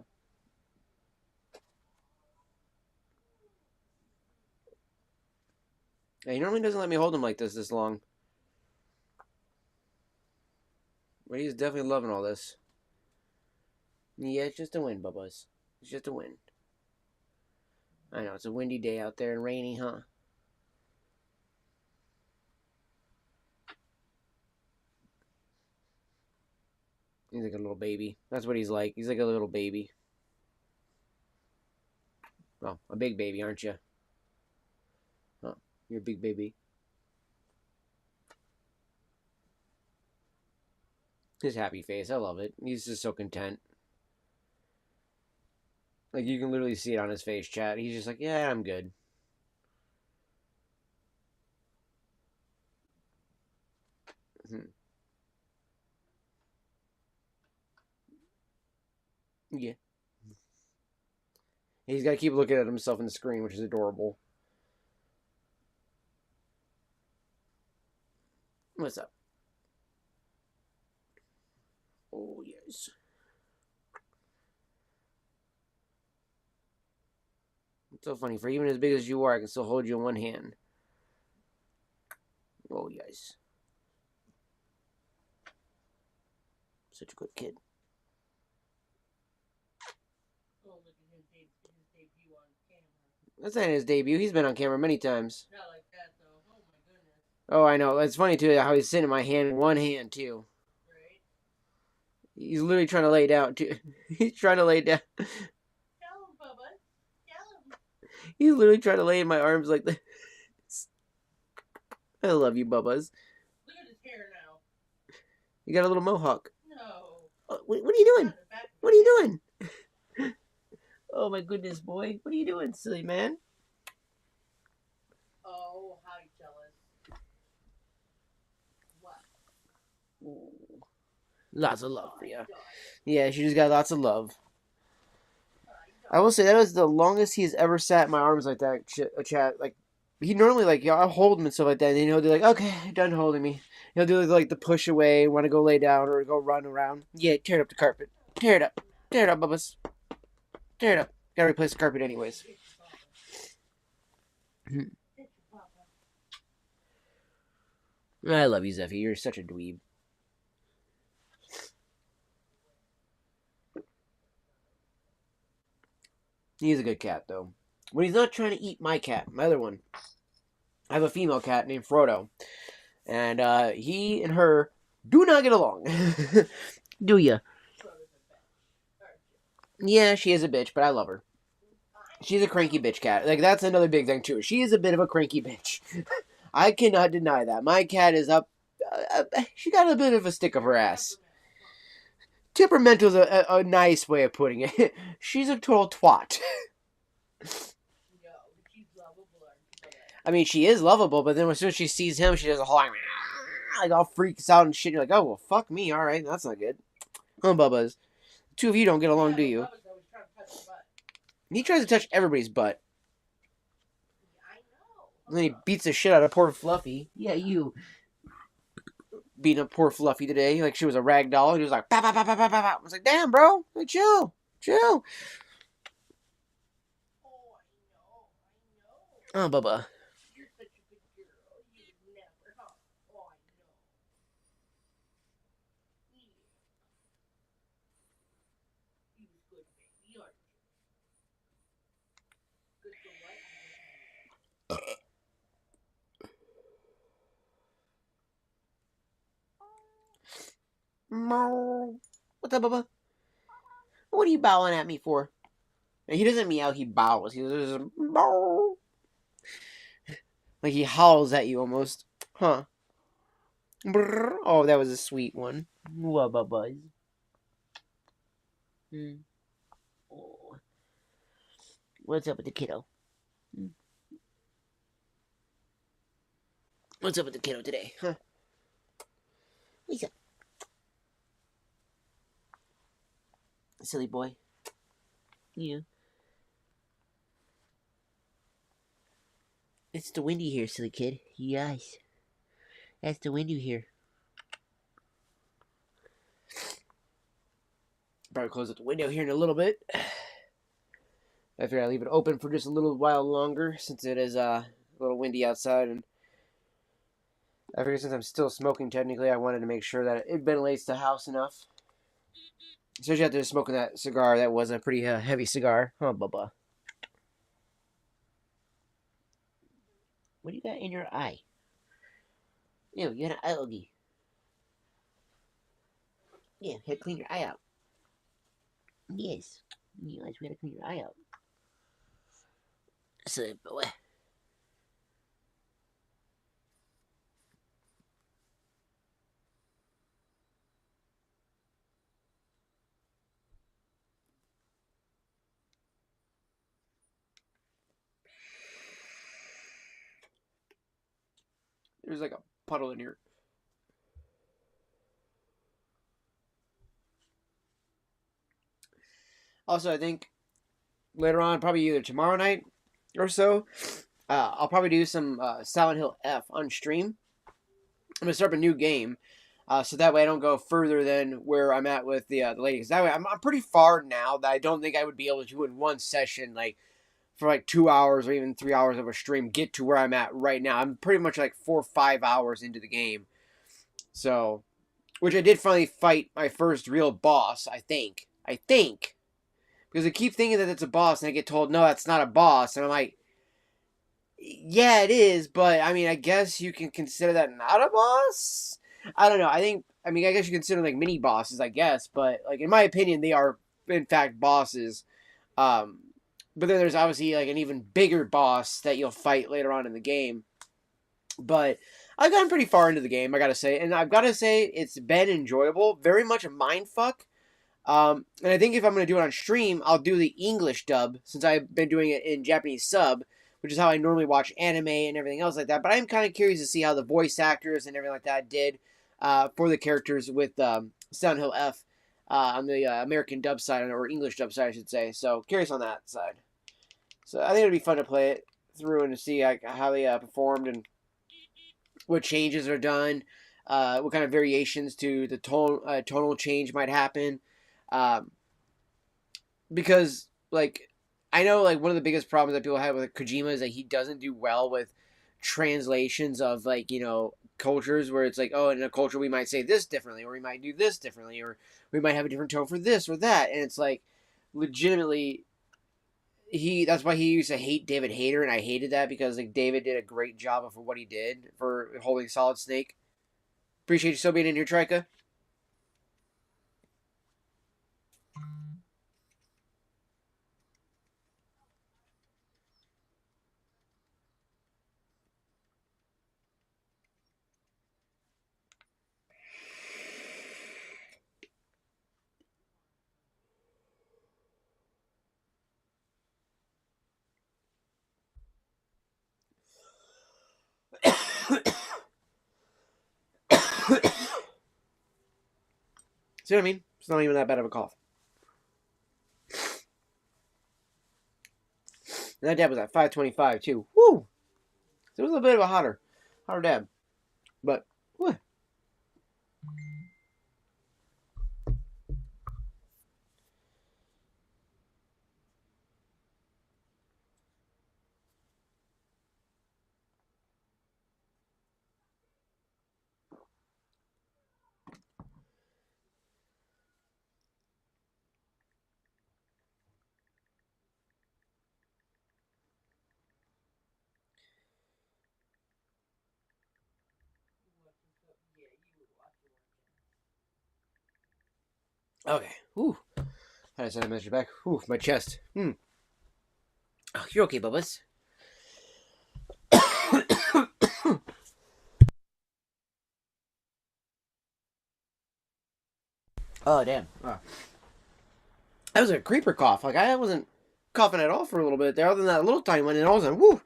Yeah, he normally doesn't let me hold him like this long. But he's definitely loving all this. Yeah, it's just a wind, Bubba's. It's just a wind. I know, it's a windy day out there and rainy, huh? He's like a little baby. That's what he's like. He's like a little baby. Oh, a big baby, aren't you? Huh. You're a big baby. His happy face. I love it. He's just so content. Like, you can literally see it on his face, chat. He's just like, yeah, I'm good. Yeah. He's got to keep looking at himself in the screen, which is adorable. What's up? Oh, yes. It's so funny. For even as big as you are, I can still hold you in one hand. Oh, yes. Such a good kid. Oh, look at his debut on camera. That's not his debut. He's been on camera many times. Not like that, though. Oh, my goodness. Oh, I know. It's funny, too, how he's sitting in my hand in one hand, too. Right? He's literally trying to lay down, too. He's trying to lay down. Tell him, Bubba. Tell him. He's literally trying to lay in my arms like this. I love you, Bubba's. Look at his hair now. You got a little mohawk. No. What are you doing? What are you doing? Oh, my goodness, boy. What are you doing, silly man? Oh, how you jealous. What? Ooh. Lots of love for you. God. Yeah, she just got lots of love. I will say that was the longest he's ever sat in my arms like that. Chat, like he normally like I'll hold him and stuff like that, and then he'll be like, "Okay, done holding me." He'll do like the push away, want to go lay down or go run around. Yeah, tear up the carpet. Tear it up, Bubba's. Tear it up. Gotta replace the carpet anyways. I love you, Zeffy. You're such a dweeb. He's a good cat, though. When he's not trying to eat my cat, my other one. I have a female cat named Frodo. And he and her do not get along. Do ya? Yeah, she is a bitch, but I love her. She's a cranky bitch cat. Like, that's another big thing, too. She is a bit of a cranky bitch. I cannot deny that. My cat is up. She got a bit of a stick of her ass. Temperamental is a nice way of putting it. She's a total twat. I mean, she is lovable, but then as soon as she sees him, she does a whole like all freaks out and shit. You're like, oh, well, fuck me. All right, that's not good. Huh, Bubba's. The two of you don't get along, do you? He tries to touch everybody's butt. And then he beats the shit out of poor Fluffy. Yeah, you. Beating up poor Fluffy today like she was a rag doll. He was like, bah, bah, bah, bah, bah, bah. I was like, damn, bro. Like, chill. Chill. Oh, Bubba. What's up, Bubba? What are you bowing at me for? He doesn't meow, he bows. He just bow. Like he howls at you almost. Huh. Brrr. Oh, that was a sweet one. What, Bubba? Oh. What's up with the kiddo? What's up with the kiddo today? Huh? What's up? Silly boy. Yeah. It's the windy here, silly kid. Yes. That's the windy here. Probably close up the window here in a little bit. I figured I'd leave it open for just a little while longer since it is a little windy outside, and I figured since I'm still smoking technically, I wanted to make sure that it ventilates the house enough. Especially after smoking that cigar, that was a pretty heavy cigar. Huh, Bubba? What do you got in your eye? Ew, you got an eye oogie. Yeah, you gotta clean your eye out. Yes. Yes, we gotta clean your eye out. Silly boy. There's like a puddle in here. Also, I think later on, probably either tomorrow night or so, I'll probably do some Silent Hill F on stream. I'm gonna start up a new game, so that way I don't go further than where I'm at with the ladies. That way, I'm pretty far now that I don't think I would be able to in one session like for like 2 hours or even 3 hours of a stream get to where I'm at right now. I'm pretty much like 4 or 5 hours into the game. So, which I did finally fight my first real boss, I think. Because I keep thinking that it's a boss, and I get told, no, that's not a boss. And I'm like, yeah, it is, but I mean, I guess you can consider that not a boss? I don't know. I guess you consider like mini bosses, I guess, but like in my opinion, they are in fact bosses. Um, but then there's obviously like an even bigger boss that you'll fight later on in the game. But I've gotten pretty far into the game, I gotta say, and I've gotta say it's been enjoyable. Very much a mind fuck. And I think if I'm gonna do it on stream, I'll do the English dub since I've been doing it in Japanese sub, which is how I normally watch anime and everything else like that. But I'm kind of curious to see how the voice actors and everything like that did for the characters with Silent Hill F on the American dub side, or English dub side, I should say. So curious on that side. So I think it'll be fun to play it through and to see how they performed and what changes are done, what kind of variations to the tonal change might happen. Um, because like I know like one of the biggest problems that people have with Kojima is that he doesn't do well with translations of like cultures where it's like, oh, in a culture we might say this differently, or we might do this differently, or we might have a different tone for this or that, and it's like legitimately that's why he used to hate David Hayter, and I hated that because like David did a great job of what he did for holding Solid Snake. Appreciate you still being in here, Trika. See what I mean? It's not even that bad of a cough. And that dab was at 525 too. Woo! So it was a bit of a hotter dab. But whew. Okay. Whew. How did I send a message back? Whew, my chest. Oh, you're okay, Bubba's. Oh, damn. Oh. That was a creeper cough. Like, I wasn't coughing at all for a little bit there, other than that little tiny one, and all of a sudden, whoo!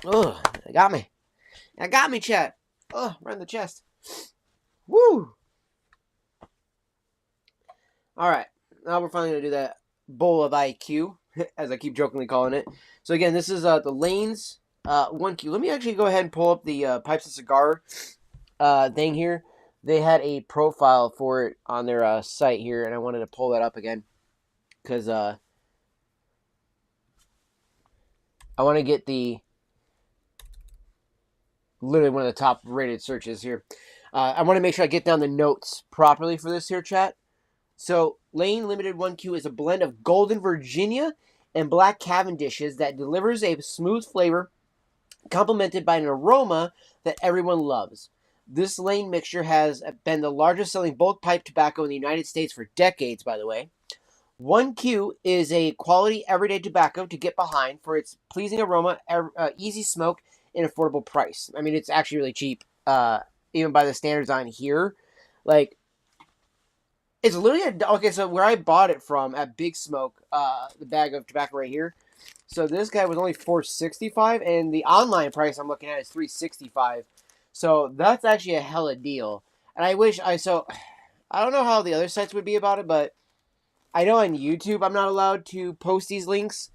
Oh, it got me. It got me, chat. Oh, right in the chest. Woo! Alright. Now we're finally going to do that bowl of IQ, as I keep jokingly calling it. So again, this is the Lane's 1Q. Let me actually go ahead and pull up the Pipes and Cigar thing here. They had a profile for it on their site here, and I wanted to pull that up again because I want to get literally one of the top rated searches here. I want to make sure I get down the notes properly for this here, chat. So Lane Limited 1Q is a blend of Golden Virginia and Black Cavendishes that delivers a smooth flavor complemented by an aroma that everyone loves. This Lane mixture has been the largest selling bulk pipe tobacco in the United States for decades, by the way. 1Q is a quality everyday tobacco to get behind for its pleasing aroma, easy smoke, and affordable price. I mean, it's actually really cheap, even by the standards on here. Like, it's literally okay, so where I bought it from at Big Smoke, the bag of tobacco right here. So this guy was only $4.65, and the online price I'm looking at is $3.65. So that's actually a hella deal. And I wish I don't know how the other sites would be about it, but I know on YouTube I'm not allowed to post these links,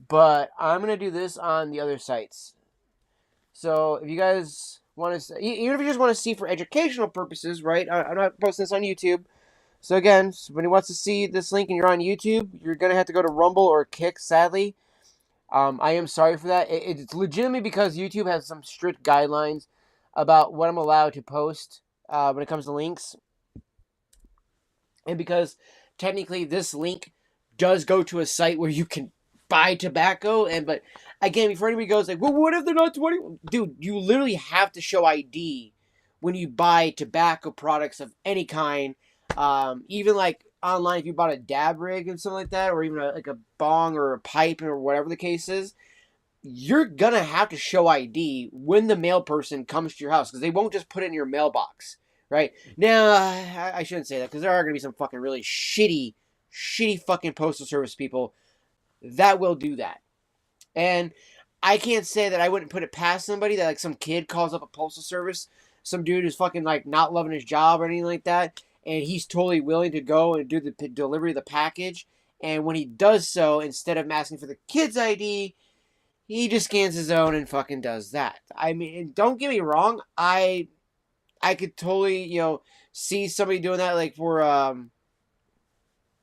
but I'm gonna do this on the other sites. So if you guys want to, even if you just want to see for educational purposes, right? I'm not posting this on YouTube, So again, when he wants to see this link and you're on YouTube, you're gonna have to go to Rumble or Kick. Sadly, I am sorry for that. It's legitimately because YouTube has some strict guidelines about what I'm allowed to post when it comes to links, and because technically this link does go to a site where you can buy tobacco. And but again, before anybody goes like, well, what if they're not 20? Dude, you literally have to show ID when you buy tobacco products of any kind. Even like online, if you bought a dab rig and something like that, or even like a bong or a pipe or whatever the case is, you're gonna have to show ID when the mail person comes to your house, because they won't just put it in your mailbox, right? Now, I shouldn't say that, because there are gonna be some fucking really shitty fucking postal service people that will do that. And I can't say that I wouldn't put it past somebody that like some kid calls up a postal service, some dude who's fucking like not loving his job or anything like that, and he's totally willing to go and do the delivery of the package. And when he does so, instead of asking for the kid's ID, he just scans his own and fucking does that. I mean, don't get me wrong. I could totally, see somebody doing that, like for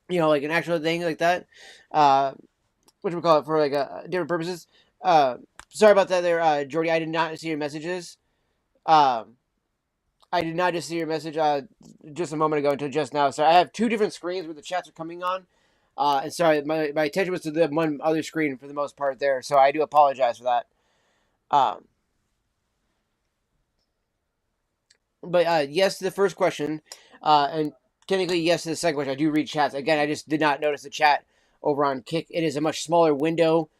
like an actual thing like that. What do we call it, for like different purposes. Sorry about that there, Jordy. I did not see your messages. Um, I did not just see your message just a moment ago until just now. So I have two different screens where the chats are coming on. And sorry, my attention was to the one other screen for the most part there. So I do apologize for that. Um, but yes to the first question, and technically yes to the second question. I do read chats. Again, I just did not notice the chat over on Kick. It is a much smaller window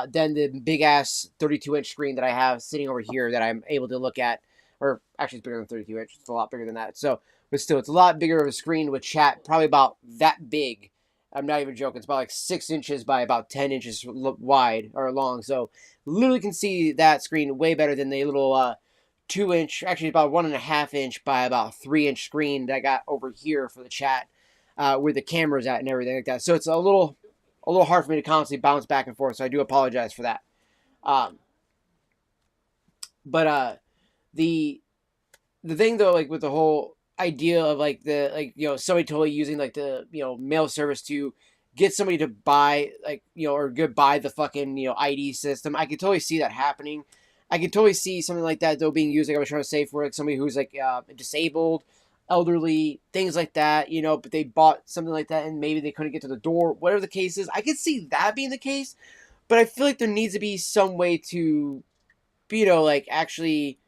than the big ass 32-inch screen that I have sitting over here that I'm able to look at. Or actually, it's bigger than 32 inch. It's a lot bigger than that. So, but still, it's a lot bigger of a screen with chat. Probably about that big. I'm not even joking. It's about like 6 inches by about 10 inches wide or long. So, literally can see that screen way better than the little 2-inch, actually about 1.5 inch by about 3-inch screen that I got over here for the chat, where the camera's at and everything like that. So it's a little hard for me to constantly bounce back and forth. So I do apologize for that. Um, but the thing though, like with the whole idea of like the somebody totally using like the mail service to get somebody to buy like or good buy the fucking ID system, I could totally see that happening. I could totally see something like that though being used, like I was trying to say, for like somebody who's like disabled, elderly, things like that, but they bought something like that and maybe they couldn't get to the door, whatever the case is. I could see that being the case, but I feel like there needs to be some way to like actually,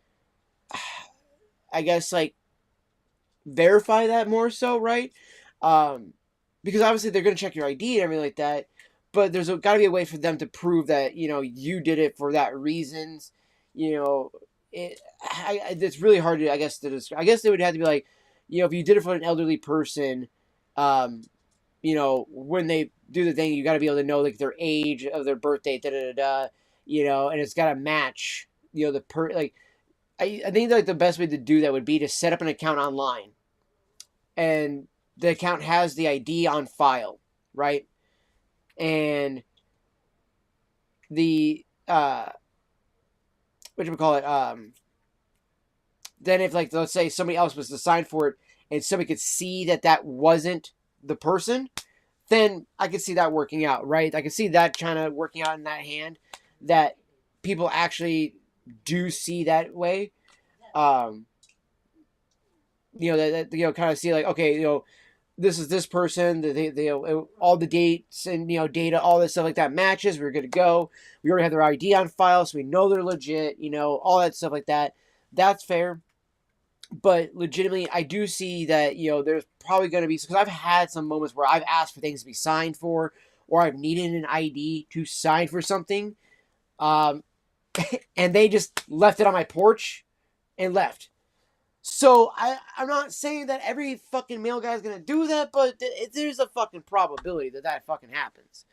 I guess, like verify that more so, right? Um, because obviously they're going to check your ID and everything like that, but there's got to be a way for them to prove that you did it for that reasons. It's really hard to, I guess, to describe. I guess it would have to be like, if you did it for an elderly person, um, when they do the thing, you got to be able to know like their age, of their birthday, da da da da, and it's got to match, the like. I think like the best way to do that would be to set up an account online, and the account has the ID on file, right? And the what do we call it? Then if like let's say somebody else was to sign for it, and somebody could see that that wasn't the person, then I could see that working out, right? I could see that kind of working out in that hand, that people actually do see that way. Um, kind of see like, okay, this is this person, they all the dates and data, all this stuff like that matches. We're good to go. We already have their ID on file, so we know they're legit. All that stuff like that. That's fair. But legitimately, I do see that there's probably going to be, because I've had some moments where I've asked for things to be signed for, or I've needed an ID to sign for something, um, and they just left it on my porch and left. So I'm not saying that every fucking male guy is gonna do that, but there's a fucking probability that that fucking happens.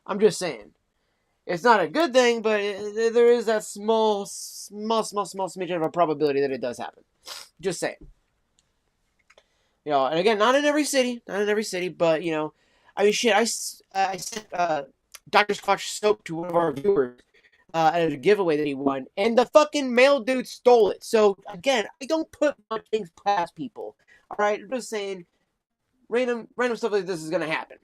I'm just saying. It's not a good thing, but there is that small smidgen of a probability that it does happen. Just saying. And again, not in every city, but I mean, shit. I sent Dr. Squatch soap to one of our viewers at a giveaway that he won, and the fucking mail dude stole it. So again, I don't put much things past people. All right, I'm just saying, random stuff like this is gonna happen.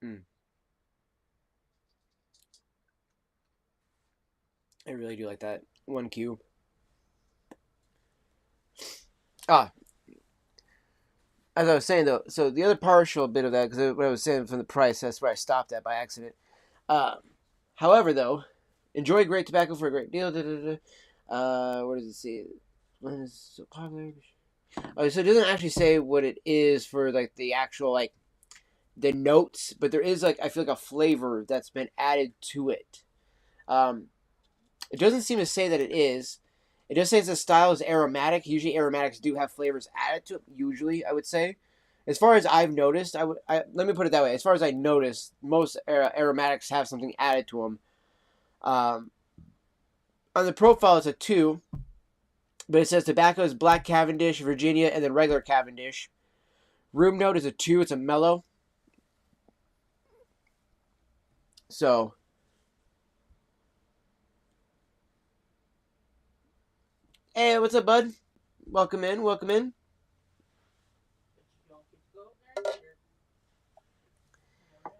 Mm. I really do like that 1Q. Ah, as I was saying though, so the other partial bit of that, because what I was saying from the price, that's where I stopped at by accident. Um, However, though, enjoy great tobacco for a great deal. Da, da, da. What does it say? When is so popular? Oh, so it doesn't actually say what it is for like the actual like the notes, but there is like I feel like a flavor that's been added to it. Um, it doesn't seem to say that it is. It just says the style is aromatic. Usually aromatics do have flavors added to it. Usually, I would say. As far as I've noticed, let me put it that way. As far as I noticed, most aromatics have something added to them. Um, on the profile, it's a 2, but it says tobacco is black Cavendish, Virginia, and then regular Cavendish. Room note is a 2. It's a mellow. So, hey, what's up, bud? Welcome in. Welcome in.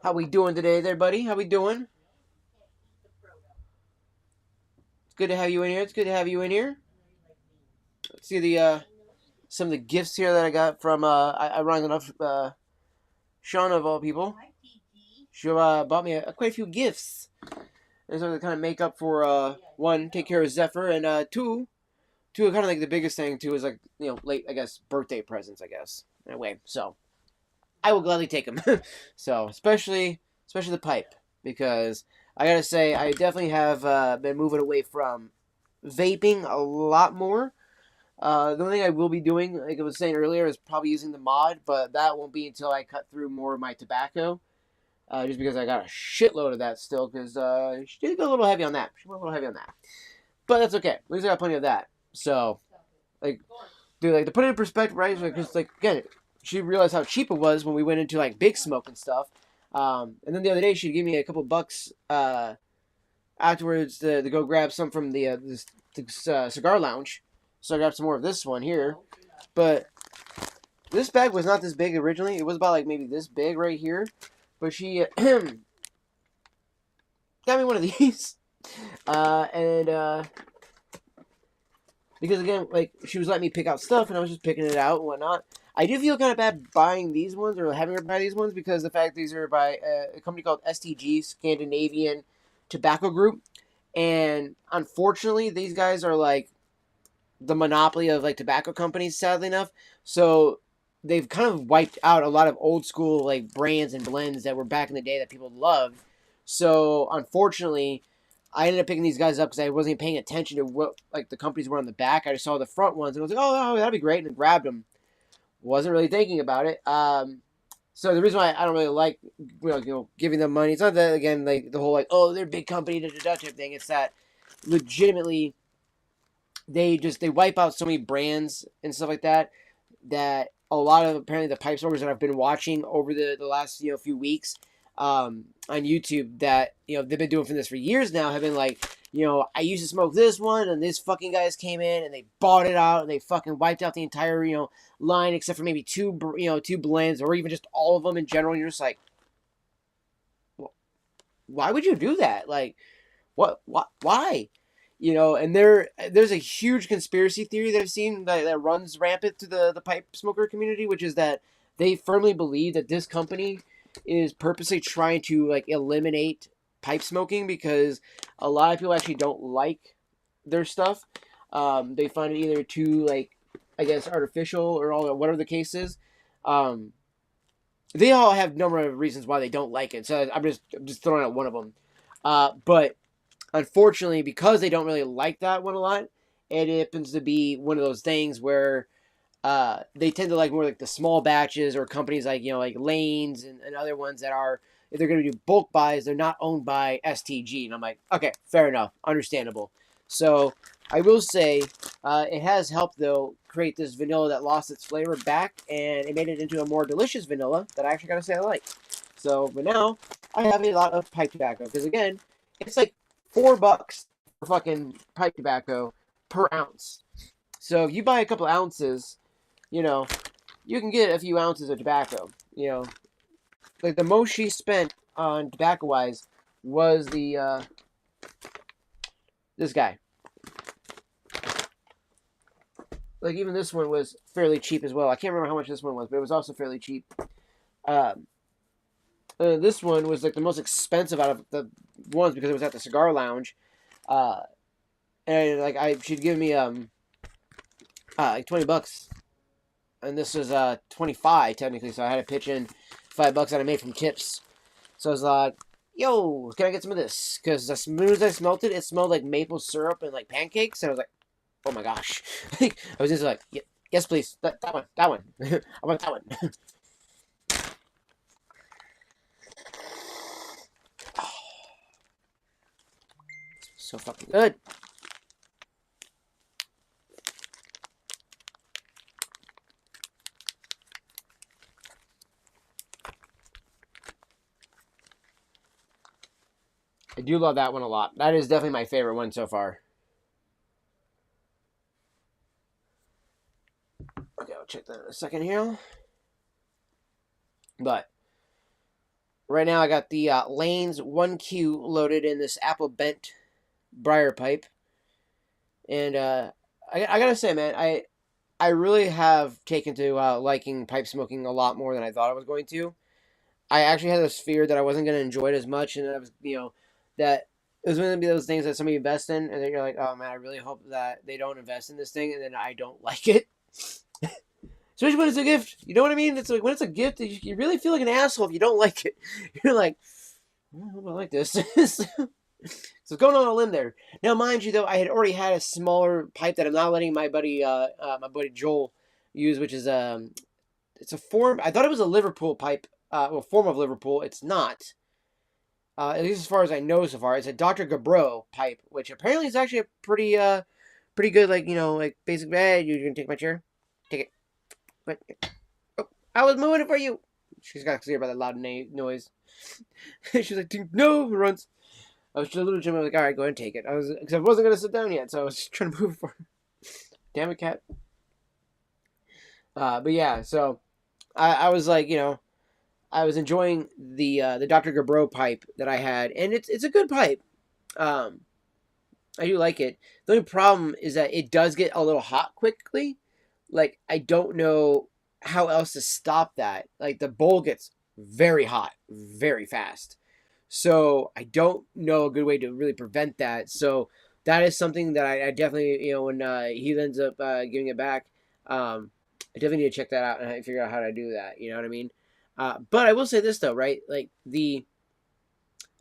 How we doing today, there, buddy? How we doing? It's good to have you in here. It's good to have you in here. Let's see the some of the gifts here that I got from ironically enough, Sean of all people. She bought me quite a few gifts. And so to kind of make up for one, take care of Zephyr, and two kind of like the biggest thing too is like late I guess birthday presents I guess in a way. So I will gladly take them. So especially the pipe because I gotta say I definitely have been moving away from vaping a lot more. The only thing I will be doing, like I was saying earlier, is probably using the mod, but that won't be until I cut through more of my tobacco. Just because I got a shitload of that still, because she did go a little heavy on that. She went a little heavy on that. But that's okay. At least I got plenty of that. So, like, dude, like, to put it in perspective, right? Because, like, again, she realized how cheap it was when we went into, like, Big Smoke and stuff. And then the other day, she gave me a couple bucks afterwards to go grab some from the cigar lounge. So I grabbed some more of this one here. But this bag was not this big originally. It was about, like, maybe this big right here. But she got me one of these. And because again, like she was letting me pick out stuff, and I was just picking it out and whatnot. I do feel kind of bad buying these ones or having her buy these ones because the fact these are by a company called STG, Scandinavian Tobacco Group, and unfortunately, these guys are like the monopoly of like tobacco companies. Sadly enough, so they've kind of wiped out a lot of old school like brands and blends that were back in the day that people loved. So unfortunately, I ended up picking these guys up because I wasn't paying attention to what like the companies were on the back. I just saw the front ones and I was like, oh, that'd be great, and I grabbed them. Wasn't really thinking about it. So the reason why I don't really like giving them money, it's not that again like the whole like oh they're a big company type thing. It's that legitimately they wipe out so many brands and stuff like that a lot of apparently the pipe smokers that I've been watching over the last few weeks on YouTube that they've been doing for this for years now have been like I used to smoke this one and this fucking guys came in and they bought it out and they fucking wiped out the entire line except for maybe two blends or even just all of them in general. And you're just like, well, why would you do that? Like, what? Why? And there's a huge conspiracy theory that I've seen that runs rampant to the pipe smoker community, which is that they firmly believe that this company is purposely trying to like eliminate pipe smoking because a lot of people actually don't like their stuff. They find it either too like I guess artificial or all whatever the case is. They all have a number of reasons why they don't like it. So I'm just throwing out one of them. But unfortunately, because they don't really like that one a lot, it happens to be one of those things where they tend to like more like the small batches or companies like like Lanes and other ones that are if they're going to do bulk buys, they're not owned by STG. And I'm like, okay, fair enough, understandable. So I will say it has helped, though, create this vanilla that lost its flavor back, and it made it into a more delicious vanilla that I actually got to say I like. So, but now I have a lot of pipe tobacco because, again, it's like $4 for fucking pipe tobacco per ounce. So if you buy a couple ounces, you know, you can get a few ounces of tobacco. You know, like the most she spent on tobacco wise was the this guy. Like even this one was fairly cheap as well. I can't remember how much this one was, but it was also fairly cheap. Um, this one was like the most expensive out of the ones because it was at the cigar lounge. Uh, and like she'd give me like $20, and this was 25 technically, so I had to pitch in $5 that I made from tips. So I was like, yo, can I get some of this? Because as soon as I smelled it, it smelled like maple syrup and like pancakes, and I was like, oh my gosh. I was just like, yes, please, that one, I want that one. So fucking good. I do love that one a lot. That is definitely my favorite one so far. Okay, I'll check that in a second here. But right now I got the Lane's 1Q loaded in this apple bent briar pipe. And I gotta say, man, I really have taken to liking pipe smoking a lot more than I thought I was going to. I actually had this fear that I wasn't going to enjoy it as much, and I was, that it was going to be those things that somebody invest in, and then you're like, oh man, I really hope that they don't invest in this thing, and then I don't like it. Especially when it's a gift. You know what I mean? It's like when it's a gift, you really feel like an asshole if you don't like it. You're like, I hope I like this. So going on a limb there. Now, mind you, though, I had already had a smaller pipe that I'm not letting my buddy Joel use, which is it's a form. I thought it was a Liverpool pipe, form of Liverpool. It's not. At least as far as I know so far, it's a Dr. Gabro pipe, which apparently is actually a pretty good, like like basic. Hey, you gonna take my chair? Take it. But oh, I was moving it for you. She's got clear by that loud noise. She's like, no, runs. I was just a little Jim. I was like, all right, go ahead and take it. Because I wasn't gonna sit down yet, so I was just trying to move it for her. Damn it, cat. But yeah, so I was like, I was enjoying the Dr. Gabro pipe that I had, and it's a good pipe. I do like it. The only problem is that it does get a little hot quickly. Like I don't know how else to stop that. Like the bowl gets very hot very fast. So I don't know a good way to really prevent that. So that is something that I definitely, when he ends up giving it back, I definitely need to check that out and figure out how to do that. You know what I mean? But I will say this though, right? Like I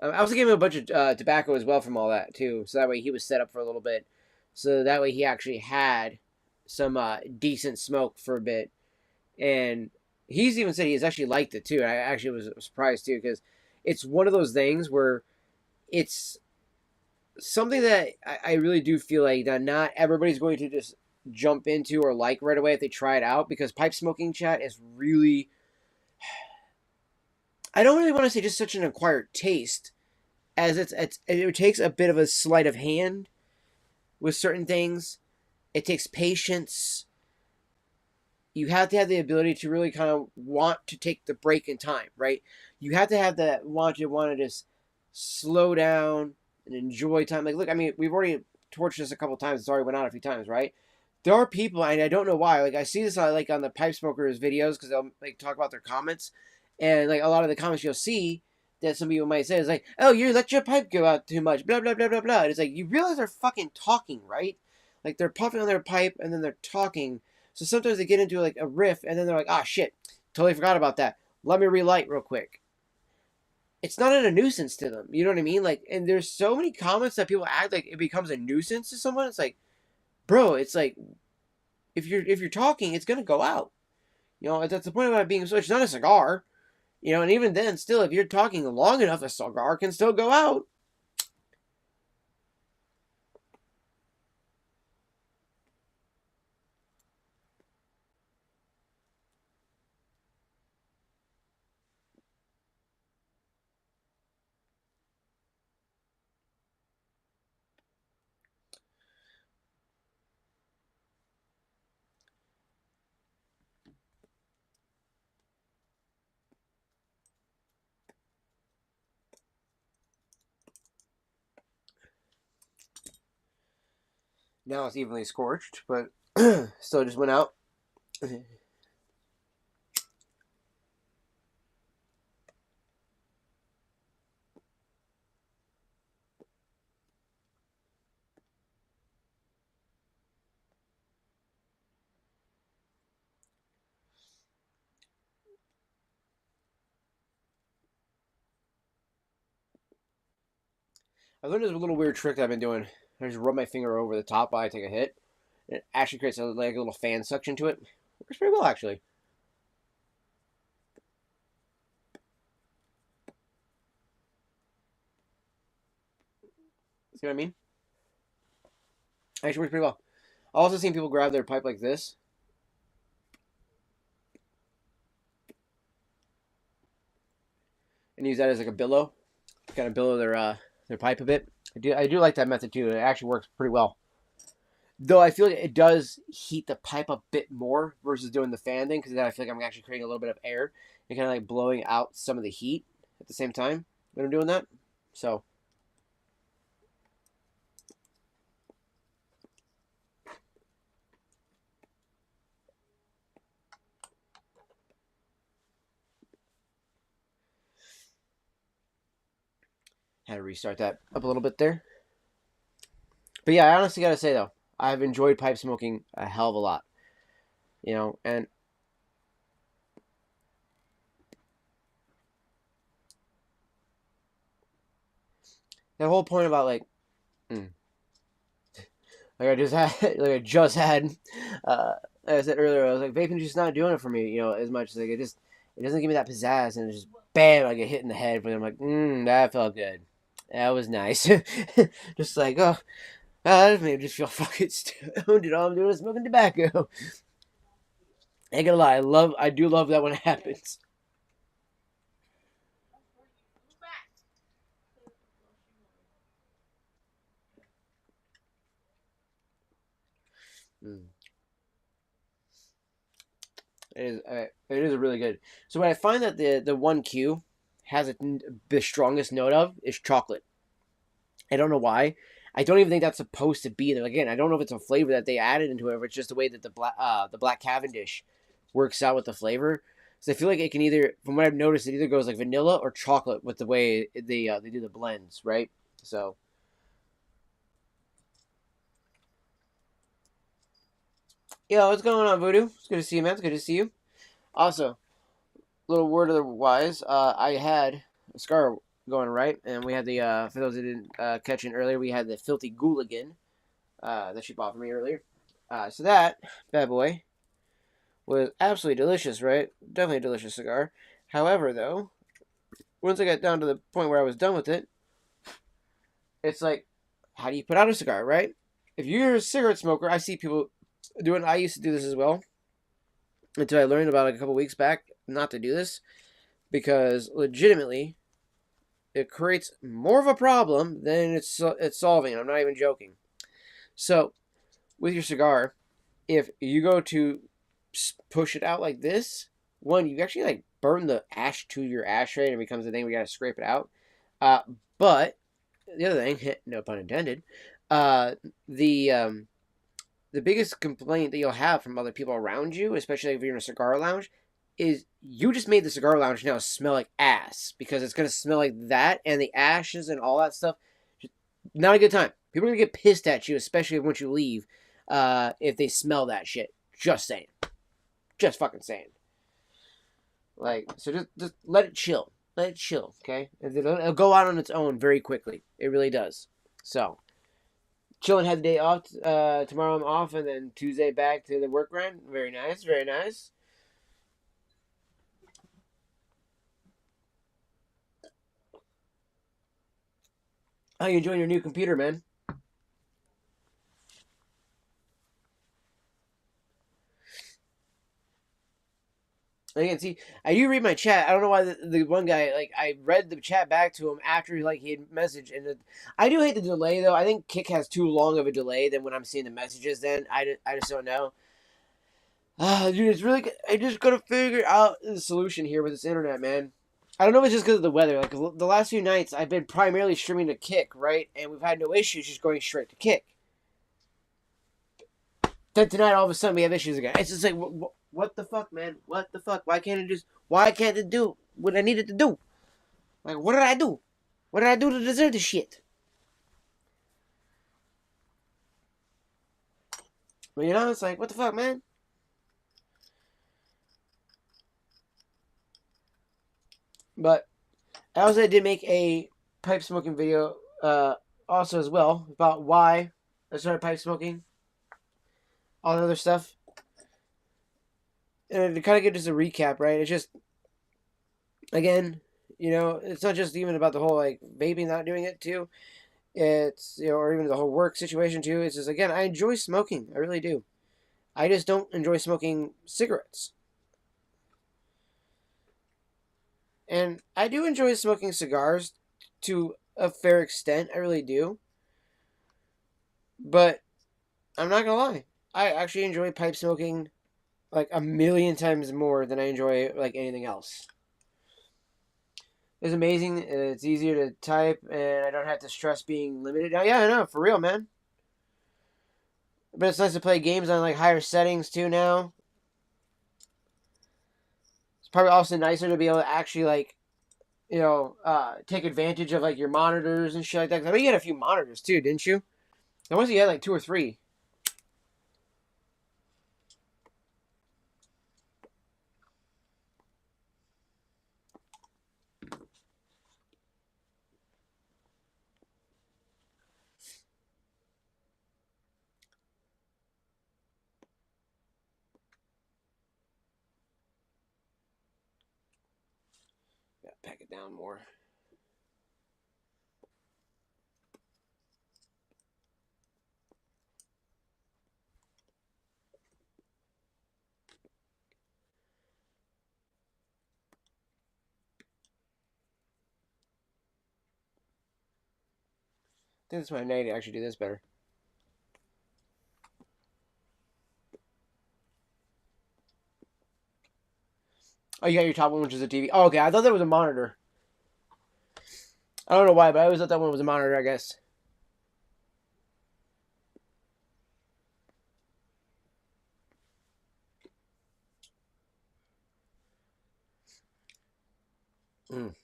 also gave him a bunch of tobacco as well from all that too. So that way he was set up for a little bit. So that way he actually had some decent smoke for a bit. And he's even said he's actually liked it too. I actually was surprised too because it's one of those things where it's something that I really do feel like that not everybody's going to just jump into or like right away if they try it out because pipe smoking chat is really I don't really want to say just such an acquired taste as it takes a bit of a sleight of hand with certain things. It takes patience. You have to have the ability to really kind of want to take the break in time, right? You have to have that want to just slow down and enjoy time. Like, look, I mean, we've already torched this a couple times. It's already went out a few times, right? There are people, and I don't know why. Like, I see this like on the pipe smokers videos because they'll like talk about their comments, and like a lot of the comments you'll see that some people might say is like, "Oh, you let your pipe go out too much," blah blah blah blah blah. And it's like you realize they're fucking talking, right? Like they're puffing on their pipe and then they're talking. So sometimes they get into like a riff and then they're like, ah, shit, totally forgot about that. Let me relight real quick. It's not a nuisance to them. You know what I mean? Like, and there's so many comments that people act like it becomes a nuisance to someone. It's like, bro, it's like, if you're talking, it's gonna go out. That's the point about it being so. It's not a cigar. And even then, still, if you're talking long enough, a cigar can still go out. Now it's evenly scorched, but still just went out. I learned there's a little weird trick that I've been doing. I just rub my finger over the top while I take a hit. It actually creates like a little fan suction to it. Works pretty well, actually. See what I mean? Actually works pretty well. I've also seen people grab their pipe like this. And use that as like a billow. Kind of billow their pipe a bit. I do like that method too. It actually works pretty well. Though I feel like it does heat the pipe a bit more versus doing the fan thing, because then I feel like I'm actually creating a little bit of air and kind of like blowing out some of the heat at the same time when I'm doing that. So had to restart that up a little bit there. But yeah, I honestly gotta say though, I've enjoyed pipe smoking a hell of a lot. And the whole point about like I just had, uh, like I said earlier, I was like vaping just not doing it for me, as much. Like it doesn't give me that pizzazz, and it's just bam, I get hit in the head. But I'm like, that felt good. That was nice. Just like, oh, that made me just feel fucking stoned. All I'm doing is smoking tobacco. I ain't gonna lie, I do love that when it happens. Mm. It is really good. So what I find that the 1Q has the strongest note of is chocolate. I don't know why. I don't even think that's supposed to be there. Again, I don't know if it's a flavor that they added into it, or if it's just the way that the black Cavendish works out with the flavor. So I feel like it can either, from what I've noticed, it either goes like vanilla or chocolate with the way they do the blends, right? So yeah, what's going on, Voodoo? It's good to see you, man. It's good to see you. Also, little word of the wise, I had a cigar going right, and we had the for those who didn't catch it earlier, we had the Filthy Gooligan that she bought for me earlier. So that bad boy was absolutely delicious, right? Definitely a delicious cigar. However, though, once I got down to the point where I was done with it, it's like, how do you put out a cigar, right? If you're a cigarette smoker, I see people doing. I used to do this as well until I learned about it a couple weeks back not to do this because legitimately it creates more of a problem than it's solving. I'm not even joking. So with your cigar, if you go to push it out like this, one, you actually like burn the ash to your ashtray and it becomes a thing we gotta scrape it out. But the other thing, no pun intended, uh, the biggest complaint that you'll have from other people around you, especially if you're in a cigar lounge, is you just made the cigar lounge now smell like ass because it's gonna smell like that and the ashes and all that stuff. Just not a good time. People are gonna get pissed at you, especially once you leave, if they smell that shit. Just saying. Just fucking saying. Like, so just let it chill. Let it chill, okay? It'll go out on its own very quickly. It really does. So, chilling, had the day off. Tomorrow I'm off, and then Tuesday back to the work grind. Very nice, very nice. How you enjoying your new computer, man? Again, see, I do read my chat. I don't know why the one guy, like, I read the chat back to him after he had messaged, and I do hate the delay though. I think Kick has too long of a delay than when I'm seeing the messages. Then I just don't know. Dude, it's really. I just gotta figure out the solution here with this internet, man. I don't know if it's just because of the weather. Like the last few nights, I've been primarily streaming to Kick, right, and we've had no issues just going straight to Kick. then tonight all of a sudden we have issues again. It's just like, what the fuck, man? What the fuck? Why can't it do what I needed to do? Like, what did I do? What did I do to deserve this shit? But, you know, it's like, what the fuck, man? But I also did make a pipe smoking video also as well about why I started pipe smoking, all the other stuff. And to kind of give just a recap, right? It's just, again, you know, it's not just even about the whole like vaping not doing it too. It's, you know, or even the whole work situation too. It's just, again, I enjoy smoking. I really do. I just don't enjoy smoking cigarettes. And I do enjoy smoking cigars to a fair extent. I really do. But I'm not gonna lie. I actually enjoy pipe smoking like a million times more than I enjoy like anything else. It's amazing. It's easier to type, and I don't have to stress being limited. Now, yeah, I know, for real, man. But it's nice to play games on like higher settings too now. It's probably also nicer to be able to actually like, you know, take advantage of like your monitors and shit like that. 'Cause I know you had a few monitors too, didn't you? I want you had like 2 or 3. Gotta pack it down more. I think that's my night to actually do this better. Oh, you got your top one, which is a TV. Oh, okay. I thought that was a monitor. I don't know why, but I always thought that one was a monitor, I guess. Mm.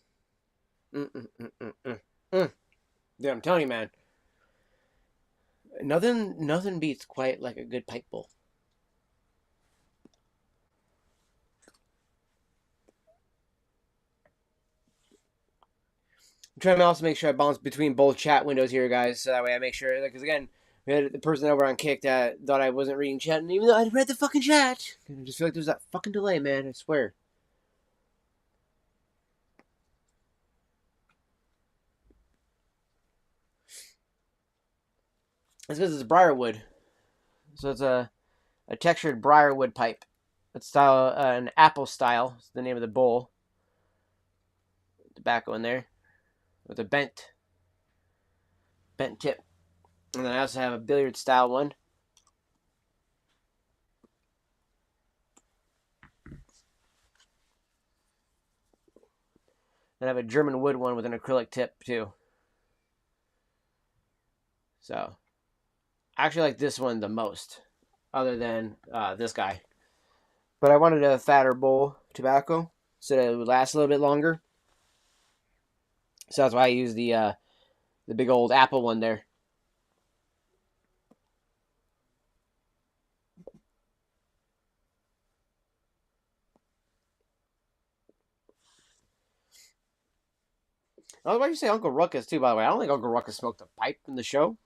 Mm, mm, mm, mm, mm, mm. Yeah, I'm telling you, man. Nothing beats quite like a good pipe bowl. I'm trying to also make sure I balance between both chat windows here, guys, so that way I make sure. Because again, we had the person over on Kick that thought I wasn't reading chat, and even though I'd read the fucking chat, I just feel like there's that fucking delay, man. I swear. It's because it's briarwood, so it's a textured briarwood pipe. It's style an apple style. It's the name of the bowl. Tobacco in there with a bent tip, and then I also have a billiard style one. Then I have a German wood one with an acrylic tip too. So I actually like this one the most, other than this guy. But I wanted a fatter bowl tobacco so that it would last a little bit longer. So that's why I use the big old apple one there. Oh, why you say Uncle Ruckus too? By the way, I don't think Uncle Ruckus smoked a pipe in the show.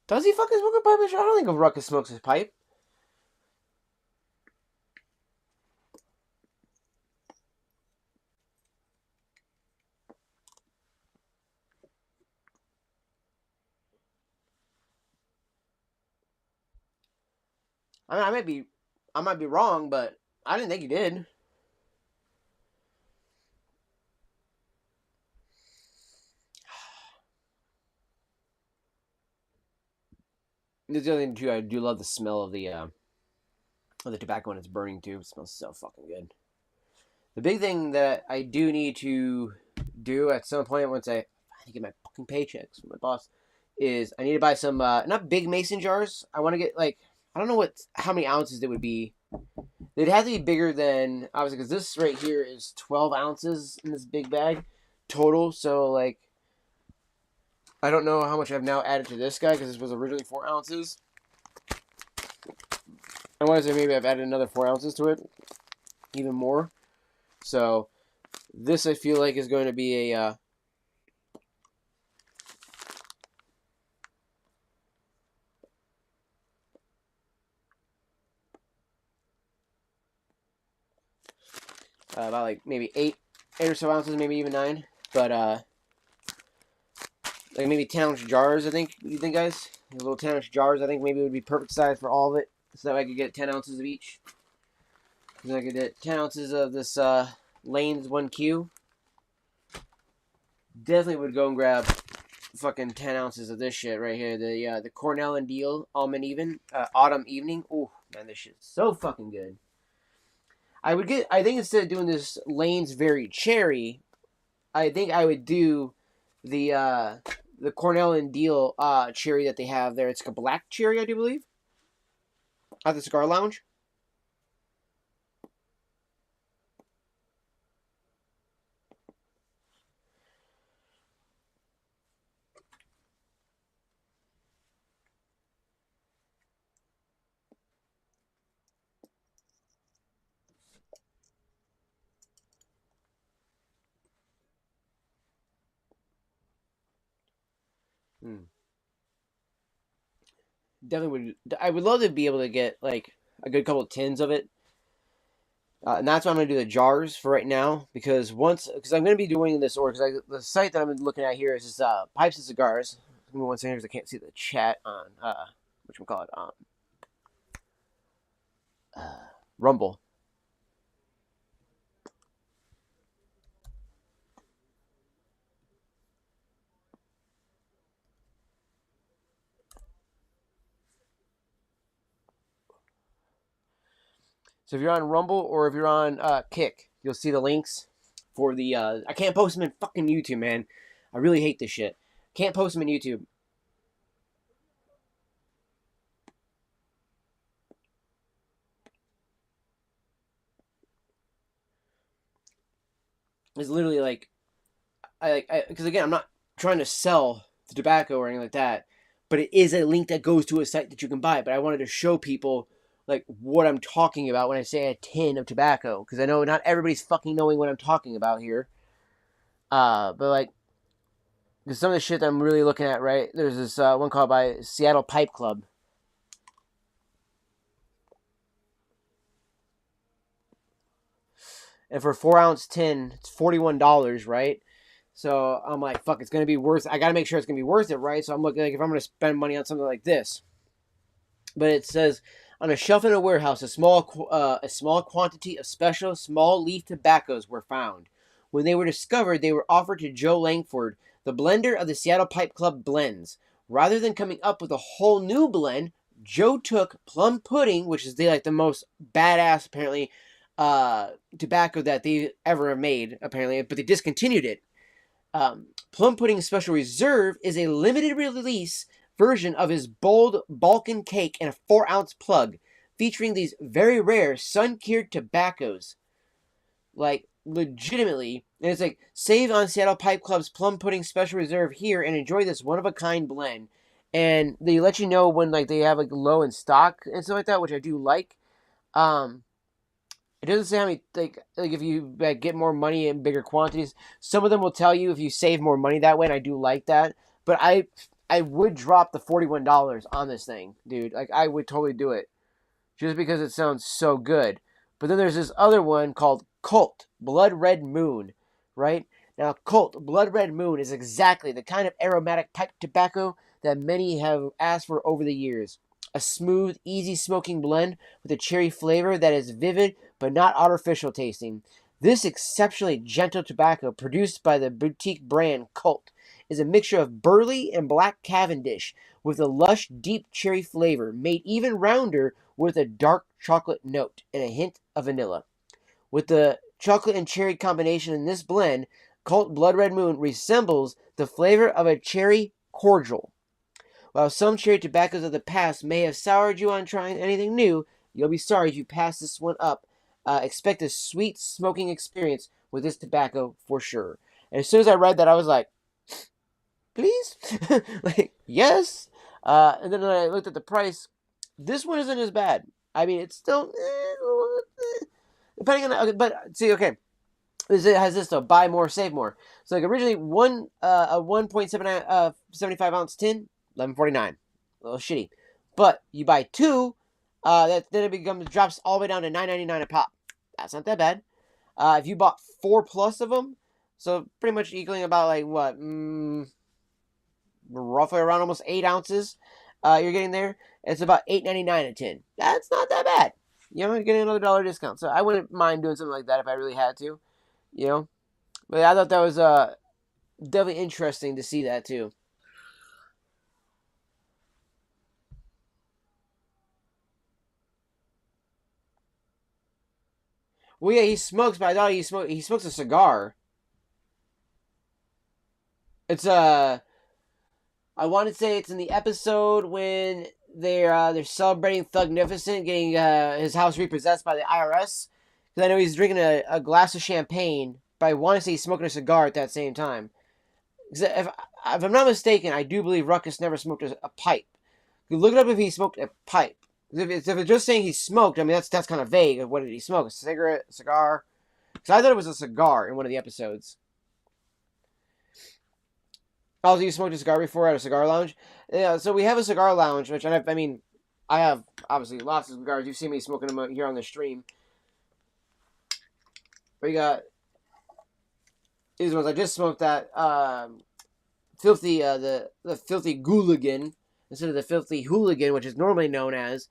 Does he fucking smoke a pipe in the show? I don't think Uncle Ruckus smokes his pipe. I mean, I might be wrong, but I didn't think he did. The other thing too, I do love the smell of the tobacco when it's burning too. It smells so fucking good. The big thing that I do need to do at some point once I get my fucking paychecks from my boss is I need to buy some not big mason jars. I want to get like I don't know how many ounces they would be. They'd have to be bigger than, obviously, because this right here is 12 ounces in this big bag total. So, like, I don't know how much I've now added to this guy because this was originally 4 ounces. I want to say maybe I've added another 4 ounces to it, even more. So, this I feel like is going to be a about like maybe 8 or so ounces, maybe even 9. But like maybe 10-ounce jars, I think. What do you think, guys? Little 10-ounce jars, I think maybe would be perfect size for all of it. So that way I could get 10 ounces of each. So I could get 10 ounces of this Lane's 1Q. Definitely would go and grab fucking 10 ounces of this shit right here. The Cornell and Deal Almond Autumn Evening. Oh, man, this shit's so fucking good. I think instead of doing this Lane's Very Cherry, I think I would do the Cornell and Deal cherry that they have there. It's like a black cherry, I do believe, at the Cigar Lounge. Definitely would. I would love to be able to get like a good couple of tins of it. And that's why I'm going to do the jars for right now, because I'm going to be doing this order, because the site that I'm looking at here is just Pipes and Cigars. Give me 1 second because I can't see the chat on whatchamacallit, Rumble. So if you're on Rumble or if you're on Kick, you'll see the links for the. I can't post them in fucking YouTube, man. I really hate this shit. Can't post them in YouTube. It's literally like, because again, I'm not trying to sell the tobacco or anything like that, but it is a link that goes to a site that you can buy. But I wanted to show people like what I'm talking about when I say a tin of tobacco, because I know not everybody's fucking knowing what I'm talking about here. But like, because some of the shit that I'm really looking at, right? There's this one called by Seattle Pipe Club. And for a 4-ounce tin, it's $41, right? So I'm like, fuck, it's gonna be worth. I gotta make sure it's gonna be worth it, right? So I'm looking like if I'm gonna spend money on something like this. But it says on a shelf in a warehouse, a small quantity of special small leaf tobaccos were found. When they were discovered, they were offered to Joe Langford, the blender of the Seattle Pipe Club blends. Rather than coming up with a whole new blend, Joe took plum pudding, which is the most badass apparently tobacco that they ever made apparently, but they discontinued it. Plum Pudding Special Reserve is a limited release version of his bold Balkan cake in a 4-ounce plug, featuring these very rare sun-cured tobaccos. Like, legitimately. And it's like, save on Seattle Pipe Club's Plum Pudding Special Reserve here and enjoy this one-of-a-kind blend. And they let you know when like they have like low in stock and stuff like that, which I do like. It doesn't say how many like if you get more money in bigger quantities. Some of them will tell you if you save more money that way, and I do like that. But I would drop the $41 on this thing, dude. Like I would totally do it, just because it sounds so good. But then there's this other one called Colt Blood Red Moon, right? Now Colt Blood Red Moon is exactly the kind of aromatic pipe tobacco that many have asked for over the years. A smooth, easy smoking blend with a cherry flavor that is vivid but not artificial tasting. This exceptionally gentle tobacco, produced by the boutique brand Colt, is a mixture of burley and black Cavendish with a lush, deep cherry flavor, made even rounder with a dark chocolate note and a hint of vanilla. With the chocolate and cherry combination in this blend, Colt Blood Red Moon resembles the flavor of a cherry cordial. While some cherry tobaccos of the past may have soured you on trying anything new, you'll be sorry if you pass this one up. Expect a sweet smoking experience with this tobacco for sure. And as soon as I read that, I was like, please? Like, yes? And then I looked at the price. This one isn't as bad. I mean, it's still, depending on, okay, but see, okay. It has this though, buy more, save more. So like originally a 1.75 ounce tin, 11.49, a little shitty. But you buy two, then it becomes drops all the way down to 9.99 a pop. That's not that bad. If you bought 4+ of them, so pretty much equaling about like what, roughly around almost 8 ounces, you're getting there. It's about 8.99 a tin. That's not that bad. You know, you're getting another dollar discount. So I wouldn't mind doing something like that if I really had to. You know, but I thought that was definitely interesting to see that too. Well, yeah, he smokes, but I thought he smokes a cigar. It's I want to say it's in the episode when they're celebrating Thugnificent getting his house repossessed by the IRS. Because I know he's drinking a glass of champagne, but I want to say he's smoking a cigar at that same time. If I'm not mistaken, I do believe Ruckus never smoked a pipe. You look it up if he smoked a pipe. If it's just saying he smoked, I mean that's kind of vague. What did he smoke? A cigarette, a cigar? Because I thought it was a cigar in one of the episodes. Also, you smoked a cigar before at a cigar lounge. Yeah, so we have a cigar lounge, which I mean, I have obviously lots of cigars. You've seen me smoking them here on the stream. We got these ones. I just smoked that filthy the filthy Gooligan instead of the filthy hooligan, which is normally known as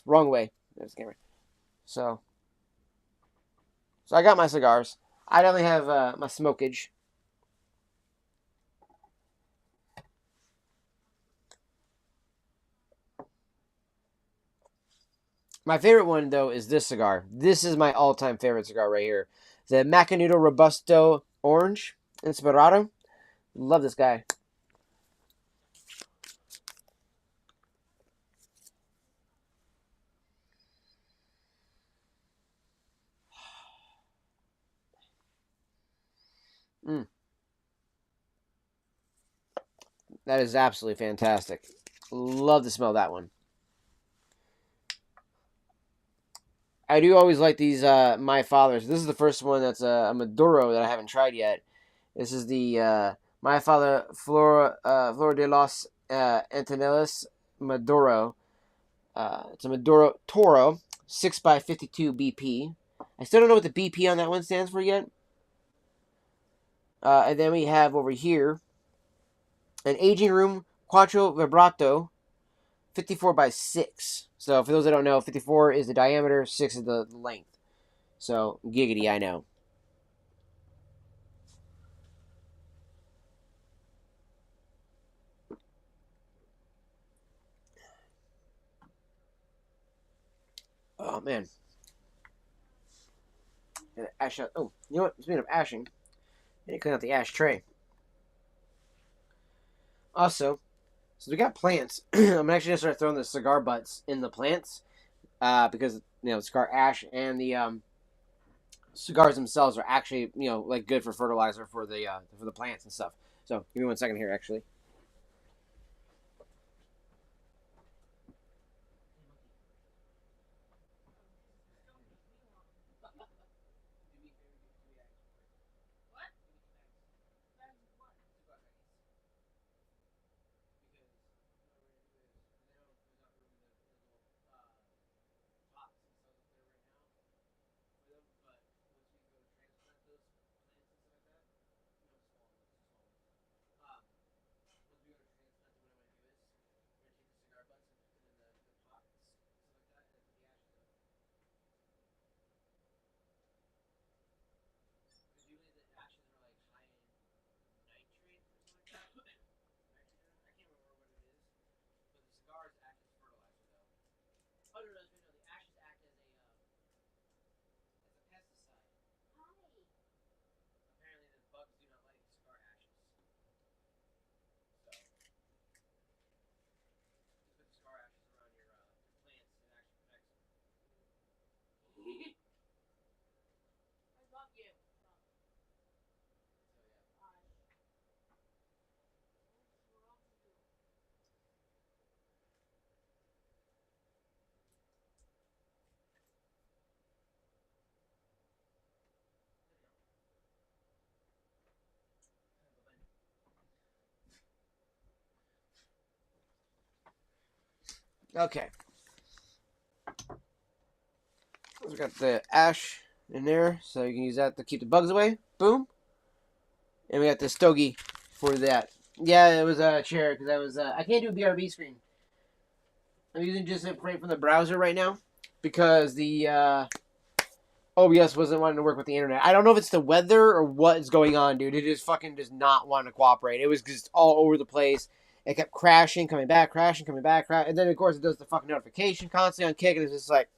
wrong way. There's the camera. So I got my cigars. I definitely have my smokage. My favorite one though is this cigar. This is my all-time favorite cigar right here. The Macanudo Robusto Orange Inspirado. Love this guy. Mm, that is absolutely fantastic. Love the smell of that one. I do always like these My Fathers. This is the first one that's a Maduro that I haven't tried yet. This is the My Father Flor de los Antonellis Maduro. It's a Maduro Toro 6x52 BP. I still don't know what the BP on that one stands for yet. And then we have over here an aging room Quattro Vibrato 54x6. So for those that don't know, 54 is the diameter, 6 is the length. So giggity, I know. Oh man. Ash out. Oh, you know what? Speaking of ashing, I need to clean out the ashtray. Also, so we got plants. I'm actually gonna start throwing the cigar butts in the plants, because cigar ash and the cigars themselves are actually like good for fertilizer for the plants and stuff. So give me 1 second here, actually. Okay. So we got the ash in there, so you can use that to keep the bugs away. Boom. And we got the stogie for that. Yeah, it was a chair because I can't do a BRB screen. I'm using just it right from the browser right now because the OBS wasn't wanting to work with the internet. I don't know if it's the weather or what is going on, dude. It just fucking does not want to cooperate. It was just all over the place. It kept crashing, coming back, crashing, coming back, and then of course it does the fucking notification constantly on Kick, and it's just like,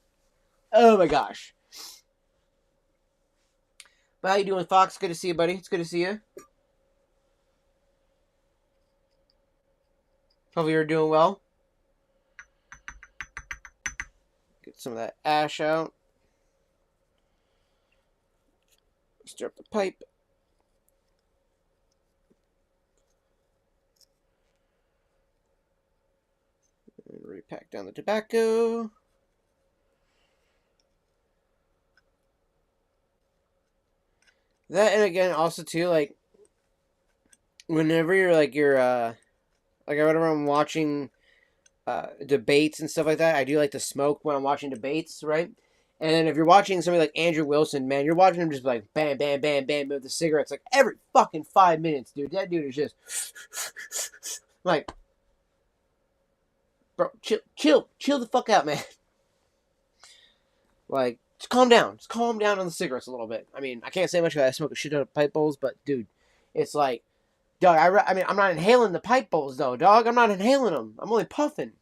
oh my gosh. But how you doing, Fox? Good to see you, buddy. It's good to see you. Hopefully you're doing well. Get some of that ash out. Stir up the pipe. And repack down the tobacco. That, and again, also too, like, whenever whenever I'm watching debates and stuff like that, I do like to smoke when I'm watching debates, right? And then if you're watching somebody like Andrew Wilson, man, you're watching him just like bam, bam, bam, bam with the cigarettes like every fucking 5 minutes, dude. That dude is just like, bro, chill the fuck out, man. Like, just calm down. Just calm down on the cigarettes a little bit. I mean, I can't say much because I smoke a shit ton of pipe bowls, but dude, it's like, dog, I mean, I'm not inhaling the pipe bowls though, dog. I'm not inhaling them. I'm only puffing.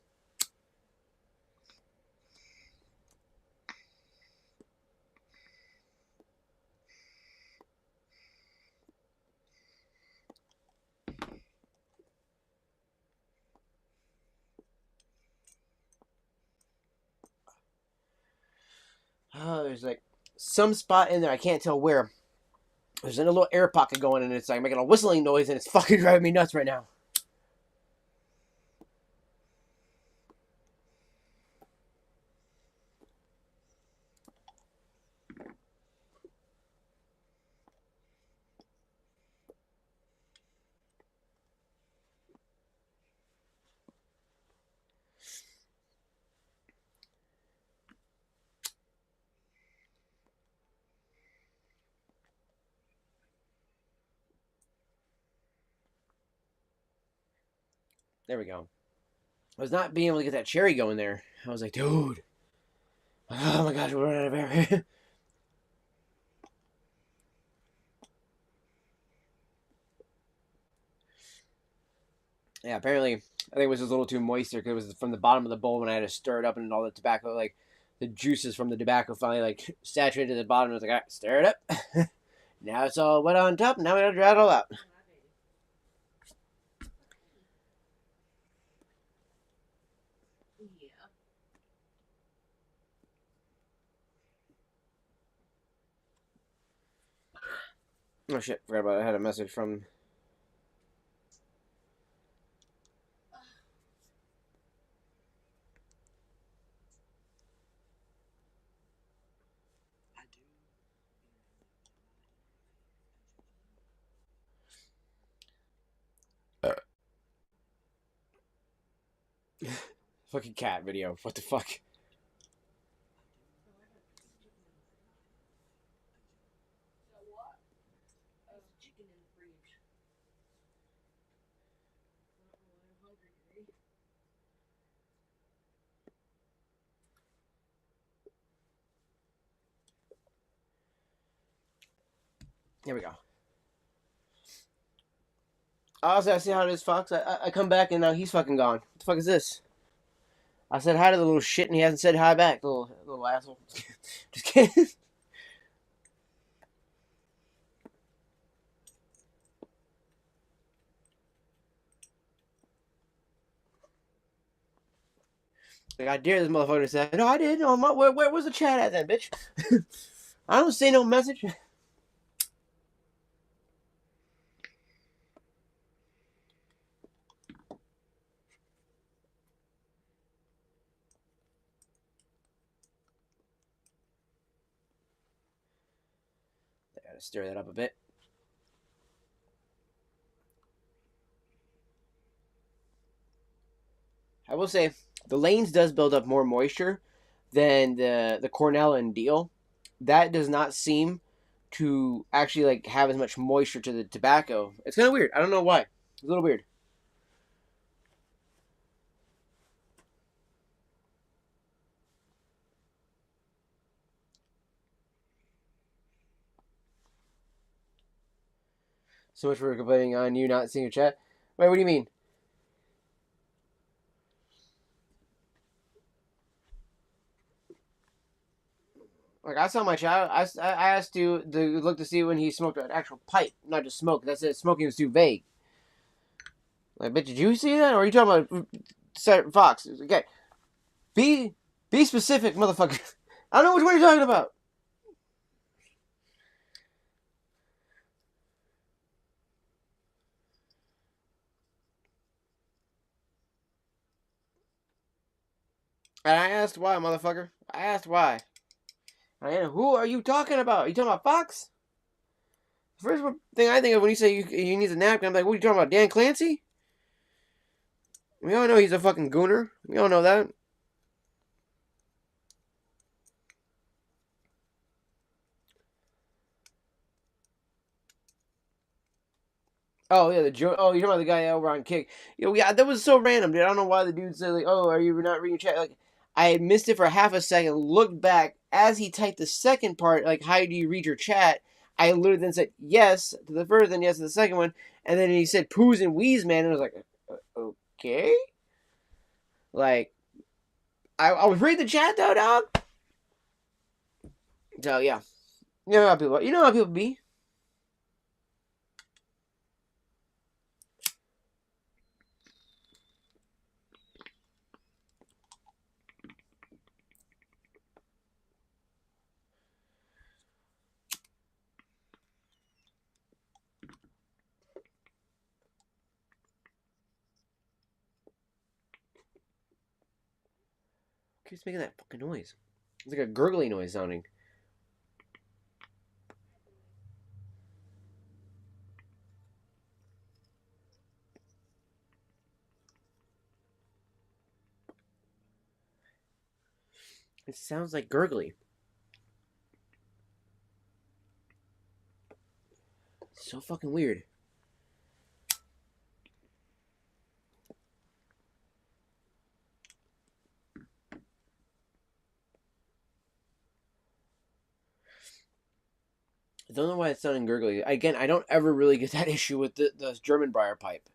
Oh, there's like some spot in there. I can't tell where. There's a little air pocket going, and it's like making a whistling noise, and it's fucking driving me nuts right now. There we go. I was not being able to get that cherry going there. I was like, dude. Oh my gosh, we're running out of air. Yeah, apparently, I think it was just a little too moist there because it was from the bottom of the bowl when I had to stir it up and all the tobacco, like, the juices from the tobacco finally, like, saturated the bottom. I was like, all right, stir it up. Now it's all wet on top. Now we gotta dry it all out. Oh shit, forgot about it. I had a message from. Fucking cat video. What the fuck? Here we go. Honestly, I see how it is, Fox. I come back and now he's fucking gone. What the fuck is this? I said hi to the little shit and he hasn't said hi back. Little asshole. Just kidding. Like, I dare this motherfucker to say, no, I didn't. No, where was the chat at then, bitch? I don't see no message. I gotta stir that up a bit. I will say, The Lanes does build up more moisture than the Cornell and Deal. That does not seem to actually like have as much moisture to the tobacco. It's kind of weird. I don't know why. It's a little weird. So much for complaining on you not seeing your chat. Wait, what do you mean? Like I saw my child, I asked you to look to see when he smoked an actual pipe, not just smoke. That's it. Smoking was too vague. Like, bitch, did you see that, or are you talking about Fox? Okay, be be specific, motherfucker. I don't know which one you're talking about. And I asked why, motherfucker. I asked why. And who are you talking about? Are you talking about Fox? The first thing I think of when you say he needs a napkin, I'm like, what are you talking about, Dan Clancy? We all know he's a fucking gooner. We all know that. Oh yeah, the Joe. Oh, you're talking about the guy over on Kick. Yeah, that was so random, dude. I don't know why the dude said like, "Oh, are you not reading chat?" Like, I had missed it for half a second. Looked back as he typed the second part, like, "How do you read your chat?" I literally then said yes to the first, and yes to the second one, and then he said "poos and wheeze, man," and I was like, "Okay." Like, I was reading the chat though, dog. So yeah, you know how people be. Keeps making that fucking noise. It's like a gurgly noise sounding. It sounds like gurgly. It's so fucking weird. I don't know why it's sounding gurgly. Again, I don't ever really get that issue with the German briar pipe.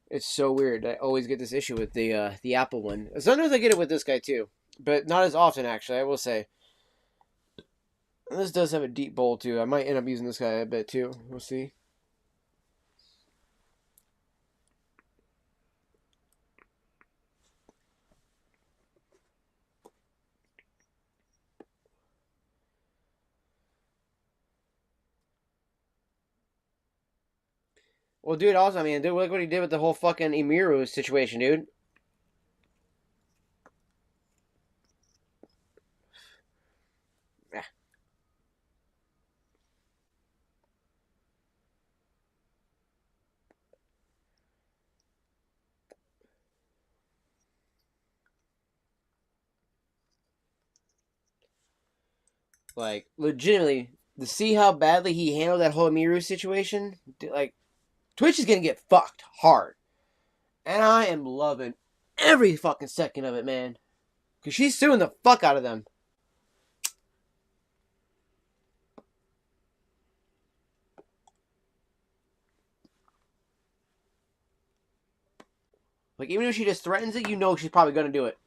It's so weird. I always get this issue with the Apple one. Sometimes I get it with this guy too, but not as often actually. I will say. And this does have a deep bowl too. I might end up using this guy a bit too. We'll see. Well, dude, also, I mean, dude, look what he did with the whole fucking Emiru situation, dude. Like, legitimately, to see how badly he handled that whole Emiru situation, like, Twitch is gonna get fucked hard. And I am loving every fucking second of it, man. Because she's suing the fuck out of them. Like, even if she just threatens it, you know she's probably gonna do it.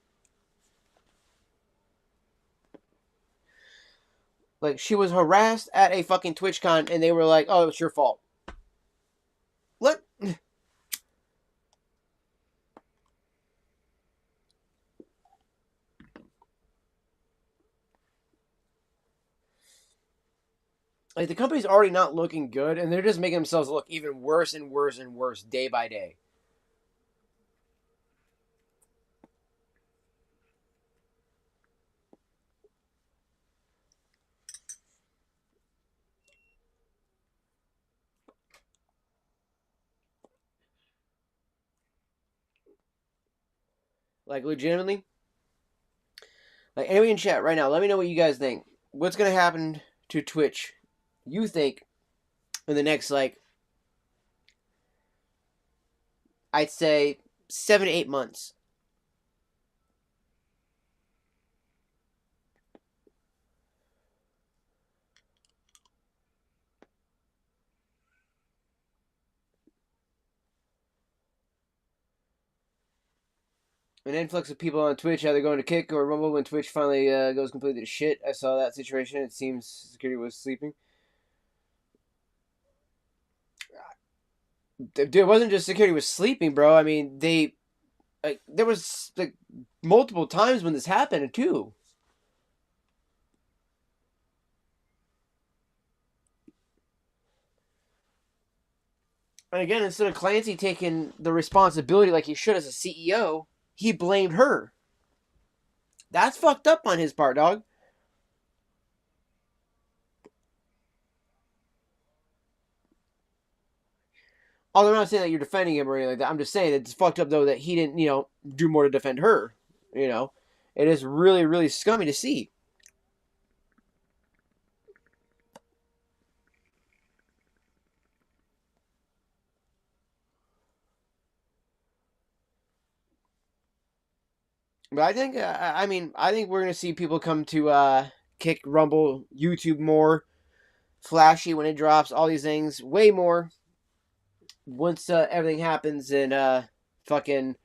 Like, she was harassed at a fucking TwitchCon, and they were like, oh, it's your fault. What? Like, the company's already not looking good, and they're just making themselves look even worse and worse and worse day by day. Like, legitimately. Like, anybody in chat right now, let me know what you guys think. What's going to happen to Twitch, you think, in the next, like, I'd say 7 to 8 months? An influx of people on Twitch, either going to Kick or Rumble when Twitch finally goes completely to shit. I saw that situation. It seems security was sleeping. Dude, it wasn't just security was sleeping, bro. I mean, there was like multiple times when this happened too. And again, instead of Clancy taking the responsibility like he should as a CEO, he blamed her. That's fucked up on his part, dog. Although I'm not saying that you're defending him or anything like that. I'm just saying it's fucked up though that he didn't, do more to defend her. It is really, really scummy to see. But I think, I think we're gonna see people come to Kick, Rumble, YouTube more, Flashy when it drops, all these things, way more. Once everything happens in fucking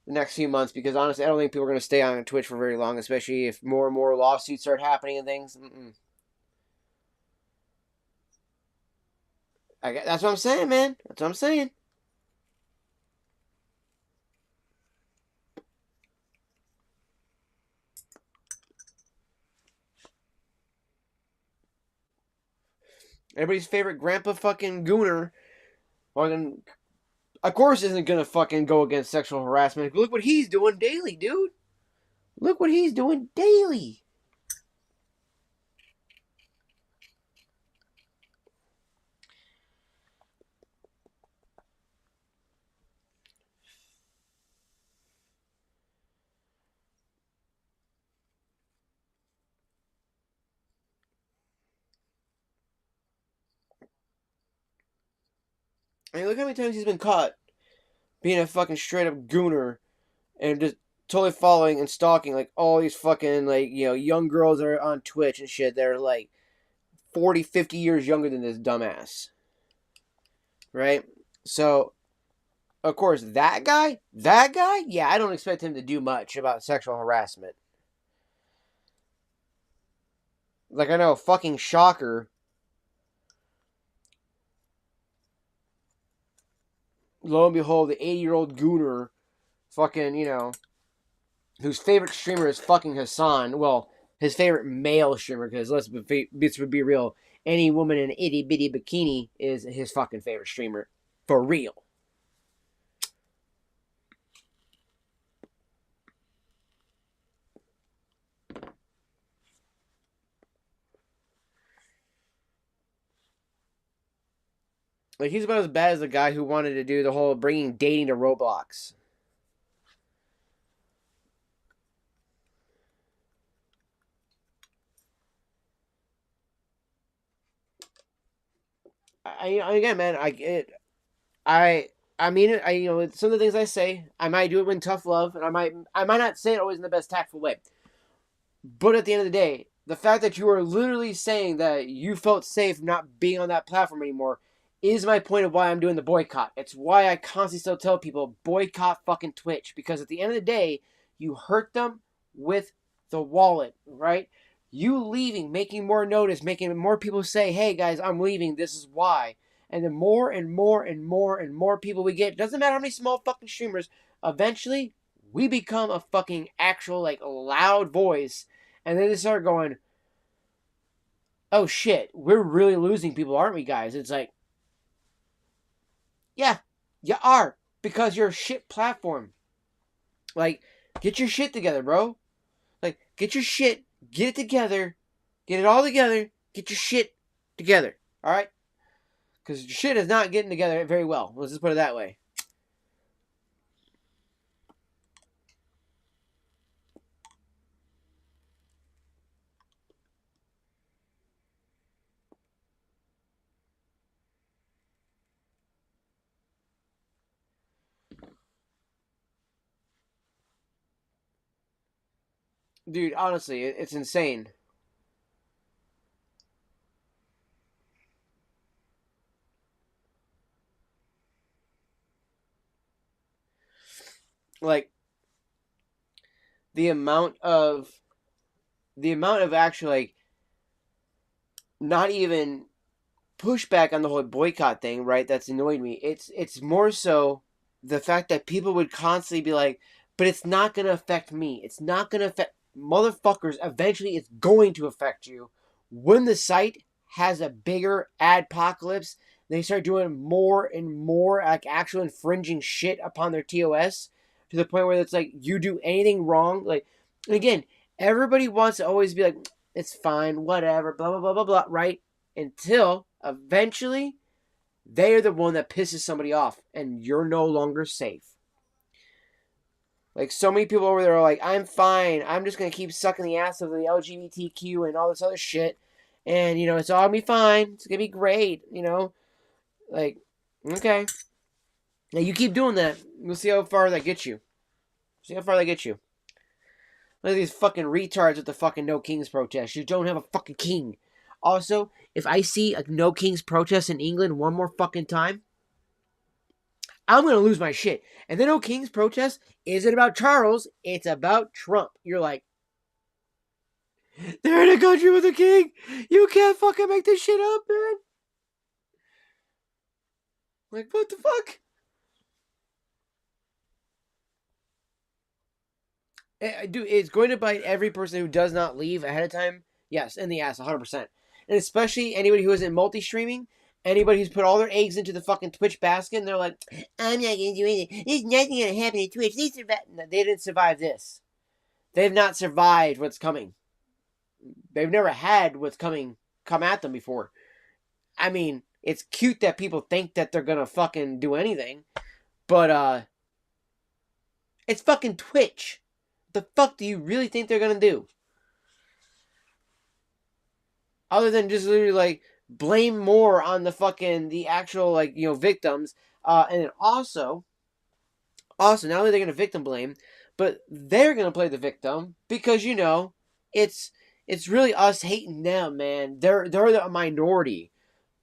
the next few months, because honestly, I don't think people are gonna stay on Twitch for very long, especially if more and more lawsuits start happening and things. That's what I'm saying, man. That's what I'm saying. Everybody's favorite grandpa fucking Gooner, fucking, of course, isn't gonna fucking go against sexual harassment. Look what he's doing daily, dude. Look what he's doing daily. I mean, look how many times he's been caught being a fucking straight up Gooner and just totally following and stalking like all these fucking like young girls that are on Twitch and shit that are like 40, 50 years younger than this dumbass. Right? So, of course, that guy, yeah, I don't expect him to do much about sexual harassment. Like, I know, fucking shocker. Lo and behold, the 80-year-old Gooner, fucking, whose favorite streamer is fucking Hassan. Well, his favorite male streamer, because let's be real, any woman in an itty bitty bikini is his fucking favorite streamer. For real. Like, he's about as bad as the guy who wanted to do the whole bringing dating to Roblox. Again, man, I mean it. Some of the things I say, I might do it in tough love, and I might not say it always in the best tactful way. But at the end of the day, the fact that you are literally saying that you felt safe not being on that platform anymore is my point of why I'm doing the boycott. It's why I constantly still tell people boycott fucking Twitch, because at the end of the day, you hurt them with the wallet, right? You leaving, making more notice, making more people say, "Hey guys, I'm leaving. This is why." And the more and more and more and more people we get, doesn't matter how many small fucking streamers, eventually we become a fucking actual like loud voice, and then they start going, "Oh shit, we're really losing people, aren't we, guys?" It's like, yeah, you are, because you're a shit platform. Like, get your shit together, bro. Like, get your shit, get it together, get it all together, get your shit together, all right? Because your shit is not getting together very well. Let's just put it that way. Dude, honestly, it's insane. Like the amount of actually like not even pushback on the whole boycott thing, right? That's annoyed me. It's more so the fact that people would constantly be like, but it's not gonna affect me. It's not gonna affect motherfuckers. Eventually, it's going to affect you. When the site has a bigger adpocalypse, they start doing more and more like actual infringing shit upon their TOS to the point where it's like you do anything wrong. Like again, everybody wants to always be like, it's fine, whatever, blah blah blah blah blah, right? Until eventually they are the one that pisses somebody off and you're no longer safe. Like so many people over there are like, I'm fine. I'm just gonna keep sucking the ass of the LGBTQ and all this other shit, and it's all gonna be fine. It's gonna be great. Like okay, now you keep doing that. We'll see how far that gets you. See how far that gets you. Look at these fucking retards with the fucking No Kings protest. You don't have a fucking king. Also, if I see a No Kings protest in England one more fucking time, I'm going to lose my shit. And the No Kings protest isn't about Charles. It's about Trump. You're like, they're in a country with a king. You can't fucking make this shit up, man. Like, what the fuck? Dude, it's going to bite every person who does not leave ahead of time. Yes, in the ass, 100%. And especially anybody who isn't multi-streaming, anybody who's put all their eggs into the fucking Twitch basket, and they're like, I'm not going to do anything. There's nothing going to happen to Twitch. They didn't survive this. They've not survived what's coming. They've never had what's coming come at them before. I mean, it's cute that people think that they're going to fucking do anything, but, it's fucking Twitch. The fuck do you really think they're gonna do? Other than just literally like blame more on the actual like victims, and then also not only they're gonna victim blame, but they're gonna play the victim because it's really us hating them, man. They're the minority.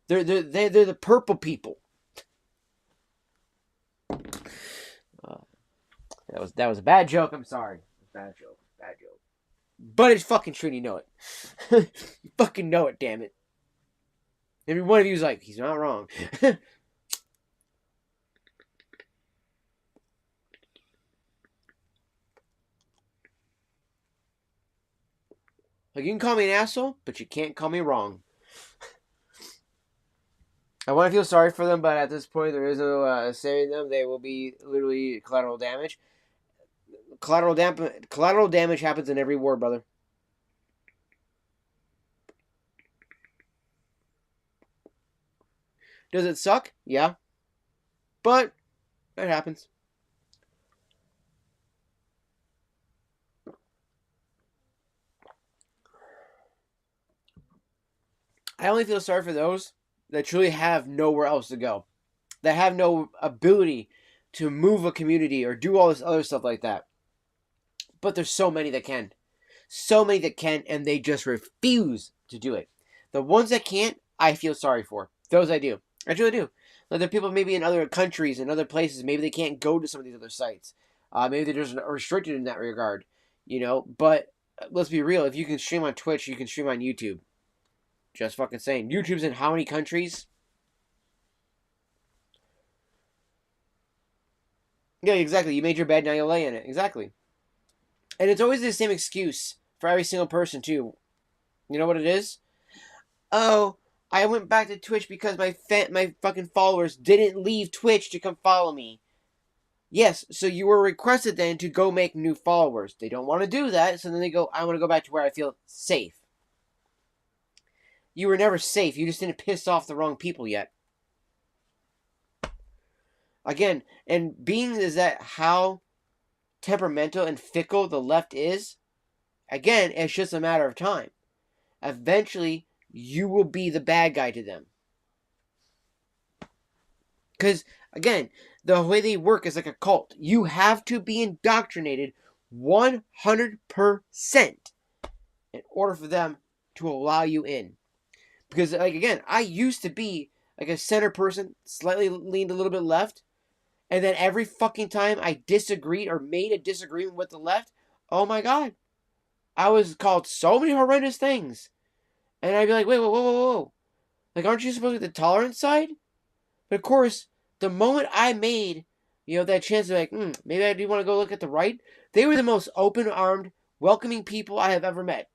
They're the purple people. That was a bad joke. I'm sorry. Bad joke. Bad joke. But it's fucking true and you know it. You fucking know it, damn it. Every one of you is like, he's not wrong. Like, you can call me an asshole, but you can't call me wrong. I want to feel sorry for them, but at this point, there is no saving them. They will be literally collateral damage. Collateral damage happens in every war, brother. Does it suck? Yeah. But it happens. I only feel sorry for those that truly have nowhere else to go. That have no ability to move a community or do all this other stuff like that. But there's so many that can. So many that can, and they just refuse to do it. The ones that can't, I feel sorry for. Those I do. I truly do. Like, there are people maybe in other countries and other places, maybe they can't go to some of these other sites. Maybe they're just restricted in that regard. But let's be real. If you can stream on Twitch, you can stream on YouTube. Just fucking saying. YouTube's in how many countries? Yeah, exactly. You made your bed, now you lay in it. Exactly. And it's always the same excuse for every single person, too. You know what it is? Oh, I went back to Twitch because my fucking followers didn't leave Twitch to come follow me. Yes, so you were requested then to go make new followers. They don't want to do that, so then they go, I want to go back to where I feel safe. You were never safe. You just didn't piss off the wrong people yet. Again, and being is that how temperamental and fickle the left is, again, it's just a matter of time. Eventually, you will be the bad guy to them. Because, again, the way they work is like a cult. You have to be indoctrinated 100% in order for them to allow you in. Because, like, again, I used to be like a center person, slightly leaned a little bit left, and then every fucking time I disagreed or made a disagreement with the left, oh my god, I was called so many horrendous things. And I'd be like, wait, whoa, whoa, whoa, whoa. Like, aren't you supposed to be the tolerant side? But of course, the moment I made, that chance to like, maybe I do want to go look at the right, they were the most open-armed, welcoming people I have ever met.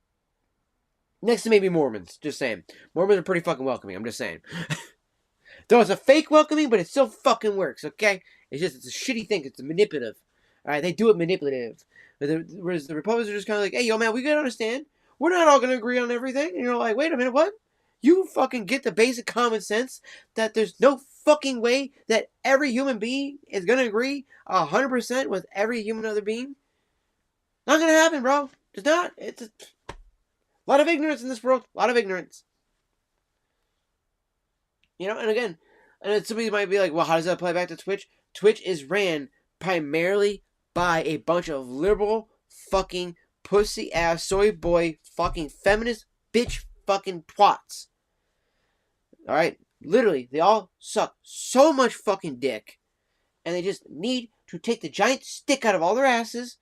Next to maybe Mormons, just saying. Mormons are pretty fucking welcoming, I'm just saying. Though it's a fake welcoming, but it still fucking works, okay? It's a shitty thing, it's manipulative. Alright, they do it manipulative. Whereas the Republicans are just kind of like, hey, yo, man, we gotta understand. We're not all gonna agree on everything. And you're like, wait a minute, what? You fucking get the basic common sense that there's no fucking way that every human being is gonna agree 100% with every human other being? Not gonna happen, bro. It's not. It's a lot of ignorance in this world. A lot of ignorance. And again, and somebody might be like, well, how does that play back to Twitch? Twitch is ran primarily by a bunch of liberal fucking pussy ass soy boy fucking feminist bitch fucking twats. Alright? Literally, they all suck so much fucking dick. And they just need to take the giant stick out of all their asses,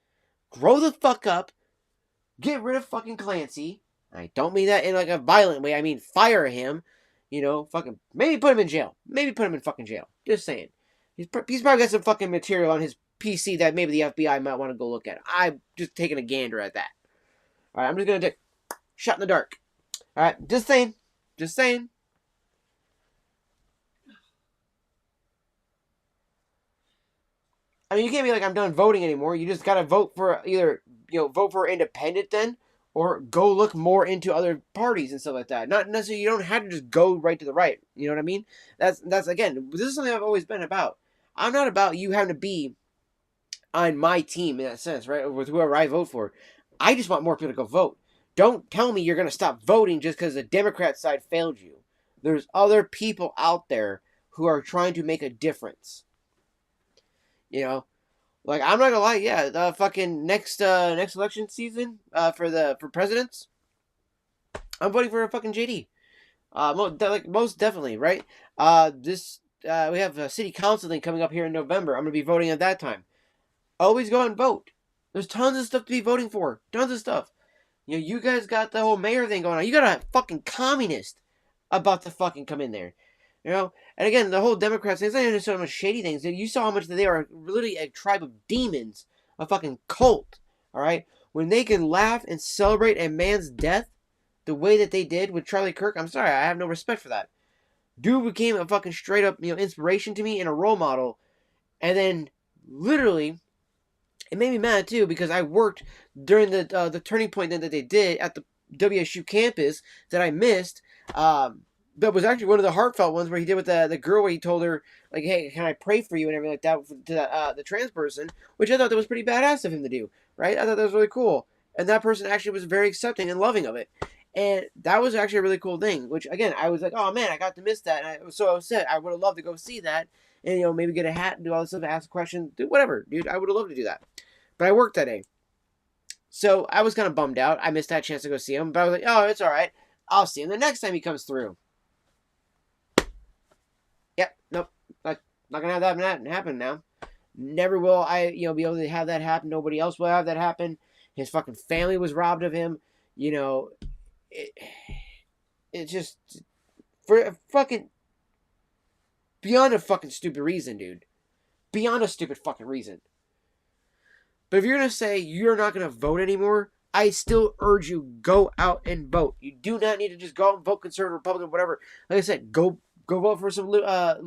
grow the fuck up, get rid of fucking Clancy. I don't mean that in like a violent way. I mean fire him. Fucking maybe put him in jail. Maybe put him in fucking jail. Just saying. He's probably got some fucking material on his PC that maybe the FBI might want to go look at. I'm just taking a gander at that. Alright, I'm just gonna take shot in the dark. Alright, just saying. Just saying. I mean, you can't be like, I'm done voting anymore. You just gotta vote for either, vote for independent then, or go look more into other parties and stuff like that. Not necessarily, you don't have to just go right to the right. You know what I mean? That's again, this is something I've always been about. I'm not about you having to be on my team in that sense, right? With whoever I vote for. I just want more people to go vote. Don't tell me you're going to stop voting just because the Democrat side failed you. There's other people out there who are trying to make a difference. Like, I'm not gonna lie, yeah, the fucking next election season for presidents, I'm voting for a fucking JD. Most definitely, right? We have a city council thing coming up here in November. I'm gonna be voting at that time. Always go and vote. There's tons of stuff to be voting for. Tons of stuff. You guys got the whole mayor thing going on. You got a fucking communist about to fucking come in there. And again, the whole Democrats thing, it's not even so much shady things. You saw how much they are literally a tribe of demons, a fucking cult, alright? When they can laugh and celebrate a man's death the way that they did with Charlie Kirk, I'm sorry, I have no respect for that. Dude became a fucking straight up, inspiration to me and a role model. And then, literally, it made me mad too because I worked during the turning point that they did at the WSU campus that I missed. That was actually one of the heartfelt ones where he did with the girl where he told her, like, hey, can I pray for you and everything like that to the trans person, which I thought that was pretty badass of him to do, right? I thought that was really cool. And that person actually was very accepting and loving of it. And that was actually a really cool thing, which, again, I was like, oh, man, I got to miss that. And I was so upset. I would have loved to go see that and, maybe get a hat and do all this stuff, ask questions, do whatever, dude. I would have loved to do that. But I worked that day. So I was kind of bummed out. I missed that chance to go see him. But I was like, oh, it's all right. I'll see him the next time he comes through. Yep, nope. Not going to have that happen now. Never will I, be able to have that happen. Nobody else will have that happen. His fucking family was robbed of him. It's just for a fucking beyond a fucking stupid reason, dude. Beyond a stupid fucking reason. But if you're going to say you're not going to vote anymore, I still urge you, go out and vote. You do not need to just go out and vote Conservative, Republican, whatever. Like I said, go vote for some, not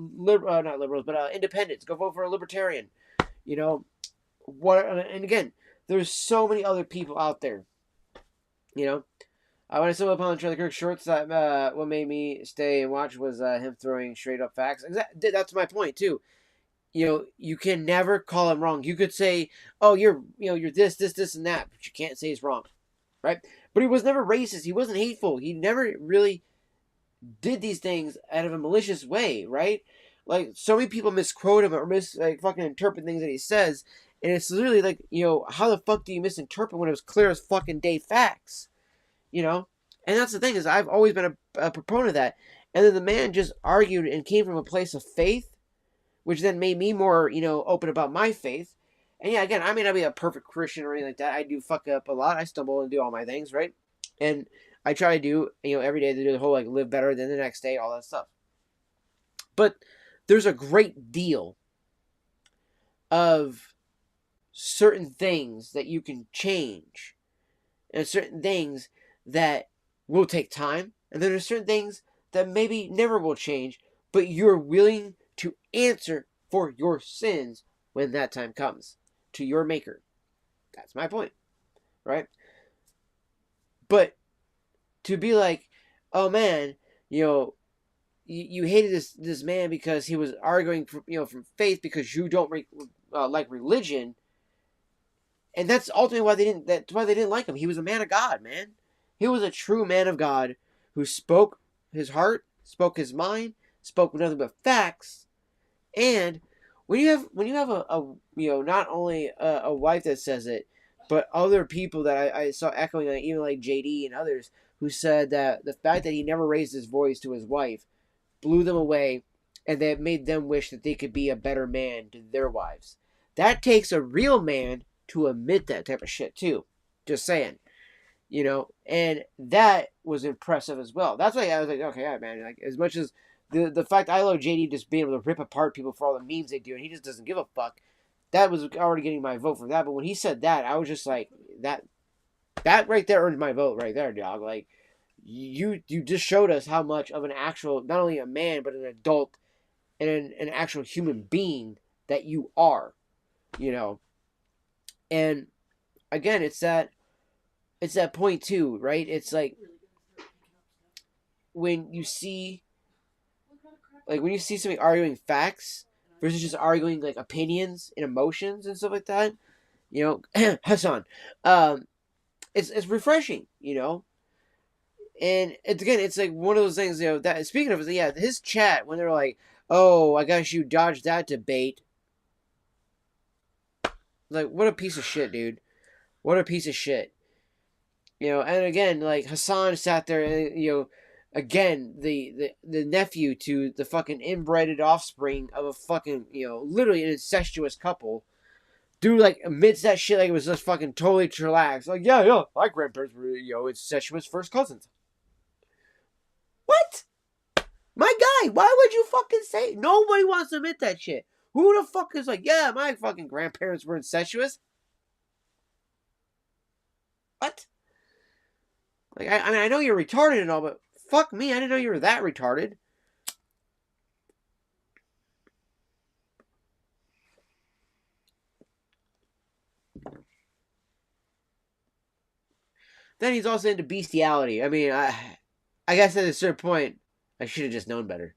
liberals, but independents. Go vote for a libertarian. And again, there's so many other people out there. When I stumbled upon Charlie Kirk shorts, what made me stay and watch was him throwing straight up facts. That's my point too. You can never call him wrong. You could say, oh, you're this, and that, but you can't say he's wrong, right? But he was never racist. He wasn't hateful. He never really did these things out of a malicious way, right? Like, so many people misquote him or fucking interpret things that he says, And it's literally like, how the fuck do you misinterpret when it was clear as fucking day facts? You know? And that's the thing, is I've always been a proponent of that. And then the man just argued and came from a place of faith, which then made me more, open about my faith. And yeah, again, I may not be a perfect Christian or anything like that. I do fuck up a lot. I stumble and do all my things, right? And I try to do, every day to do the whole, like, live better than the next day, all that stuff. But there's a great deal of certain things that you can change, and certain things that will take time, and then there's certain things that maybe never will change, but you're willing to answer for your sins when that time comes to your maker. That's my point, right? But to be like, oh man, you hated this man because he was arguing from faith because you don't like religion, and that's ultimately why they didn't like him. He was a man of God, man. He was a true man of God who spoke his heart, spoke his mind, spoke nothing but facts. And when you have a not only a wife that says it, but other people that I saw echoing, like, even like JD and others, who said that the fact that he never raised his voice to his wife blew them away, and that made them wish that they could be a better man to their wives. That takes a real man to admit that type of shit too. Just saying. And that was impressive as well. That's why I was like, okay, yeah, man, like, as much as the fact I love JD just being able to rip apart people for all the memes they do, and he just doesn't give a fuck, that was already getting my vote for that. But when he said that, I was just like, that right there earned my vote right there, dog. Like, you just showed us how much of an actual, not only a man, but an adult and an actual human being that you are, And again, it's that point too, right? It's like when you see somebody arguing facts versus just arguing like opinions and emotions and stuff like that, Hassan, it's refreshing, And it's like one of those things, that, speaking of, yeah, his chat, when they're like, oh, I guess you dodged that debate. Like, what a piece of shit, dude. What a piece of shit. And again, like, Hassan sat there and, again, the nephew to the fucking inbred offspring of a fucking, literally an incestuous couple. Dude, like, admits that shit like it was just fucking totally chillaxed. Like, yeah, my grandparents were, incestuous first cousins. What? My guy, why would you fucking say? Nobody wants to admit that shit. Who the fuck is like, yeah, my fucking grandparents were incestuous? What? Like, I mean, I know you're retarded and all, but fuck me, I didn't know you were that retarded. Then he's also into bestiality. I mean, I guess at a certain point, I should have just known better.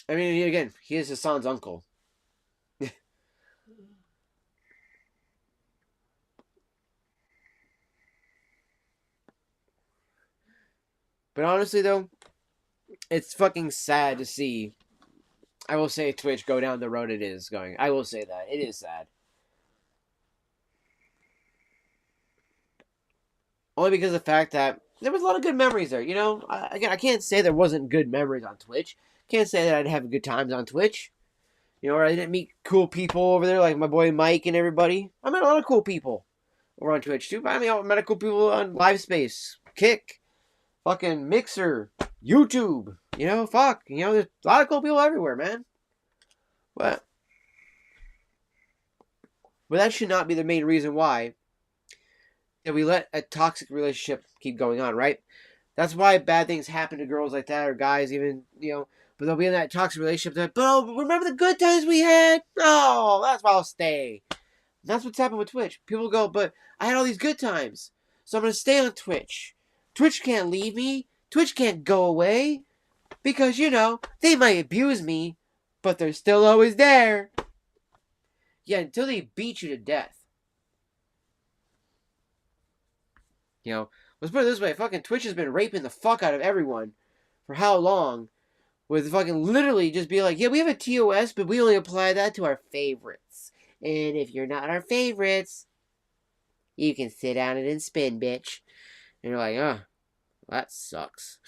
I mean, again, he is Hassan's uncle. But honestly, though, it's fucking sad to see, I will say, Twitch go down the road it is going. I will say that. It is sad. Only because of the fact that there was a lot of good memories there. Again, I can't say there wasn't good memories on Twitch. Can't say that I'd have good times on Twitch. Or I didn't meet cool people over there, like my boy Mike and everybody. I met a lot of cool people over on Twitch, too. But I met cool people on LiveSpace, Kick, fucking Mixer, YouTube. Fuck. There's a lot of cool people everywhere, man. But that should not be the main reason why that we let a toxic relationship keep going on, right? That's why bad things happen to girls like that, or guys even, but they'll be in that toxic relationship that, but remember the good times we had? Oh, that's why I'll stay. That's what's happened with Twitch. People go, but I had all these good times, so I'm going to stay on Twitch. Twitch can't leave me. Twitch can't go away. Because, they might abuse me, but they're still always there. Yeah, until they beat you to death. When let's put it this way: fucking Twitch has been raping the fuck out of everyone for how long? With fucking literally just be like, yeah, we have a TOS, but we only apply that to our favorites. And if you're not our favorites, you can sit down it and spin, bitch. And you're like, oh, that sucks.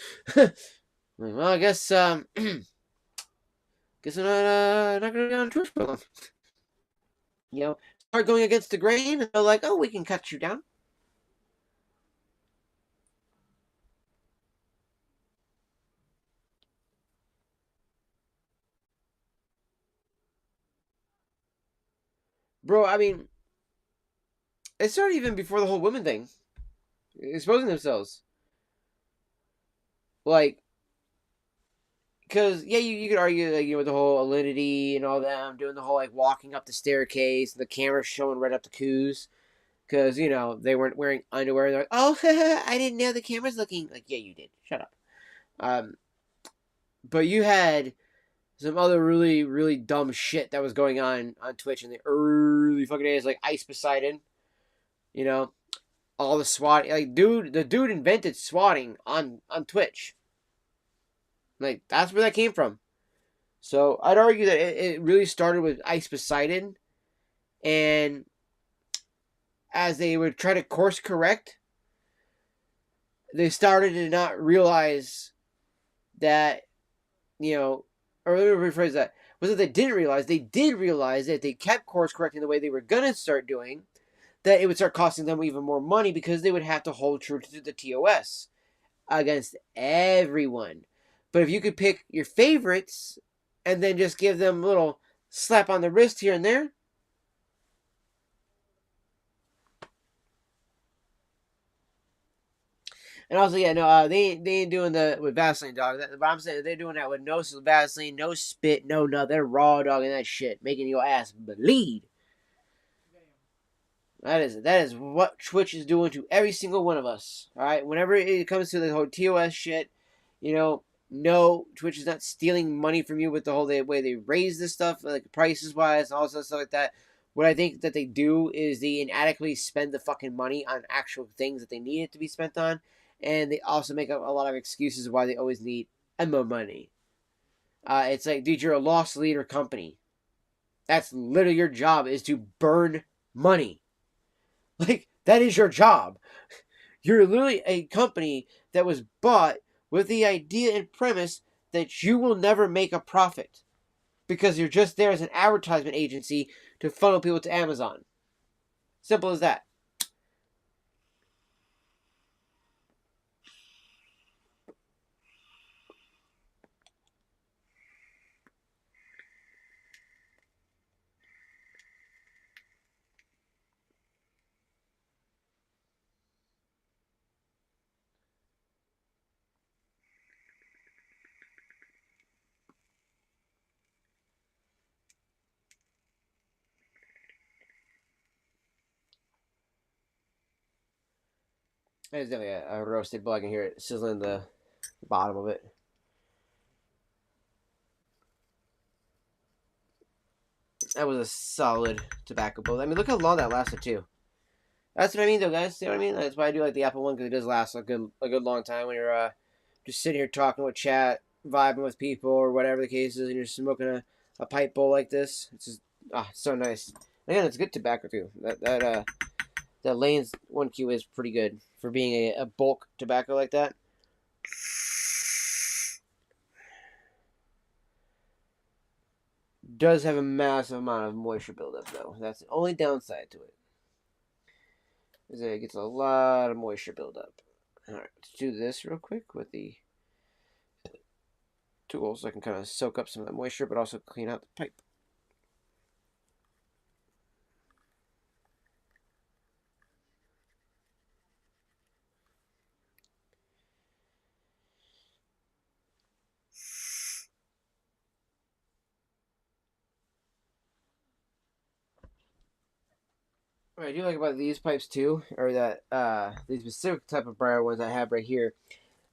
Well, I guess guess I'm not gonna be on Twitch for long. Start going against the grain, and they're like, oh, we can cut you down. Bro, I mean, it started even before the whole women thing. Exposing themselves. Like, because, yeah, you could argue, like, with the whole alinity and all them, doing the whole, like, walking up the staircase, the camera showing right up the coos. Because, they weren't wearing underwear. They're like, oh, I didn't know the camera's looking. Like, yeah, you did. Shut up. But you had some other really, really dumb shit that was going on Twitch in the early fucking days, like Ice Poseidon. All the swatting. Like, the dude invented swatting on Twitch. Like, that's where that came from. So, I'd argue that it really started with Ice Poseidon. And as they would try to course correct, they started to not realize that, or let me rephrase that. Was that they didn't realize? They did realize that if they kept course correcting the way they were going to start doing, that it would start costing them even more money because they would have to hold true to the TOS against everyone. But if you could pick your favorites and then just give them a little slap on the wrist here and there. And also, yeah, no, they ain't doing the with Vaseline, dog. But I'm saying they're doing that with no Vaseline, no spit, no nothing. They're raw dogging that shit, making your ass bleed. That is what Twitch is doing to every single one of us. All right, whenever it comes to the whole TOS shit, no, Twitch is not stealing money from you with the whole way they raise this stuff, like prices wise, and all that stuff like that. What I think that they do is they inadequately spend the fucking money on actual things that they need it to be spent on, and they also make up a lot of excuses why they always need more money. It's like, dude, you're a loss leader company. That's literally your job, is to burn money. Like, that is your job. You're literally a company that was bought with the idea and premise that you will never make a profit because you're just there as an advertisement agency to funnel people to Amazon. Simple as that. There's definitely a roasted bowl. I can hear it sizzling the bottom of it. That was a solid tobacco bowl. I mean, look how long that lasted too. That's what I mean, though, guys. You know what I mean? That's why I do like the Apple one, because it does last a good long time when you're just sitting here talking with chat, vibing with people, or whatever the case is, and you're smoking a pipe bowl like this. It's just so nice. Again, it's good tobacco too. That Lane's 1Q is pretty good for being a bulk tobacco like that. Does have a massive amount of moisture buildup, though. That's the only downside to it. Is that it gets a lot of moisture buildup. Alright, let's do this real quick with the tool so I can kind of soak up some of that moisture, but also clean out the pipe. What I do like about these pipes too, or that these specific type of briar ones I have right here,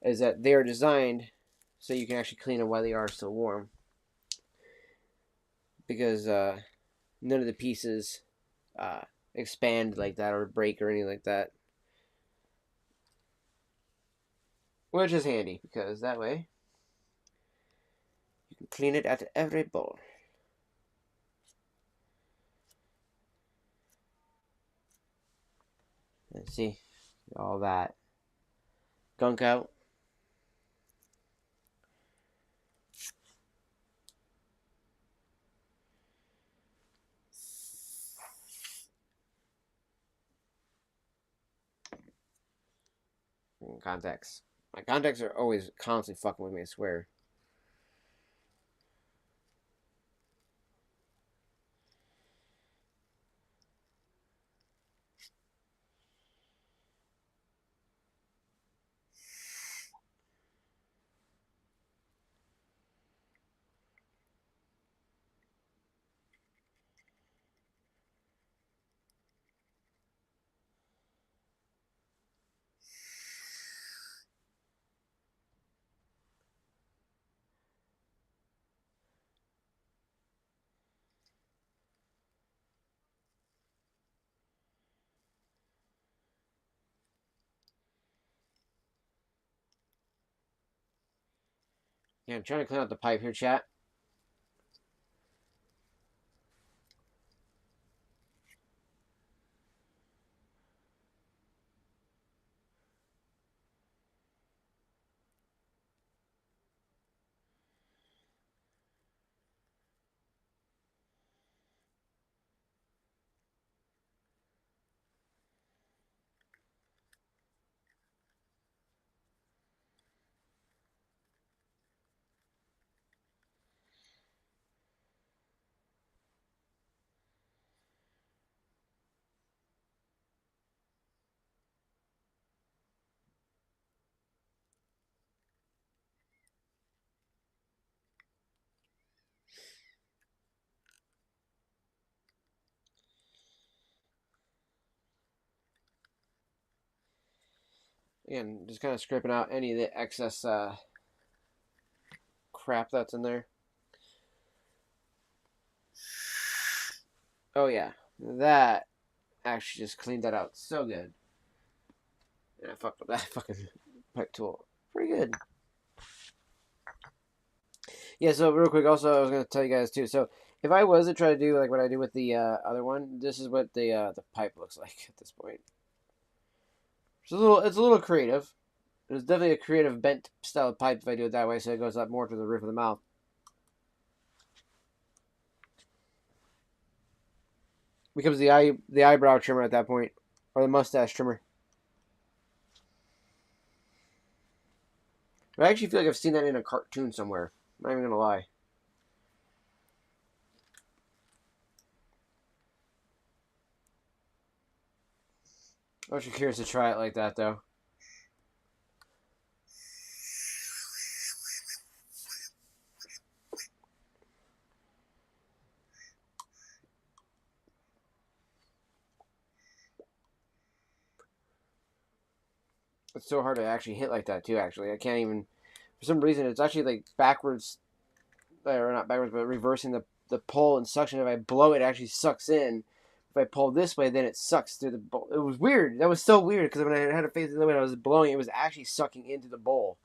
is that they are designed so you can actually clean them while they are still warm. Because none of the pieces expand like that or break or anything like that. Which is handy, because that way you can clean it at every bowl. Let's see. All that gunk out. Contacts. My contacts are always constantly fucking with me, I swear. Yeah, I'm trying to clean out the pipe here, chat. Again, just kind of scraping out any of the excess crap that's in there. Oh yeah, that actually just cleaned that out so good. And I fucked up that fucking pipe tool. Pretty good. Yeah, so real quick, also I was gonna tell you guys too. So if I was to try to do like what I do with the other one, this is what the pipe looks like at this point. It's a little creative. It's definitely a creative bent style of pipe if I do it that way, so it goes up more to the roof of the mouth. Becomes the eyebrow trimmer at that point, or the mustache trimmer. I actually feel like I've seen that in a cartoon somewhere. I'm not even gonna lie. I'm actually curious to try it like that though. It's so hard to actually hit like that too. Actually, I can't even. For some reason, it's actually like backwards, or not backwards, but reversing the pull and suction. If I blow it, actually sucks in. If I pull this way, then it sucks through the bowl. It was weird. That was so weird because when I had it face the other way, I was blowing. It was actually sucking into the bowl.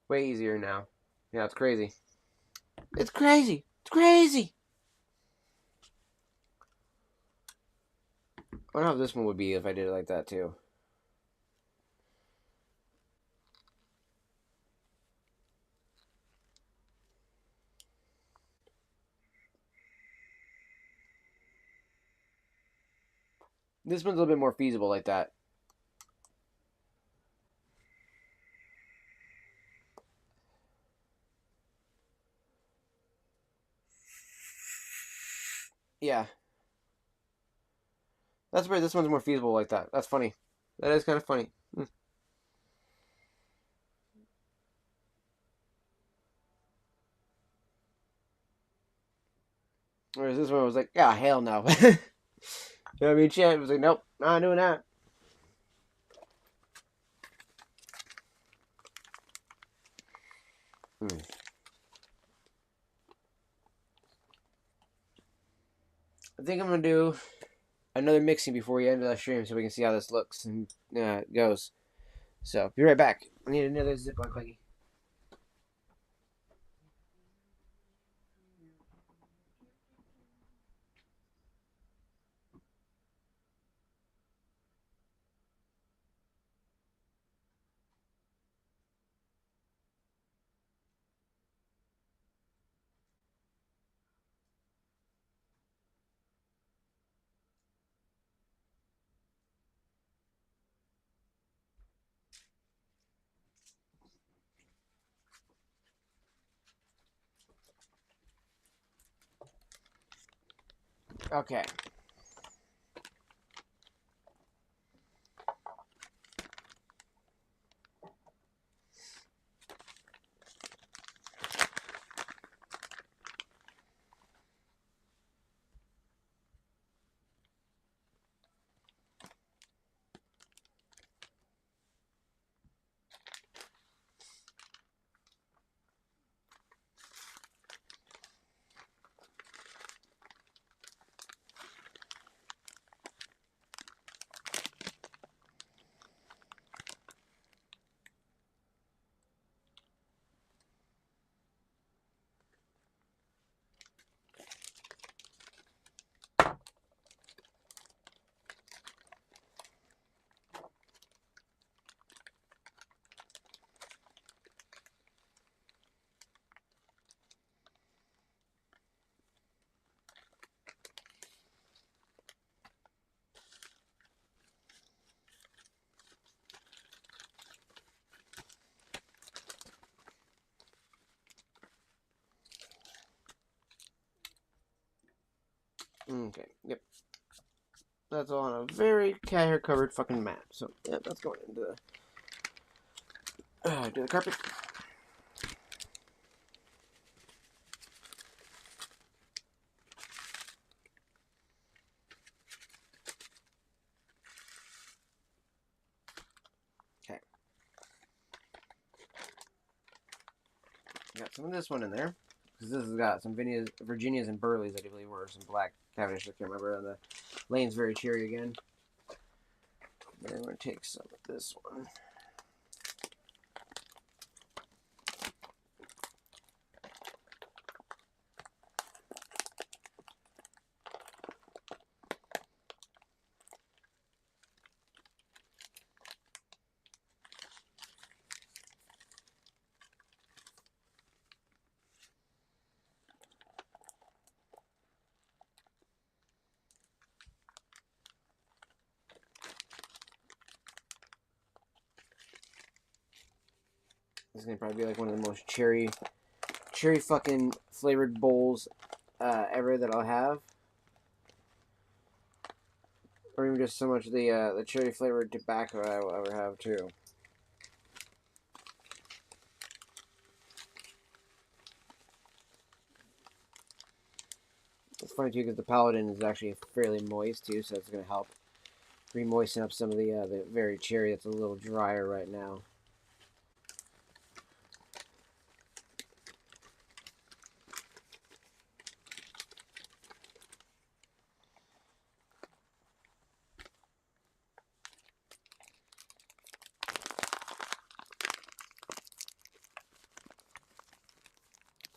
Way easier now. Yeah, it's crazy. It's crazy. It's crazy. I wonder how this one would be if I did it like that too. This one's a little bit more feasible like that. Yeah. That's weird. This one's more feasible like that. That's funny. That is kind of funny. Whereas this one was like, yeah, hell no. You know what I mean? Chad was like, nope, not doing that. I think I'm gonna do another mixing before we end the stream so we can see how this looks and goes. So be right back. I need another Ziploc baggie. Okay. Okay. Yep. That's all on a very cat hair covered fucking mat. So yeah, that's going into the carpet. Okay. Got some of this one in there because this has got some Virginias and Burleys, I do believe, or some black Cavendish. I can't remember. And the lane's very cheery again. Then I'm going to take some of this one. This is going to probably be like one of the most cherry fucking flavored bowls ever that I'll have. Or even just so much the cherry flavored tobacco I will ever have too. It's funny too because the Paladin is actually fairly moist too, so it's going to help re-moisten up some of the very cherry that's a little drier right now.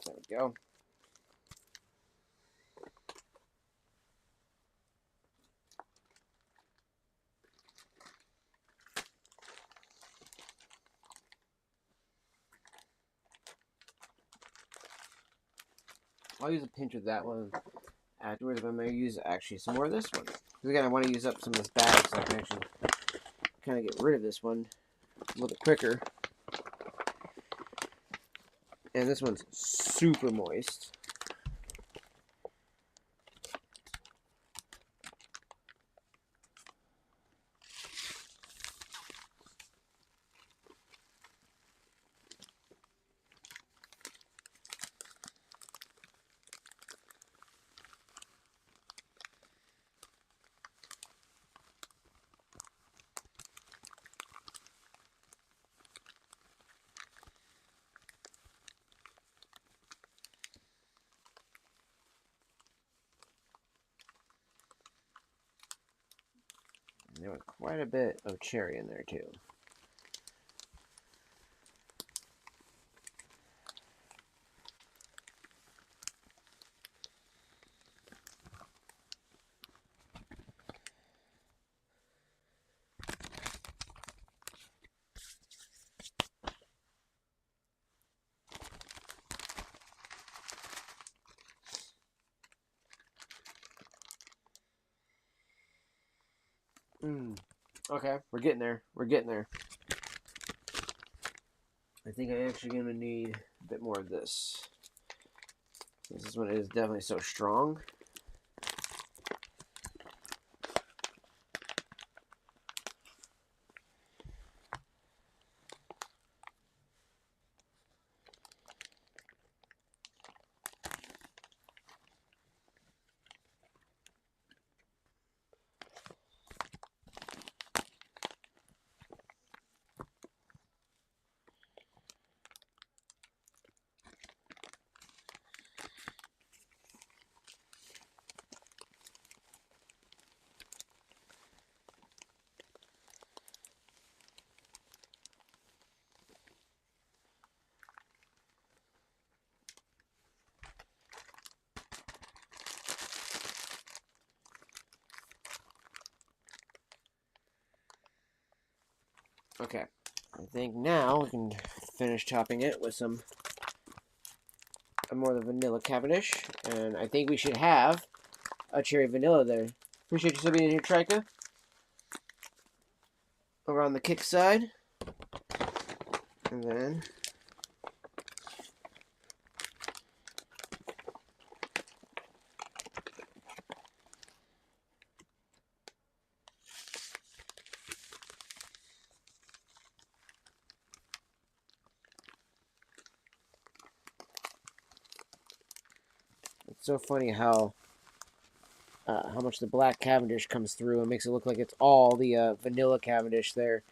There we go. I'll use a pinch of that one afterwards, but I'm going to use actually some more of this one. Because again, I want to use up some of this bag so I can actually kind of get rid of this one a little bit quicker. And this one's super moist. There was quite a bit of cherry in there too. Okay, we're getting there. We're getting there. I think I'm actually going to need a bit more of this. This one is definitely so strong. Okay, I think now we can finish topping it with some more of the vanilla Cavendish, and I think we should have a cherry vanilla there. Appreciate you still being here, Trika. Over on the kick side, and then it's so funny how much the black Cavendish comes through. It makes it look like it's all the vanilla Cavendish there.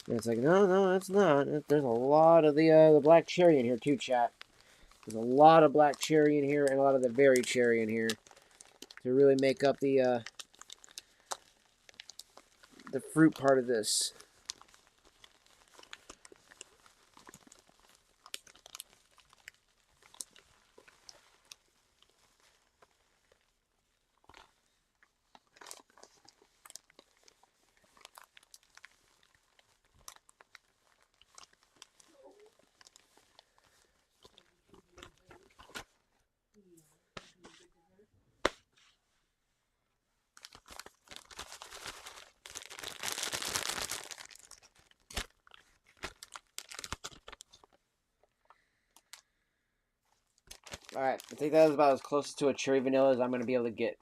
And it's like, no, it's not. There's a lot of the black cherry in here too, chat. There's a lot of black cherry in here and a lot of the berry cherry in here to really make up the fruit part of this. Alright, I think that was about as close to a cherry vanilla as I'm going to be able to get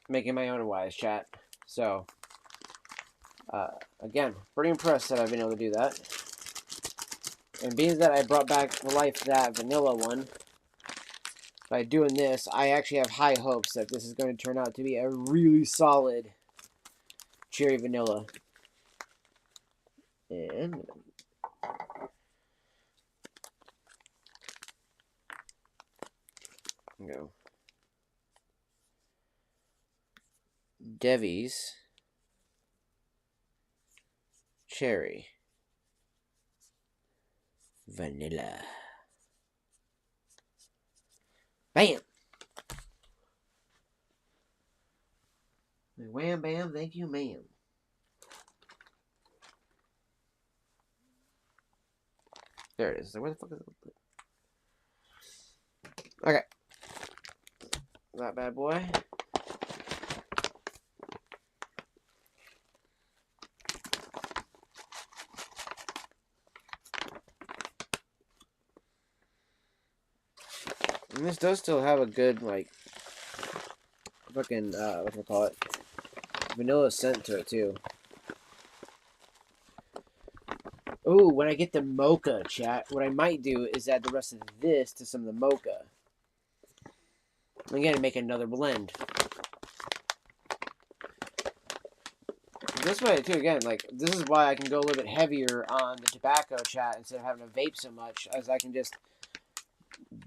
making my own wise, chat. So, again, pretty impressed that I've been able to do that. And being that I brought back to life that vanilla one, by doing this, I actually have high hopes that this is going to turn out to be a really solid cherry vanilla. And go Devi's cherry vanilla. Bam! Wham bam, thank you, ma'am. There it is. Where the fuck is it? Okay. That bad boy. And this does still have a good, like, fucking, whatchamacallit, vanilla scent to it, too. Ooh, when I get the mocha, chat, what I might do is add the rest of this to some of the mocha. Again, make another blend. This way, too, again, like, this is why I can go a little bit heavier on the tobacco, chat, instead of having to vape so much, as I can just,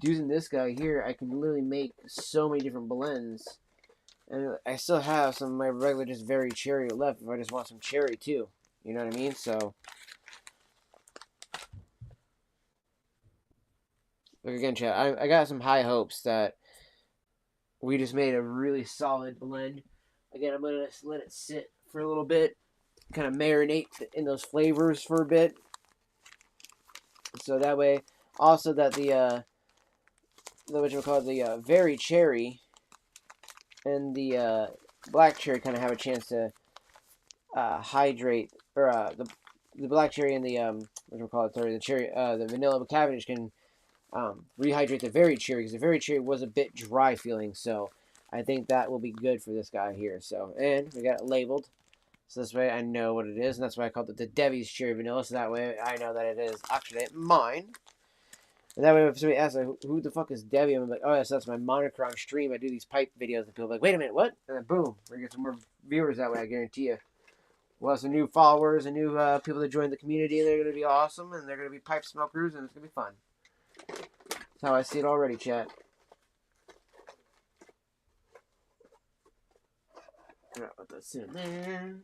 using this guy here, I can literally make so many different blends And I still have some of my regular just very cherry left if I just want some cherry too. You know what I mean? So, like again, chat, I got some high hopes that we just made a really solid blend. Again, I'm gonna just let it sit for a little bit, kind of marinate in those flavors for a bit, so that way, also that the what you call it, the very cherry and the black cherry kind of have a chance to hydrate, or the black cherry and the what do we call it? Sorry, the cherry, the vanilla cavendish can rehydrate the very cherry, because the very cherry was a bit dry feeling. So I think that will be good for this guy here. So, and we got it labeled, so this way I know what it is, and that's why I called it the Debbie's Cherry Vanilla. So that way I know that it is actually mine. And that way, if somebody asks, like, who the fuck is Debbie? I'm like, oh, yes, that's my moniker on stream. I do these pipe videos, and people are like, wait a minute, what? And then boom, we get some more viewers that way, I guarantee you. We'll have some new followers and new people that join the community, and they're going to be awesome, and they're going to be pipe smokers, and it's going to be fun. That's how I see it already, chat. Alright, put this in there.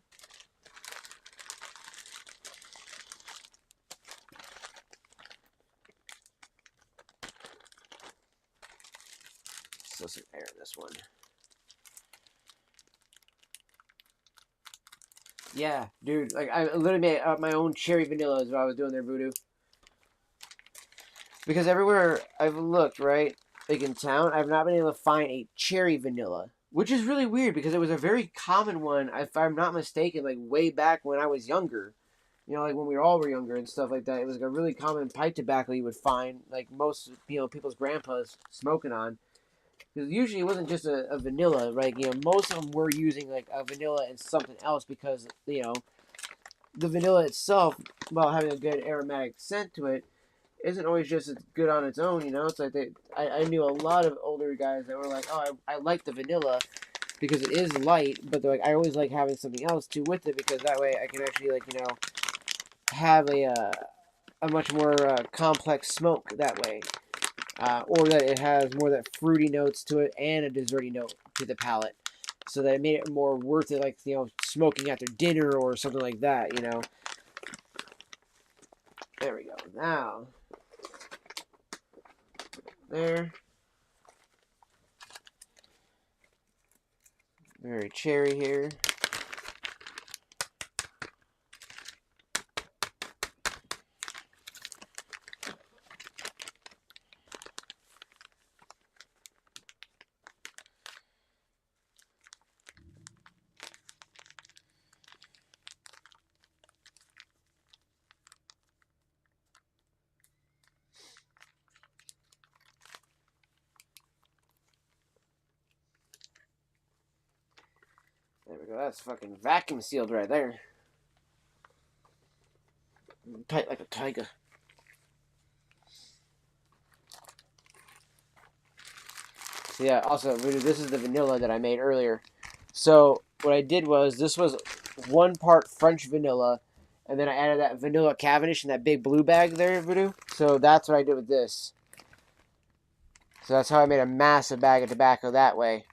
Still some air in this one. Yeah, dude, like, I literally made my own cherry vanillas while I was doing their voodoo. Because everywhere I've looked, right, like in town, I've not been able to find a cherry vanilla. Which is really weird, because it was a very common one, if I'm not mistaken, like way back when I was younger. You know, like when we all were younger and stuff like that. It was like a really common pipe tobacco you would find, like most, people's grandpas smoking on. Because usually it wasn't just a vanilla, right? Most of them were using like a vanilla and something else, because, the vanilla itself, while having a good aromatic scent to it, isn't always just as good on its own. It's like I knew a lot of older guys that were like, oh, I like the vanilla because it is light, but they're like, I always like having something else too with it, because that way I can actually, like, have a much more complex smoke that way. Or that it has more of that fruity notes to it and a desserty note to the palate, so that it made it more worth it, like, smoking after dinner or something like that. There we go. Now, there, very cherry here. There we go. That's fucking vacuum sealed right there. Tight like a tiger. So yeah, also, this is the vanilla that I made earlier. So what I did was, this was 1 part French vanilla, and then I added that vanilla Cavendish in that big blue bag there, Voodoo. So that's what I did with this. So that's how I made a massive bag of tobacco that way.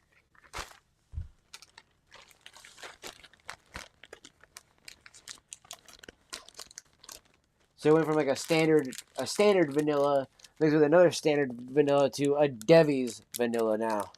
So it went from like a standard vanilla mixed with another standard vanilla to a Debbie's vanilla now.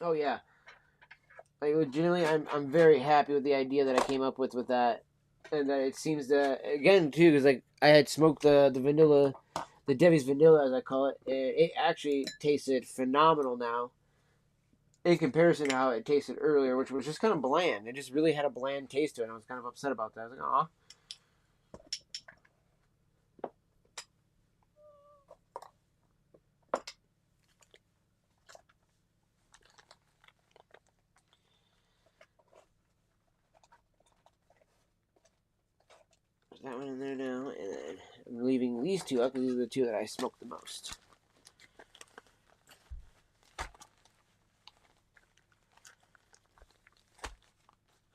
Oh yeah, like legitimately, I'm very happy with the idea that I came up with that, and that it seems to, again too, because like I had smoked the vanilla, the Debbie's vanilla as I call it, and it actually tasted phenomenal now, in comparison to how it tasted earlier, which was just kind of bland. It just really had a bland taste to it, and I was kind of upset about that. I was like, aw. That one in there now, and then I'm these two up because these are the two that I smoke the most.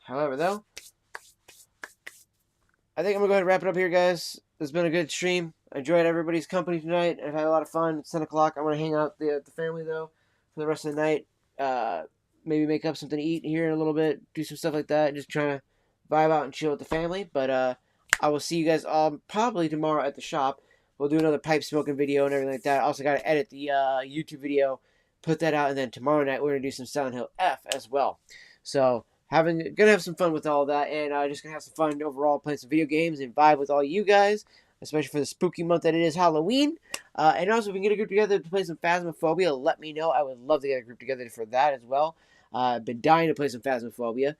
However, though, I think I'm going to go ahead and wrap it up here, guys. It's been a good stream. I enjoyed everybody's company tonight. I've had a lot of fun. It's 10 o'clock. I'm going to hang out with the family, though, for the rest of the night. Maybe make up something to eat here in a little bit. Do some stuff like that. Just trying to vibe out and chill with the family. But I will see you guys all probably tomorrow at the shop. We'll do another pipe smoking video and everything like that. Also got to edit the YouTube video, put that out, and then tomorrow night we're going to do some Silent Hill F as well. So gonna have some fun with all that, and just gonna have some fun overall playing some video games and vibe with all you guys, especially for the spooky month that it is Halloween. And also, if we can get a group together to play some Phasmophobia, let me know. I would love to get a group together for that as well. I've been dying to play some Phasmophobia.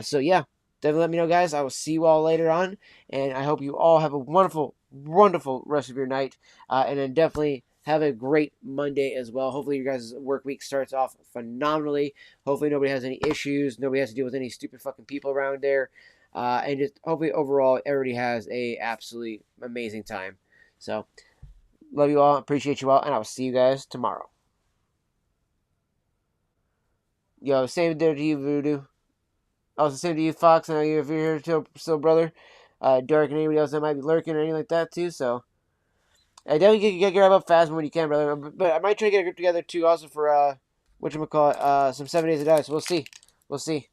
So yeah, definitely let me know, guys. I will see you all later on, and I hope you all have a wonderful, wonderful rest of your night, and then definitely have a great Monday as well. Hopefully your guys' work week starts off phenomenally. Hopefully nobody has any issues. Nobody has to deal with any stupid fucking people around there. And just hopefully overall everybody has a absolutely amazing time. So love you all. Appreciate you all. And I will see you guys tomorrow. Yo, same day to you, Voodoo. Also, same to you, Fox. I know you're here still, brother. Derek and anybody else that might be lurking or anything like that too. So I definitely get grab up fast when you can, brother. But I might try to get a group together too, also for whatchamacallit, some 7 Days of Die. So we'll see. We'll see.